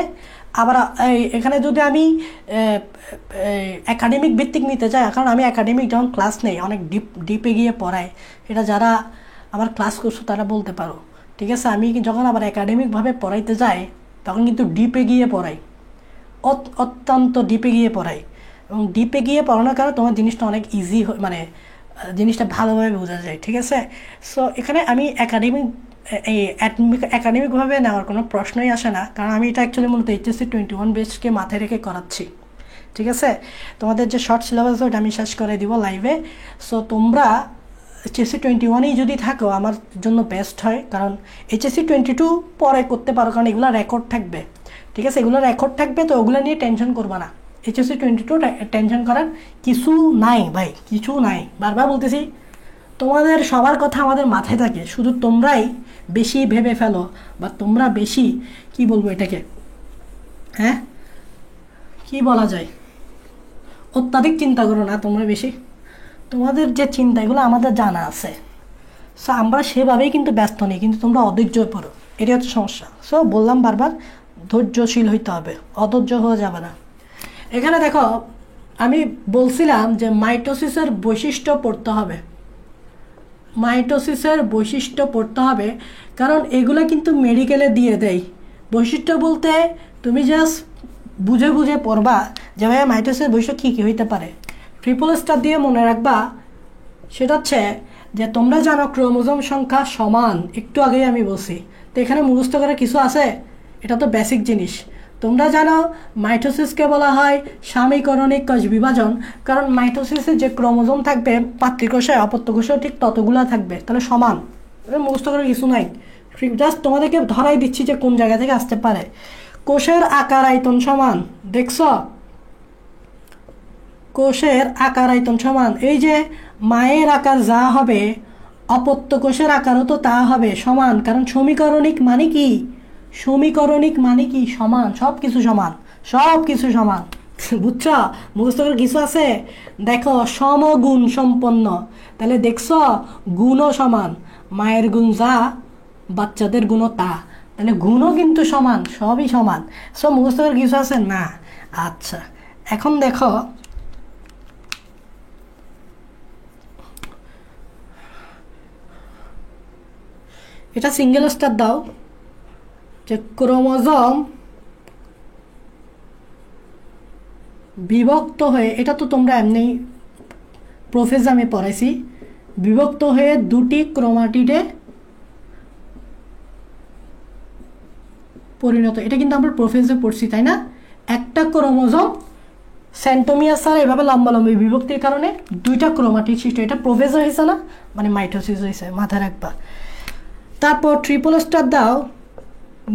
এখানে যদি আমি একাডেমিক ভিত্তিক নিতে চাই, কারণ আমি একাডেমিক যখন ক্লাস নেই অনেক ডিপে গিয়ে পড়াই, এটা যারা আমার ক্লাস করছো তারা বলতে পারো। ঠিক আছে, আমি যখন আবার একাডেমিকভাবে পড়াইতে যাই তখন কিন্তু ডিপে গিয়ে পড়াই, অত্যন্ত ডিপে গিয়ে পড়াই। এবং ডিপে গিয়ে পড়ানোর কারণে তোমার জিনিসটা অনেক ইজি মানে জিনিসটা ভালোভাবে বোঝা যায়, ঠিক আছে। সো এখানে আমি একাডেমিকভাবে নেওয়ার কোনো প্রশ্নই আসে না, কারণ আমি এটা অ্যাকচুয়ালি মূলত HSC 21 বেসকে মাথায় রেখে করাচ্ছি, ঠিক আছে। তোমাদের যে শর্ট সিলেবাস ওটা আমি শেষ করে দিব লাইভে। সো তোমরা HSC 21 যদি থাকো আমার জন্য বেস্ট হয়, কারণ HSC 22 পরে করতে পারো, কারণ এগুলো রেকর্ড থাকবে, ঠিক আছে। এগুলো রেকর্ড থাকবে, তো ওগুলো নিয়ে টেনশন করবা না। HSC 22 টেনশন করার কিছু নাই ভাই, কিছু নাই। বারবার বলতেছি, তোমাদের সবার কথা আমাদের মাথায় থাকে, শুধু তোমরাই বেশি ভেবে ফেলো, বা তোমরা বেশি কি বলবো এটাকে, হ্যাঁ কি বলা যায়, অত্যাধিক চিন্তা করো না তোমরা বেশি। তোমাদের যে চিন্তা এগুলো আমাদের জানা আছে, সো আমরা সেভাবেই কিন্তু ব্যস্ত নেই, কিন্তু তোমরা অধৈর্য পড়ো, এটাই হচ্ছে সমস্যা। সো বললাম বারবার, ধৈর্যশীল হইতে হবে, অধৈর্য হয়ে যাবে না। এখানে দেখো আমি বলছিলাম যে মাইটোসিসের বৈশিষ্ট্য পড়তে হবে, মাইটোসিসের বৈশিষ্ট্য পড়তে হবে, কারণ এগুলো কিন্তু মেডিকেলে দিয়ে দেয়। বৈশিষ্ট্য বলতে তুমি জাস্ট বুঝে বুঝে পড়বা যে ভাইয়া মাইটোসিসের বৈশিষ্ট্য কী কী হইতে পারে। ট্রিপল স্টার দিয়ে মনে রাখবা, সেটা হচ্ছে যে তোমরা জানো ক্রোমোজোম সংখ্যা সমান, একটু আগেই আমি বলছি, তো এখানে মুখস্থ করার কিছু আছে, এটা তো বেসিক জিনিস। তোমরা জানো মাইটোসিসকে বলা হয় সাময়িকরণিক কোষ বিভাজন, কারণ মাইটোসিসে যে ক্রোমোজোম থাকবে পাতৃকোষে অপত্যকোষেও ঠিক ততগুলো থাকবে, তাহলে সমান, মুখস্থ করার কিছু নাই। জাস্ট তোমাদেরকে ধরাই দিচ্ছি যে কোন জায়গা থেকে আসতে পারে। কোষের আকার আয়তন সমান, দেখছ কোষের আকার আয়তন সমান, এই যে মায়ের আকার যা হবে অপত্য কোষের আকারও তো তা হবে সমান, কারণ সমীকরণিক মানে কি, সমীকরণিক মানে কি সমান, সব কিছু সমান, সব কিছু সমান, বুঝছ। মুখস্থ করার কিছু আছে, দেখো সমগুণ সম্পন্ন, তাহলে দেখছ গুণও সমান, মায়ের গুণ যা বাচ্চাদের গুণও তা, তাহলে গুণও কিন্তু সমান, সবই সমান। সব মুখস্থ করার কিছু আছে না। আচ্ছা এখন দেখো এটা সিঙ্গেল স্টার দাও, যে ক্রোমোজোম বিভক্ত হয়ে, এটা তো তোমরা এমনি প্রোফেজে আমি পড়াইছি, বিভক্ত হয়ে দুটি ক্রোমাটিডে পরিণত, এটা কিন্তু আমরা প্রোফেজে পড়ছি তাই না। একটা ক্রোমোজোম সেন্টোমিয়ার ছাড়া এভাবে লম্বালম্বি বিভক্তির কারণে দুইটা ক্রোমাটিড সৃষ্টি, এটা প্রোফেজ হয়েছে না, মানে মাইটোসিস হয়েছে, মাথায় রাখবা। তারপর ট্রিপল স্টার দাও,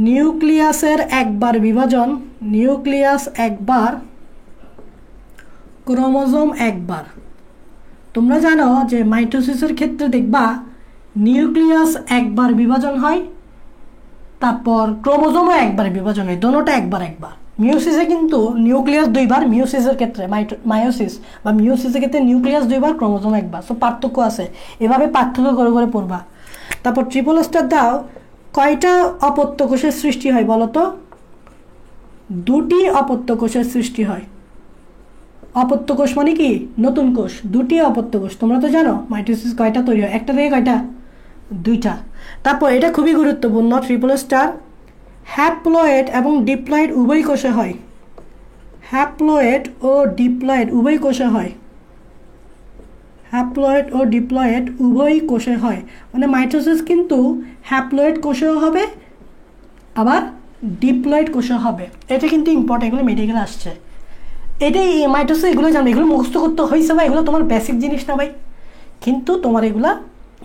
নিউক্লিয়াসের একবার বিভাজন, নিউক্লিয়াস একবার ক্রোমোজোম একবার। তোমরা জানো যে মাইটোসিসের ক্ষেত্রে দেখবা নিউক্লিয়াস একবার বিভাজন হয়, তারপর ক্রোমোজোমও একবার বিভাজন হয়, দোনোটা একবার একবার। মিওসিসে কিন্তু নিউক্লিয়াস দুইবার, মিওসিসের ক্ষেত্রে মায়োসিস বা মিওসিসের ক্ষেত্রে নিউক্লিয়াস দুইবার, ক্রোমোজোম একবার, সো পার্থক্য আছে, এভাবে পার্থক্য করে করে পড়বা। তারপর ট্রিপল স্টার দাও, কয়টা অপত্য কোষের সৃষ্টি হয় বলো তো, দুটি অপত্য কোষের সৃষ্টি হয়। অপত্য কোষ মানে কি, নতুন কোষ, দুটি অপত্য কোষ। তোমরা তো জানো মাইটোসিস কয়টা তৈরি হয়, একটা থেকে কয়টা, দুইটা। তারপর এটা খুবই গুরুত্বপূর্ণ, ট্রিপল স্টার হ্যাপ্লয়েড এবং ডিপ্লয়েড উভয় কোষে হয়, হ্যাপ্লয়েড ও ডিপ্লয়েড উভয় কোষে হয়, হ্যাপ্লয়েড ও ডিপ্লয়েড উভয় কোষে হয়, মানে মাইটোসিস কিন্তু হ্যাপ্লয়েড কোষেও হবে আবার ডিপ্লয়েড কোষেও হবে, এটা কিন্তু ইম্পর্টেন্ট, এগুলো মেডিকেলে আসছে। এটাই মাইটোসিস, এগুলো জানবে, এগুলো মুখস্থ করতে হয়েছে ভাই, এগুলো তোমার বেসিক জিনিস না ভাই, কিন্তু তোমার এগুলা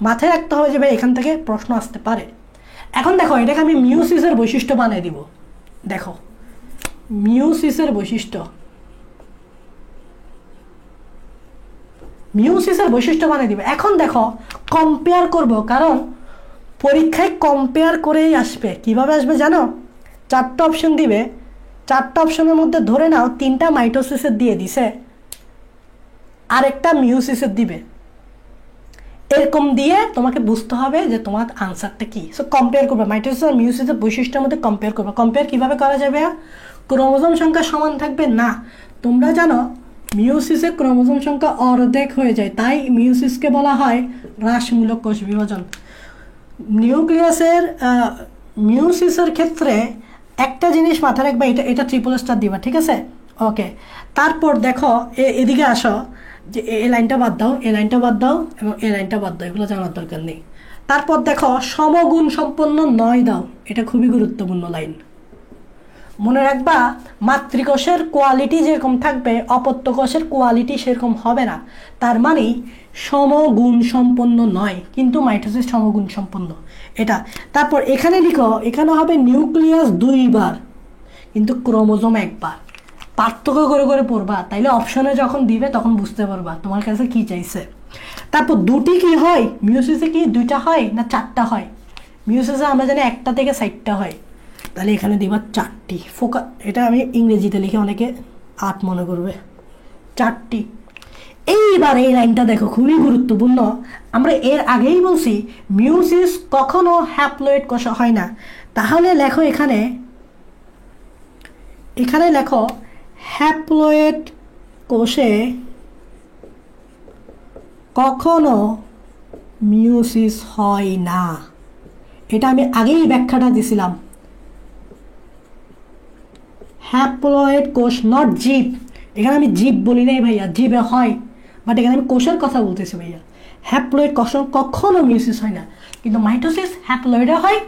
মাথায় রাখতে হবে যে ভাই এখান থেকে প্রশ্ন আসতে পারে। এখন দেখো এটাকে আমি মিওসিসের বৈশিষ্ট্য বানিয়ে দিব, দেখো মিওসিসের বৈশিষ্ট্য, মিওসিসের বৈশিষ্ট্য বানিয়ে দিবে। এখন দেখো কম্পেয়ার করব, কারণ পরীক্ষায় কম্পেয়ার করেই আসবে। কিভাবে আসবে জানো, চারটা অপশন দিবে, চারটা অপশনের মধ্যে ধরে নাও তিনটা মাইটোসিসের দিয়ে দিছে, আরেকটা মিওসিসের দিবে, এরকম দিয়ে তোমাকে বুঝতে হবে যে তোমার আনসারটা কি। সো কম্পেয়ার করবে, মাইটোসিস আর মিওসিসের বৈশিষ্ট্যের মধ্যে কম্পেয়ার করবে। কম্পেয়ার কিভাবে করা যাবে, ক্রোমোজোম সংখ্যা সমান থাকবে না, তোমরা জানো মিওসিসে ক্রোমোজোম সংখ্যা অর্ধেক হয়ে যায়, তাই মিওসিসকে বলা হয় হ্রাসমূলক কোষ বিভাজন। মিওসিসের ক্ষেত্রে একটা জিনিস মাথায় রাখবা, এটা ট্রিপল স্টার দিবা, ঠিক আছে, ওকে। তারপর দেখো এদিকে আসো, যে এই লাইনটা বাদ দাও, এই লাইনটা বাদ দাও এবং এই লাইনটা বাদ দাও, এগুলো জানার দরকার নেই। তারপর দেখো সমগুণ সম্পন্ন নয় দাও, এটা খুবই গুরুত্বপূর্ণ লাইন। মনে রাখবা মাতৃকোষের কোয়ালিটি যেরকম থাকবে অপত্যকোষের কোয়ালিটি সেরকম হবে না, তার মানে সমগুণ সম্পন্ন নয়, কিন্তু মাইটোসিস সমগুণ সম্পন্ন এটা। তারপর এখানে লিখো, এখানে হবে নিউক্লিয়াস 2 বার কিন্তু ক্রোমোজোম 1 বার। পার্থক্য করে করে পড়বা, তাইলে অপশনে যখন দিবে তখন বুঝতে পারবা তোমার কাছে কি চাইছে। তারপর দুটি কি হয় মিওসিসে, কি 2টা হয় না 4টা হয়? মিওসিসে আমরা জানি 1টা থেকে 4টা হয়, তাহলে এখানে দিবা 4টি। এটা আমি ইংরেজিতে লিখে অনেকে 8 মনে করবে, 4টি। এইবার এই লাইনটা দেখো খুবই গুরুত্বপূর্ণ। আমরা এর আগেই বলছি মিওসিস কখনো হ্যাপ্লয়েড কোষে হয় না, তাহলে লেখো এখানে, এখানে লেখো হ্যাপ্লয়েড কোষে কখনো মিওসিস হয় না। এটা আমি আগেই ব্যাখ্যাটা দিছিলাম। হ্যাপ্লয়েড কোষ, নট জীব। এখানে আমি জীব বলি নাই ভাইয়া, জীবে হয়, বাট এখানে আমি কোষের কথা বলতেছি ভাইয়া। হ্যাপ্লয়েড কোষ কখনো মিওসিস হয় না, কিন্তু মাইটোসিস হ্যাপ্লয়েডে হয়,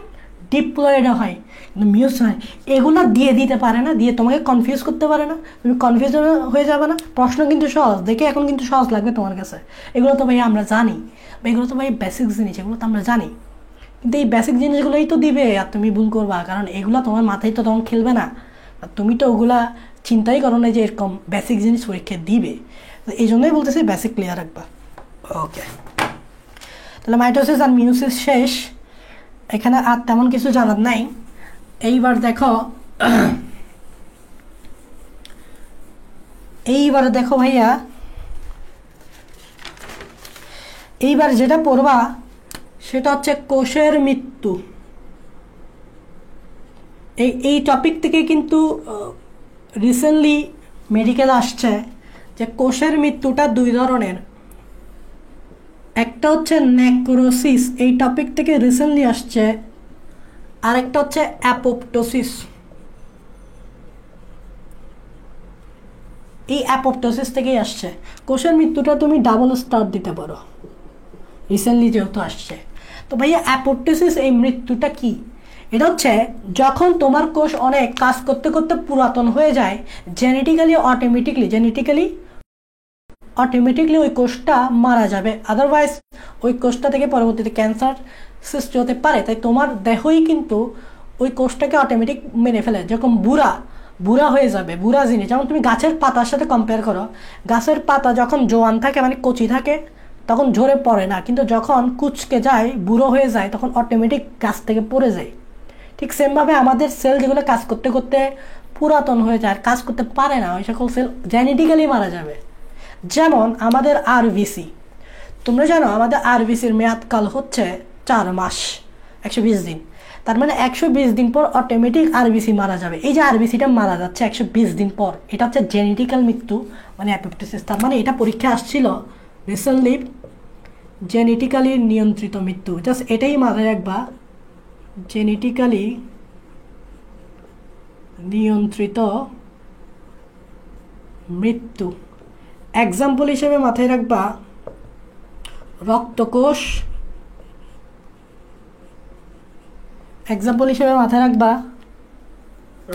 ডিপ্লয়েডে হয়, কিন্তু মিওসিস হয়। এগুলো দিয়ে দিতে পারে না, দিয়ে তোমাকে কনফিউজ করতে পারে না, তুমি কনফিউজ হয়ে যাবে না। প্রশ্ন কিন্তু সহজ, দেখে এখন কিন্তু সহজ লাগবে তোমার কাছে। এগুলো তো ভাই আমরা জানি, বা এগুলো তো ভাই বেসিক জিনিস, এগুলো তো আমরা জানি, কিন্তু এই বেসিক জিনিসগুলোই তো দিবে আর তুমি ভুল করবা, কারণ এগুলো তোমার মাথায় তো তখন খেলবে না। তুমি তো ওগুলা চিন্তাই করো না যে এরকম বেসিক জিনিস পরীক্ষা দিবে, এই জন্যই বলতেছি বেসিক ক্লিয়ার রাখবা। ওকে, তাহলে মাইটোসিস আর মিওসিস শেষ, এখানে আর তেমন কিছু জানার নাই। এইবার দেখো, এইবার দেখো ভাইয়া, এইবার যেটা পড়বা সেটা হচ্ছে কোষের মৃত্যু। এই টপিক থেকে কিন্তু রিসেন্টলি মেডিকেল আসছে যে কোষের মৃত্যুটা 2 ধরনের। একটা হচ্ছে নেক্রোসিস, এই টপিক থেকে রিসেন্টলি আসছে, আর একটা হচ্ছে অ্যাপোপ্টোসিস। এই অ্যাপোপ্টোসিস থেকেই আসছে। কোষের মৃত্যুটা তুমি ডাবল স্টার দিতে পারো, রিসেন্টলি যেহেতু আসছে। তো ভাইয়া অ্যাপোপ্টোসিস এই মৃত্যুটা কি? এটা হচ্ছে যখন তোমার কোষ অনেক কাজ করতে করতে পুরাতন হয়ে যায়, জেনেটিক্যালি অটোমেটিকলি ওই কোষটা মারা যাবে, আদারওয়াইজ ওই কোষটা থেকে পরবর্তীতে ক্যান্সার সৃষ্টি হতে পারে। তাই তোমার দেহই কিন্তু ওই কোষটাকে অটোমেটিক মেনে ফেলে। যখন বুড়া হয়ে যাবে, বুড়া জিনিস, যেমন তুমি গাছের পাতার সাথে কম্পেয়ার করো, গাছের পাতা যখন জোয়ান থাকে মানে কচি থাকে তখন ঝরে পড়ে না, কিন্তু যখন কুচকে যায়, বুড়ো হয়ে যায়, তখন অটোমেটিক গাছ থেকে পড়ে যায়। ঠিক সেমভাবে আমাদের সেল যেগুলো কাজ করতে করতে পুরাতন হয়ে যায়, কাজ করতে পারে না, ওই সকল সেল জেনেটিক্যালি মারা যাবে। যেমন আমাদের আরবিসি, তোমরা জানো আমাদের আরবিসির মেয়াদকাল হচ্ছে 4 মাস 120 দিন। তার মানে 120 দিন পর অটোমেটিক আরবিসি মারা যাবে। এই যে আরবিসিটা মারা যাচ্ছে 120 দিন পর, এটা হচ্ছে জেনেটিক্যাল মৃত্যু, মানে অ্যাপোপ্টোসিস। তার মানে এটা পরীক্ষা আসছিল রিসেন্টলি, জেনেটিক্যালি নিয়ন্ত্রিত মৃত্যু। জাস্ট এটাই মাথায় রাখবা, জেনেটিক্যালি নিয়ন্ত্রিত মৃত্যু। এক্সাম্পল হিসেবে মাথায় রাখবা রক্তকোষ,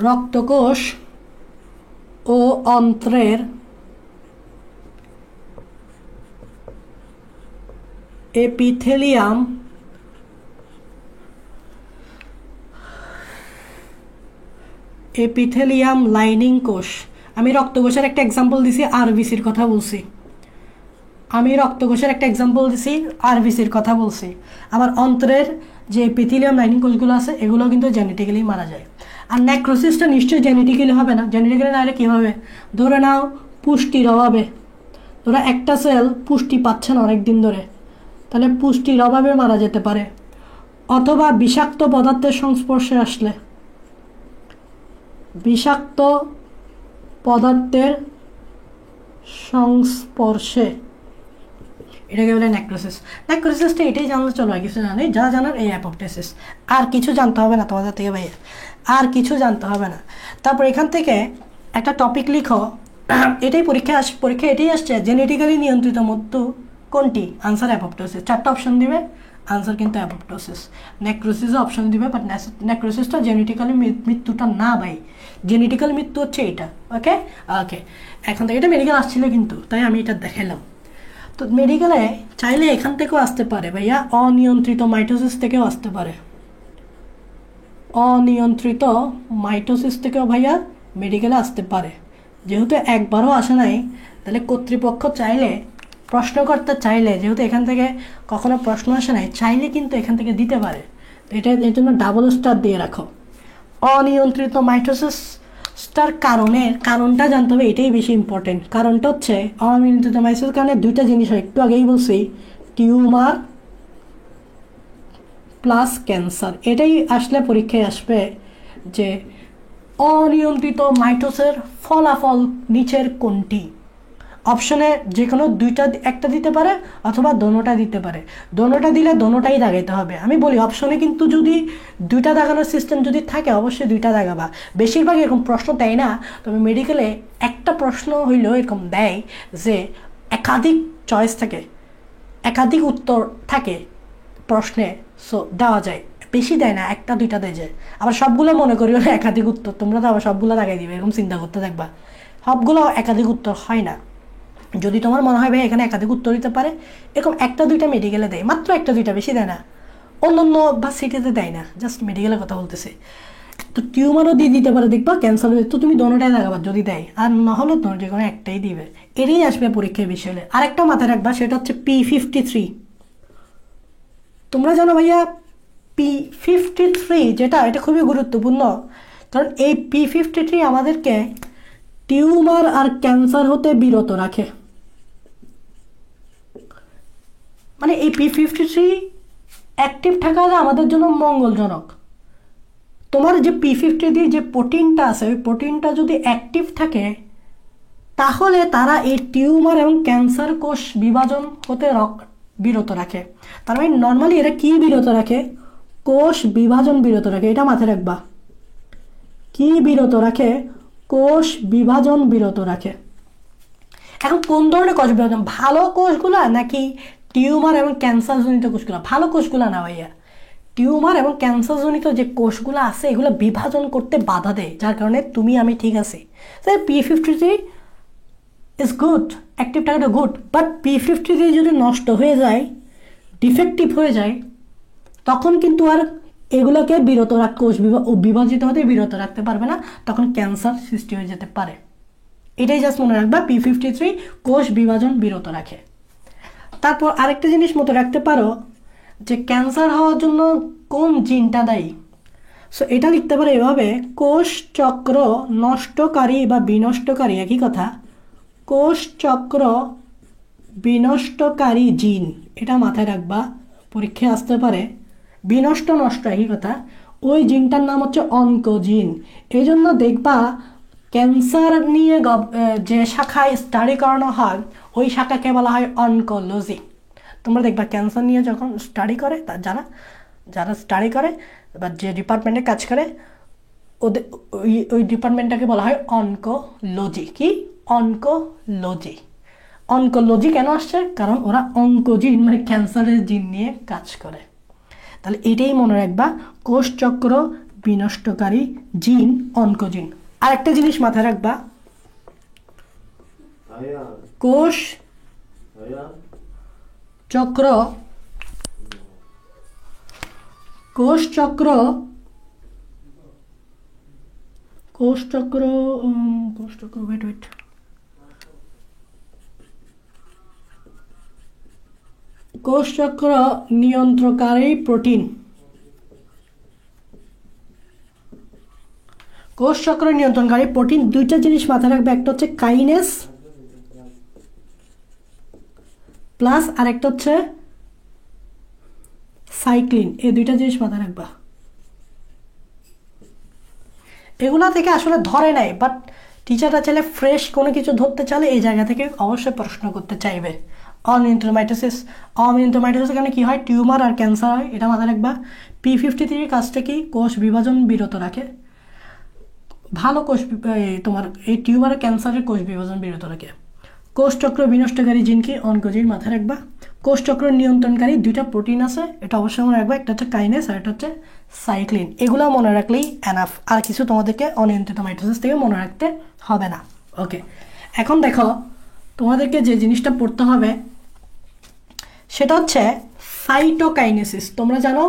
রক্তকোষ ও অন্ত্রের এপিথেলিয়াম লাইনিং কোষ। আমি রক্তকোষের একটা এক্সাম্পল দিছি, আরবিসির কথা বলছি। আবার অন্ত্রের যে এপিথেলিয়াম লাইনিং কোষগুলো আছে এগুলো কিন্তু জেনেটিক্যালি মারা যায়। আর নেক্রোসিসটা নিশ্চয়ই জেনেটিক্যালি হবে না, জেনেটিক্যালি না হলে কী হবে? ধরে নাও পুষ্টির অভাবে, ধরো একটা সেল পুষ্টি পাচ্ছে না অনেক দিন ধরে, তাহলে পুষ্টির অভাবে মারা যেতে পারে। অথবা বিষাক্ত পদার্থের সংস্পর্শে আসলে, এটাকে বলে নেক্রোসিস। নেক্রোসিসটা এটাই জানলে চলো, আর কিছু জানি, যা জানার এই অ্যাপোপ্টোসিস। আর কিছু জানতে হবে না তোমাদের থেকে ভাইয়া, আর কিছু জানতে হবে না। তারপর এখান থেকে একটা টপিক লিখো, এটাই পরীক্ষা এটাই আসছে, জেনেটিক্যালি নিয়ন্ত্রিত মৃত্যু কোনটি? Answer apoptosis. 4টা অপশন দিবে, আনসার কিন্তু অ্যাপোপ্টোসিস। নেক্রোসিসও অপশন দিবে, বাট নেক্রোসিসটা জেনেটিক্যালি মৃত্যুটা না ভাই, জেনেটিক্যাল মৃত্যু হচ্ছে এটা। ওকে ওকে, এখন থেকে এটা মেডিকেল আসছিল কিন্তু, তাই আমি এটা দেখালাম। তো মেডিকেলে চাইলে এখান থেকেও আসতে পারে ভাইয়া, অনিয়ন্ত্রিত মাইটোসিস থেকেও আসতে পারে, অনিয়ন্ত্রিত মাইটোসিস থেকেও ভাইয়া মেডিকেলে আসতে পারে। যেহেতু একবারও আসে নাই, তাহলে কর্তৃপক্ষ চাইলে, প্রশ্নকর্তা চাইলে, যেহেতু এখান থেকে কখনো প্রশ্ন আসে নাই, চাইলে কিন্তু এখান থেকে দিতে পারে। তো এটা এর জন্য ডাবল স্টার দিয়ে রাখো। অনিয়ন্ত্রিত মাইটোসিসটার কারণটা জানতে হবে, এটাই বেশি ইম্পর্টেন্ট। কারণটা হচ্ছে অনিয়ন্ত্রিত মাইটোসিসের কারণে দুইটা জিনিস হয়, একটু আগেই বলছি, টিউমার প্লাস ক্যান্সার। এটাই আসলে পরীক্ষায় আসবে যে অনিয়ন্ত্রিত মাইটোসের ফলাফল নিচের কোনটি? অপশনে যে কোনো একটা দিতে পারে অথবা দোনোটা দিতে পারে। দোনোটা দিলে দোনোটাই দাগাইতে হবে। আমি বলি অপশনে কিন্তু যদি দুইটা দাগানোর সিস্টেম যদি থাকে, অবশ্যই দুইটা দাগাবা। বেশিরভাগ এরকম প্রশ্ন দেয় না, তবে মেডিকেলে একটা প্রশ্ন হইলেও এরকম দেয় যে একাধিক চয়েস থাকে, একাধিক উত্তর থাকে প্রশ্নে, সো দেওয়া যায়। বেশি দেয় না, একটা দুইটা দেয় যায়। আবার সবগুলো মনে করিও না একাধিক উত্তর, তোমরা তো আবার সবগুলো লাগাই দিবে, এরকম চিন্তা করতে থাকবা। সবগুলো একাধিক উত্তর হয় না। যদি তোমার মনে হয় ভাই এখানে একাধিক উত্তর দিতে পারে, এরকম একটা দুইটা মেডিকেলে দেয়, মাত্র একটা দুইটা, বেশি দেয় না। অন্য বা সিটিতে দেয় না, জাস্ট মেডিকেলের কথা বলতেছে। তো টিউমারও দিয়ে দিতে পারে, দেখবা ক্যান্সারও, তো তুমি দোনোটাই লাগাবা যদি দেয়, আর নাহলে তোমার যে কোনো একটাই দিবে। এটাই আসবে পরীক্ষায় বেশি হলে। আরেকটা মাথায় রাখবা, সেটা হচ্ছে P53। তোমরা জানো ভাইয়া P53 যেটা, এটা খুবই গুরুত্বপূর্ণ, কারণ এই P53 আমাদেরকে টিউমার আর ক্যান্সার হতে বিরত রাখে। মানে এই P53 অ্যাক্টিভ থাকাটা আমাদের জন্য মঙ্গলজনক। তোমার যে P53 যে প্রোটিনটা আছে, ওই প্রোটিনটা যদি অ্যাক্টিভ থাকে, তাহলে তারা এই টিউমার এবং ক্যান্সার কোষ বিভাজন হতে বিরত রাখে। তার মানে নর্মালি এরা কি বিরত রাখে? কোষ বিভাজন বিরত রাখে। এটা মাথায় রাখবা, কি বিরত রাখে? কোষ বিভাজন বিরত রাখে। এখন কোন ধরনের কোষ বিভাজন? ভালো কোষগুলা নাকি টিউমার এবং ক্যান্সার জনিত কোষগুলা? ভালো কোষগুলা না ভাইয়া, টিউমার এবং ক্যান্সার জনিত যে কোষগুলো আছে এগুলো বিভাজন করতে বাধা দেয়, যার কারণে তুমি আমি ঠিক আছি। P53 ইজ গুড, অ্যাক্টিভ থাকাটা গুড, বাট P53 যদি নষ্ট হয়ে যায়, ডিফেক্টিভ হয়ে যায়, তখন কিন্তু আর এগুলোকে কোষ বিভাজিত হতে বিরত রাখতে পারবে না, তখন ক্যান্সার সৃষ্টি হয়ে যেতে পারে। এটাই জাস্ট মনে রাখবা, P53 কোষ বিভাজন বিরত রাখে। তারপর আরেকটা জিনিস মনে রাখতে পারো যে ক্যান্সার হওয়ার জন্য কোন জিনটা দায়ী। সো এটা লিখতে পারো এভাবে, কোষ চক্র নষ্টকারী বা বিনষ্টকারী, একই কথা, কোষ চক্র বিনষ্টকারী জিন। এটা মাথায় রাখবা, পরীক্ষায় আসতে পারে। বিনষ্ট নষ্ট একই কথা। ওই জিনটার নাম হচ্ছে অনকোজিন। এই জন্য দেখবা ক্যান্সার নিয়ে যে শাখায় স্টাডি করানো হয়, ওই শাখাকে বলা হয় অনকোলজি। তোমরা দেখবা ক্যান্সার নিয়ে যখন স্টাডি করে, যারা স্টাডি করে বা যে ডিপার্টমেন্টে কাজ করে, ওই ডিপার্টমেন্টটাকে বলা হয় অনকোলজি। কি? অনকোলজি। অনকোলজি কেন আসছে? কারণ ওরা অনকোজিন মানে ক্যান্সারের জিন নিয়ে কাজ করে। তাহলে এটাই মনে রাখবা, কোষচক্র বিনষ্টকারী জিন অনকোজিন। আরেকটা জিনিস মাথায় রাখবা, কোষ চক্র ওয়েট কোষচক্র নিয়ন্ত্রণকারী প্রোটিন। কোষচক্র নিয়ন্ত্রণকারী প্রোটিন দুইটা জিনিস মাথায় রাখবে, একটা হচ্ছে কাইনেস প্লাস আরেকটা হচ্ছে সাইক্লিন। এই দুইটা জিনিস মাথায় রাখবা। এগুলা থেকে আসলে ধরে নাই, বাট টিচাররা চাইলে ফ্রেশ কোনো কিছু ধরতে চাইলে এই জায়গা থেকে অবশ্যই প্রশ্ন করতে চাইবে। অনিয়ন্ত্রিত মাইটোসিসের কারণে কি হয়? টিউমার আর ক্যান্সার হয়, এটা মাথায় রাখবা। P53 কাজটা কি? কোষ বিভাজন বিরত রাখে। ভালো তোমার এই টিউমার ক্যান্সারের কোষ বিভাজন বিরত রাখে। কোষচক্র বিনষ্টকারী জিন কি? অনকোজিন, মাথায় রাখবা। কোষচক্র নিয়ন্ত্রণকারী দুইটা প্রোটিন আছে, এটা অবশ্যই মনে রাখবা, একটা হচ্ছে কাইনেস আর একটা হচ্ছে সাইক্লিন। এগুলো মনে রাখলেই এনাফ, আর কিছু তোমাদেরকে অনিয়ন্ত্রিত মাইটোসিস থেকে মনে রাখতে হবে না। ওকে, এখন দেখো তোমাদেরকে যে জিনিসটা পড়তে হবে সেটা হচ্ছে সাইটোকাইনেসিস। তোমরা জানো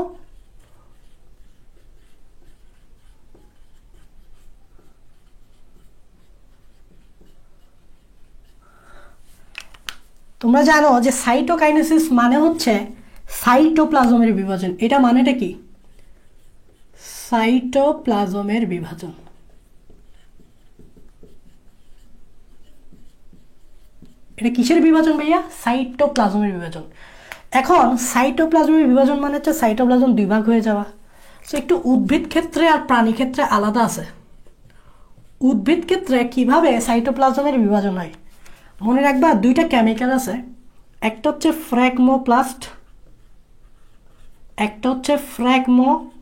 যে সাইটোকাইনেসিস মানে হচ্ছে সাইটোপ্লাজমের বিভাজন। এটা মানেটা কি? সাইটোপ্লাজমের বিভাজন। এটা কিসের বিভাজন ভাইয়া? সাইটোপ্লাজমের বিভাজন। এখন সাইটোপ্লাজমের বিভাজন মানে হচ্ছে সাইটোপ্লাজম দুই ভাগ হয়ে যাওয়া। সো একটু উদ্ভিদ ক্ষেত্রে আর প্রাণী ক্ষেত্রে আলাদা আছে। উদ্ভিদ ক্ষেত্রে কিভাবে সাইটোপ্লাজমের বিভাজন হয় মনে রাখবা, দুইটা কেমিক্যাল আছে, একটা হচ্ছে ফ্র্যাগমোপ্লাস্ট, একটা হচ্ছে ফ্র্যাগমোপ্লাস্ট,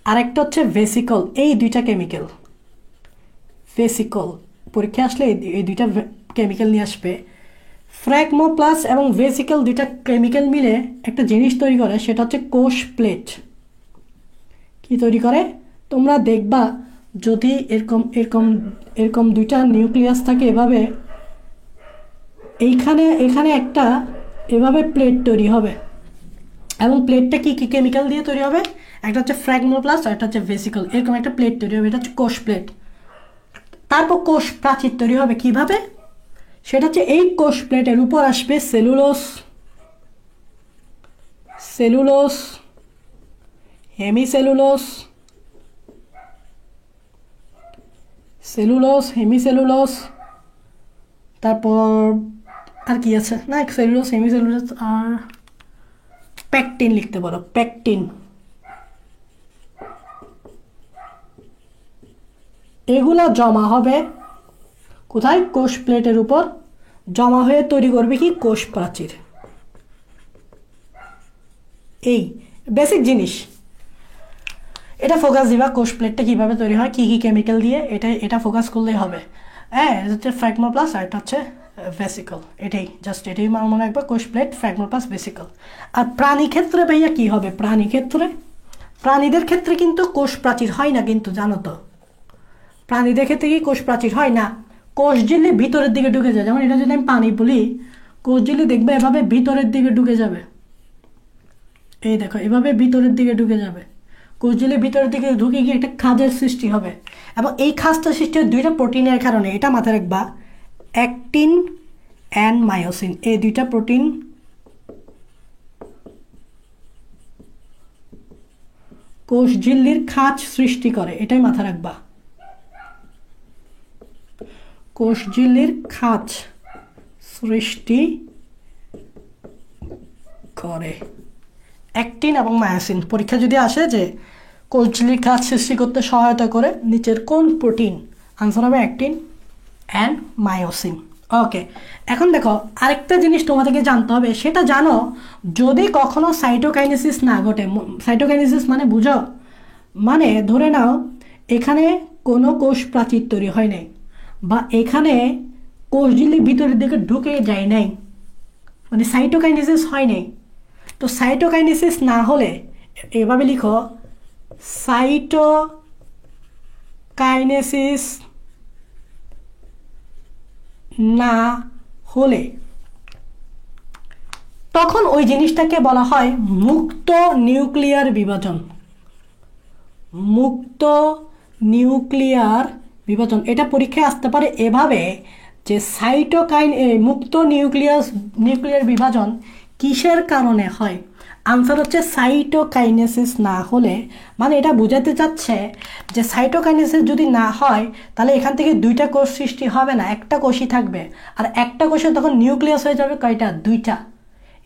আর একটা হচ্ছে ভেসিকল। এই দুইটা কেমিক্যাল, ভেসিকল পরীক্ষা আসলে এই দুইটা কেমিক্যাল নিয়ে আসবে। ফ্র্যাগমোপ্লাস্ট এবং ভেসিকল দুইটা কেমিক্যাল মিলে একটা জিনিস তৈরি করে, সেটা হচ্ছে কোষ প্লেট। কি তৈরি করে? তোমরা দেখবা যদি এরকম এরকম এরকম দুইটা নিউক্লিয়াস থাকে এভাবে, এখানে একটা এভাবে প্লেট তৈরি হবে, এবং প্লেটটা কি কি কেমিক্যাল দিয়ে তৈরি হবে? একটা হচ্ছে ফ্র্যাগমোপ্লাস্ট আর একটা হচ্ছে ভেসিকল। এরকম একটা প্লেট তৈরি হবে, এটা হচ্ছে কোষ প্লেট। তারপর কোষ প্রাচীর তৈরি হবে কিভাবে? সেটা হচ্ছে এই কোষ প্লেটের উপর আসবে সেলুলোস, হেমিসেলুলোস, তারপর আর কি আছে না, সেলুলোস, হেমিসেলুলোস আর প্যাকটিন লিখতে পারো, প্যাকটিন। এগুলা জমা হবে কোথায়? কোষ প্লেটের উপর জমা হয়ে তৈরি করবে কি? কোষ প্রাচীর। এই বেসিক জিনিস, এটা ফোকাস দিবা। কোষ প্লেটটা কিভাবে তৈরি হয়, কি কি কেমিক্যাল দিয়ে, এটা ফোকাস করলেই হবে। হ্যাঁ, এটা হচ্ছে ফ্র্যাগমোপ্লাস্ট আর এটা হচ্ছে ভেসিকল। এটাই মনে রাখবে, কোষ প্লেট, ফ্র্যাগমোপ্লাস্ট, ভেসিকল। আর প্রাণী ক্ষেত্রে ভাইয়া কি হবে? প্রাণীদের ক্ষেত্রে কিন্তু কোষ প্রাচীর হয় না, কিন্তু জানো তো প্রাণীদের ক্ষেত্রে কি কোষ প্রাচীর হয় না? কোষ ঝিল্লি ভিতরের দিকে ঢুকে যায়। যেমন এটা যদি আমি পানি বলি, কোষ ঝিল্লি দেখবে এভাবে ভিতরের দিকে ঢুকে যাবে। এই দেখো এভাবে ভিতরের দিকে ঢুকে যাবে, কোষ ঝিল্লি ভিতরের দিকে ঢুকে গিয়ে একটা খাঁজের সৃষ্টি হবে, এবং এই খাঁজটা সৃষ্টি হয় দুইটা প্রোটিনের কারণে। এটা মাথায় রাখবা, অ্যাক্টিন অ্যান্ড মায়োসিন। এই দুইটা প্রোটিন কোষ ঝিল্লির খাঁজ সৃষ্টি করে, এটাই মাথায় রাখবা। কোষ ঝিল্লির খাঁজ সৃষ্টি করে অ্যাক্টিন এবং মায়োসিন। পরীক্ষা যদি আসে যে কোষ ঝিল্লির খাঁজ সৃষ্টি করতে সহায়তা করে নিচের কোন প্রোটিন, আনসার হবে অ্যাক্টিন অ্যান্ড মায়োসিন। ওকে, এখন দেখো আরেকটা জিনিস তোমাদেরকে জানতে হবে, সেটা জানো যদি কখনো সাইটোকাইনেসিস না ঘটে। সাইটোকাইনেসিস মানে বুঝো, মানে ধরে নাও এখানে কোনো কোষ প্রাচীর তৈরি হয় নাই, বা এখানে কোষ ঝিল্লি ভিতরের দিকে ঢুকে যায় নাই, মানে সাইটোকাইনেসিস হয় নাই। তো সাইটোকাইনেসিস না হলে এভাবে লিখো, সাইটোকাইনেসিস না হলে তখন ওই জিনিসটাকে বলা হয় মুক্ত নিউক্লিয়ার বিভাজন। মুক্ত নিউক্লিয়ার বিভাজন, এটা পরীক্ষায় আসতে পারে এভাবে যে মুক্ত নিউক্লিয়ার বিভাজন কিসের কারণে হয়? আনসার হচ্ছে সাইটোকাইনেসিস না হলে। মানে এটা বোঝাতে চাচ্ছে যে সাইটোকাইনেসিস যদি না হয় তাহলে এখান থেকে দুইটা কোষ সৃষ্টি হবে না, একটা কোষই থাকবে। আর একটা কোষে তখন নিউক্লিয়াস হয়ে যাবে কয়টা? দুইটা।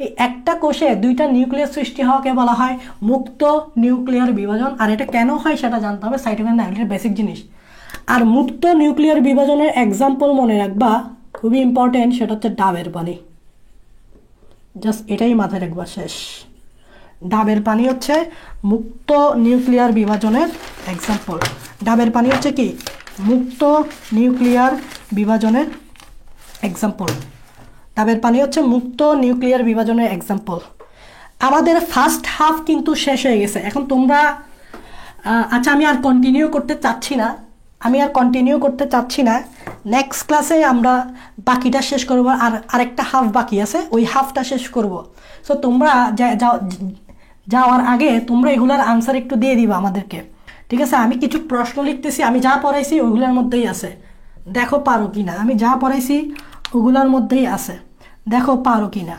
এই একটা কোষে দুইটা নিউক্লিয়াস সৃষ্টি হওয়াকে বলা হয় মুক্ত নিউক্লিয়ার বিভাজন। আর এটা কেন হয় সেটা জানতে হবে, সাইটোকাইনেসিস বেসিক জিনিস। আর মুক্ত নিউক্লিয়ার বিভাজনের এক্সাম্পল মনে রাখবা, খুবই ইম্পর্টেন্ট, সেটা হচ্ছে ডাবের পানি। জাস্ট এটাই মাথায় রাখবা, শেষ। ডাবের পানি হচ্ছে মুক্ত নিউক্লিয়ার বিভাজনের এক্সাম্পল। ডাবের পানি হচ্ছে কি? মুক্ত নিউক্লিয়ার বিভাজনের এক্সাম্পল। ডাবের পানি হচ্ছে মুক্ত নিউক্লিয়ার বিভাজনের এক্সাম্পল। আমাদের ফার্স্ট হাফ কিন্তু শেষ হয়ে গেছে। এখন তোমরা আচ্ছা, আমি আর কন্টিনিউ করতে চাচ্ছি না। নেক্সট ক্লাসে আমরা বাকিটা শেষ করব, আর আরেকটা হাফ বাকি আছে, ওই হাফটা শেষ করব। সো তোমরা যাওয়ার আগে তোমরা এগুলার আনসার একটু দিয়ে দিবা আমাদেরকে, ঠিক আছে? আমি কিছু প্রশ্ন লিখতেছি, আমি যা পড়াইছি ওইগুলোর মধ্যেই আছে, দেখো পারো কি না। আমি যা পড়াইছি ওগুলোর মধ্যেই আছে, দেখো পারো কি না।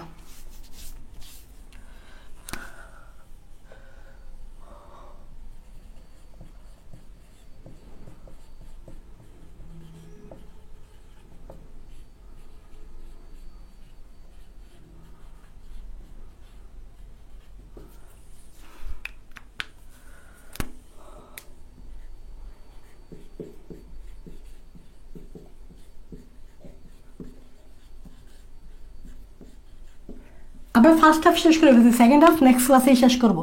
আমরা ফার্স্ট হাফ শেষ করে ফেলছি, সেকেন্ড হাফ নেক্সট ক্লাসেই শেষ করব,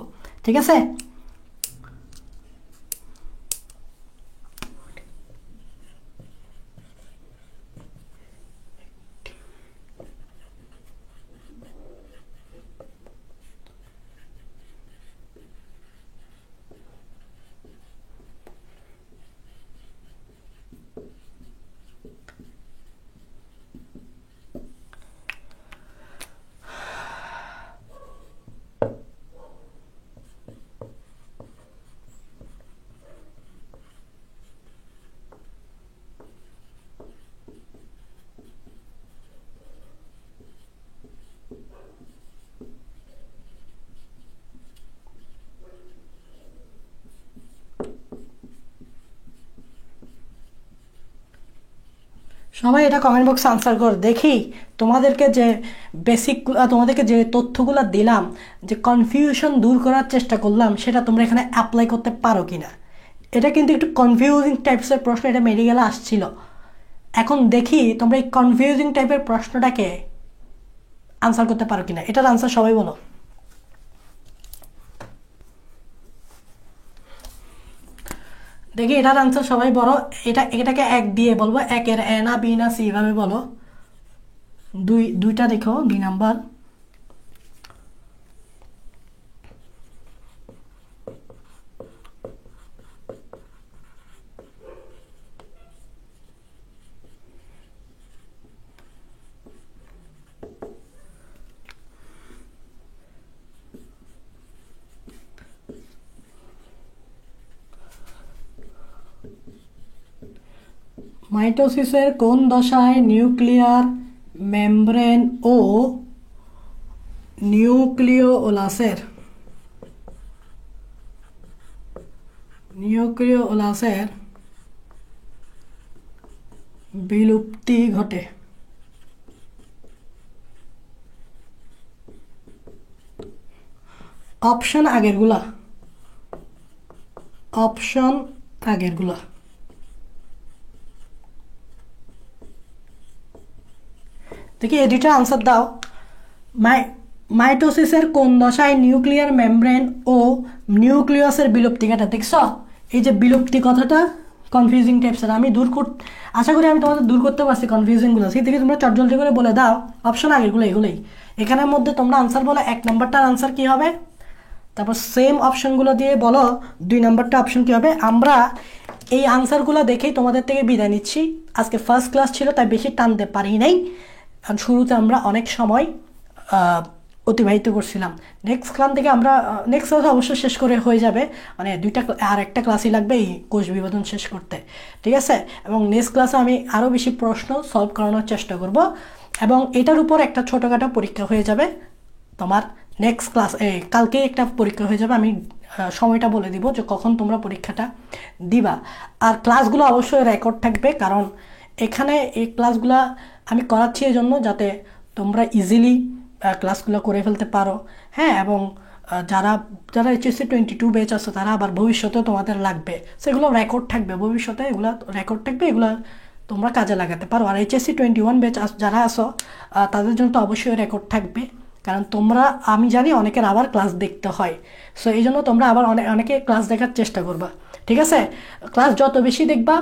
ঠিক আছে? সবাই এটা কমেন্ট বক্সে আনসার কর দেখি। তোমাদেরকে যে তথ্যগুলো দিলাম, যে কনফিউশন দূর করার চেষ্টা করলাম, সেটা তোমরা এখানে অ্যাপ্লাই করতে পারো কি না। এটা কিন্তু একটু কনফিউজিং টাইপসের প্রশ্ন, এটা মেডিকেলে আসছিল। এখন দেখি তোমরা এই কনফিউজিং টাইপের প্রশ্নটাকে আনসার করতে পারো কিনা। এটার আনসার সবাই বলো। দেখি এটার আনসার সবাই বলো। এটাকে এক দিয়ে বলবো, একের এ না বি না সি, ভাবে বলো। দুইটা দেখো, 2 নাম্বার। মাইটোসিসের কোন দশায় নিউক্লিয়ার মেমব্রেন ও নিউক্লিওলাসের বিলুপ্তি ঘটে? অপশন আগেরগুলা দেখি এই দুইটা আনসার দাও। মাইটোসিসের কোন দশায় নিউক্লিয়ার মেমব্রেন ও নিউক্লিয়াসের বিলুপ্তি ঘটে? দেখছ, এই যে বিলুপ্তি কথাটা কনফিউজিং টাইপসের, আশা করি আমি তোমাদের দূর করতে পারছি কনফিউজিংগুলো। সেই থেকে তোমরা চটজলদি করে বলে দাও অপশন আগেরগুলো, এগুলোই। এখানের মধ্যে তোমরা আনসার বলো 1 নম্বরটার আনসার কী হবে, তারপর সেম অপশনগুলো দিয়ে বলো 2 নম্বরটা অপশন কী হবে। আমরা এই আনসারগুলো দেখেই তোমাদের থেকে বিদায় নিচ্ছি। আজকে ফার্স্ট ক্লাস ছিল, তাই বেশি টানতে পারি নাই, কারণ শুরুতে আমরা অনেক সময় অতিবাহিত করছিলাম। নেক্সট ক্লাস অবশ্যই শেষ করে হয়ে যাবে, মানে আর একটা ক্লাসই লাগবে এই কোষ বিভাজন শেষ করতে, ঠিক আছে? এবং নেক্সট ক্লাসে আমি আরও বেশি প্রশ্ন সলভ করানোর চেষ্টা করব, এবং এটার উপর একটা ছোটোখাটো পরীক্ষা হয়ে যাবে তোমার। নেক্সট ক্লাস কালকে একটা পরীক্ষা হয়ে যাবে, আমি সময়টা বলে দিব যে কখন তোমরা পরীক্ষাটা দিবা। আর ক্লাসগুলো অবশ্যই রেকর্ড থাকবে, কারণ এখানে এই ক্লাসগুলো আমি করাচ্ছি এই জন্য যাতে তোমরা ইজিলি ক্লাসগুলো করে ফেলতে পারো, হ্যাঁ। এবং যারা HSC 22 ব্যাচ আছে, তারা আবার ভবিষ্যতেও তোমাদের লাগবে, সেগুলো রেকর্ড থাকবে, ভবিষ্যতে এগুলো রেকর্ড থাকবে, এগুলো তোমরা কাজে লাগাতে পারো। আর HSC 21 ব্যাচ যারা আসো, তাদের জন্য তো অবশ্যই রেকর্ড থাকবে, কারণ তোমরা, আমি জানি অনেকের আবার ক্লাস দেখতে হয়, সো এই জন্য তোমরা আবার অনেকে ক্লাস দেখার চেষ্টা করবা, ঠিক আছে? ক্লাস যত বেশি দেখবা,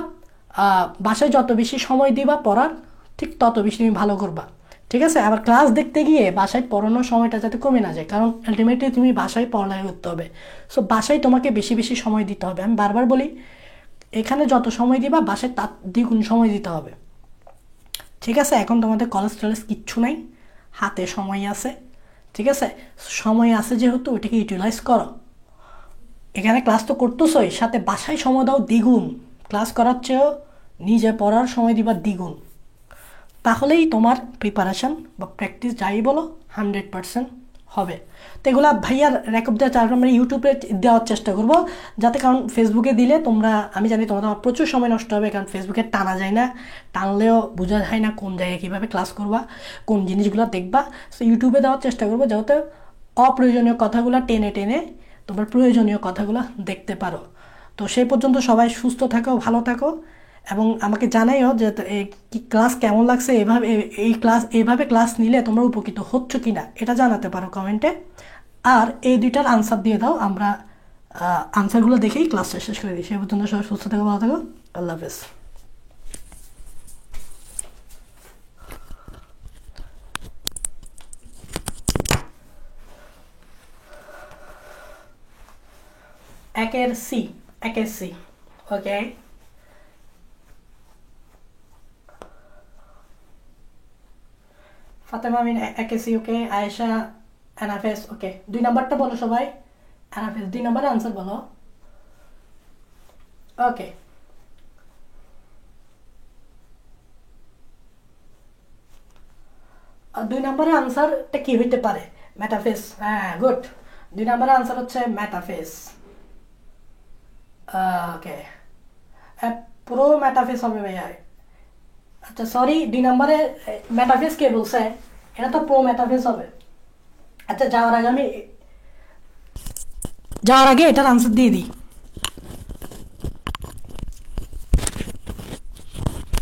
বাসায় যত বেশি সময় দিবা পড়ার, ঠিক তত বেশি তুমি ভালো করবা, ঠিক আছে? আবার ক্লাস দেখতে গিয়ে বাসায় পড়ানোর সময়টা যাতে কমে না যায়, কারণ আলটিমেটলি তুমি বাসায় পড়ালেখা করতে হবে। সো বাসায় তোমাকে বেশি বেশি সময় দিতে হবে। আমি বারবার বলি, এখানে যত সময় দিবা বাসায় তার দ্বিগুণ সময় দিতে হবে, ঠিক আছে? এখন তোমাদের কলেজ টলেজ কিচ্ছু নাই, হাতে সময় আছে, ঠিক আছে? সময় আছে যেহেতু ওইটাকে ইউটিলাইজ করো। এখানে ক্লাস তো করতেছই, সাথে বাসায় সময় দাও দ্বিগুণ, ক্লাস করার চেয়েও নিজে পড়ার সময় দিবা দ্বিগুণ, তাহলেই তোমার প্রিপারেশান বা প্র্যাকটিস যাই বলো 100% হবে। তো এগুলা ভাইয়ার রেকর্ড দেওয়ার চার আমরা ইউটিউবে দেওয়ার চেষ্টা করবো, যাতে, কারণ ফেসবুকে দিলে তোমরা, আমি জানি তোমার প্রচুর সময় নষ্ট হবে, কারণ ফেসবুকে টানা যায় না, টানলেও বোঝা যায় না কোন জায়গায় কীভাবে ক্লাস করবা, কোন জিনিসগুলো দেখবা। সো ইউটিউবে দেওয়ার চেষ্টা করবো যাতে অপ্রয়োজনীয় কথাগুলো টেনে টেনে তোমরা প্রয়োজনীয় কথাগুলো দেখতে পারো। তো সেই পর্যন্ত সবাই সুস্থ থাকো, ভালো থাকো, এবং আমাকে জানাইও যে ক্লাস কেমন লাগছে, এইভাবে ক্লাস নিলে তোমরা উপকৃত হচ্ছ কি না, এটা জানাতে পারো কমেন্টে। আর এই দুইটার আনসার দিয়ে দাও, আমরা আনসারগুলো দেখেই ক্লাসটা শেষ করে দিই। সেই পর্যন্ত সবাই সুস্থ থাকো, ভালো থাকো, আল্লাহ হাফেজ। একের সি, ওকে। ফাতেমা আমিন একেসি, ওকে। আয়েশা এনাফেস, ওকে। 2 নাম্বারটা বলো সবাই, এনাফেস 2 নাম্বারে আনসার বলো, ওকে। আর 2 নাম্বারের আনসারটা কি হইতে পারে? মেটাফেস, হ্যাঁ, গুড। 2 নাম্বারের আনসার হচ্ছে মেটাফেস, ওকে। পুরো মেটাফেস হবে ভাইয়া। আচ্ছা সরি, 2 নাম্বারে মেটাফেস কে বলছে? এটা তো প্রো মেটাফেস হবে। আচ্ছা যাওয়ার আগে এটার আনসার দিয়ে দিই।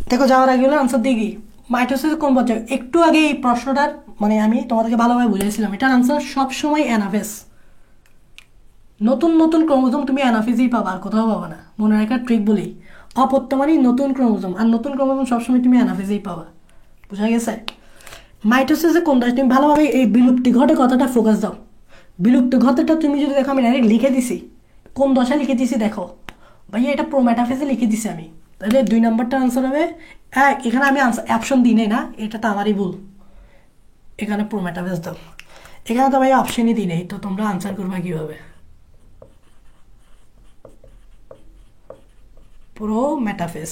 দেখো, যাওয়ার আগে হলো আনসার দিয়ে দিই। মাইটোসিস কোন পর্যায়ে? একটু আগে এই প্রশ্নটার মানে আমি তোমাদেরকে ভালোভাবে বুঝাইছিলাম, এটার আনসার সবসময় অ্যানাফেস। নতুন নতুন ক্রোমোজোম তুমি অ্যানাফেসেই পাবা, আর কোথাও পাবা না। মনে রাখার ট্রিক বলি, অপত্য মানে নতুন ক্রোমোজোম, আর নতুন ক্রোমোজোম সবসময় তুমি অ্যানাফেসেই পাবা, বুঝা গেছে? মাইটোসিসে কোন দশা? তুমি ভালোভাবে এই বিলুপ্তি ঘটে কথাটা ফোকাস দাও। বিলুপ্তি ঘটেটা তুমি যদি দেখো, আমি ডাইরেক্ট লিখে দিছি, কোন দশা লিখে দিছি দেখো ভাইয়া, এটা প্রোমেটাফেসে লিখে দিছি আমি। তাহলে 2 নাম্বারটা আনসার হবে এখানে আমি অপশন দিই নাই না, এটা তো আমারই ভুল, এখানে প্রোমেটাফেস দাও। এখানে তো ভাই অপশনই দিই নেই, তো তোমরা আনসার করবা কীভাবে? প্রোমেটাফেস।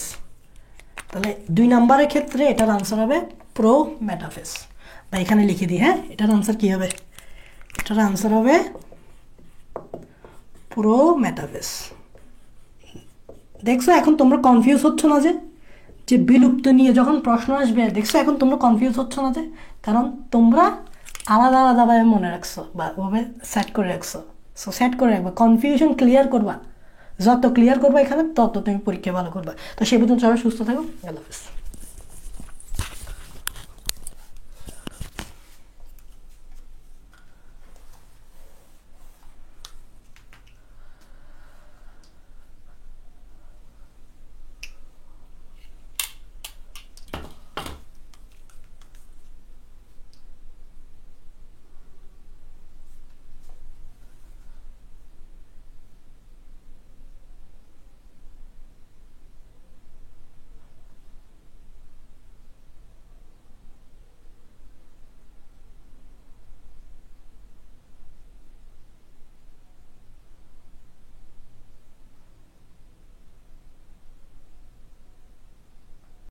তাহলে 2 নাম্বারের ক্ষেত্রে এটার আনসার হবে প্রোমেটাফেস। বা এখানে লিখে দিই, হ্যাঁ, এটার আনসার কী হবে? এটার আনসার হবে প্রোমেটাফেস। দেখছো এখন তোমরা কনফিউজ হচ্ছ না যে বিলুপ্ত নিয়ে যখন প্রশ্ন আসবে, দেখছো এখন তোমরা কনফিউজ হচ্ছ না কারণ তোমরা আলাদা আলাদাভাবে মনে রাখছো বা ওভাবে সেট করে রাখছো। সো সেট করে রাখবা, কনফিউশন ক্লিয়ার করবা, যত ক্লিয়ার করবা এখানে তত তুমি পরীক্ষা ভালো করবা। তো সেই পর্যন্ত সবাই সুস্থ থাকো, আল্লাহ হাফেজ।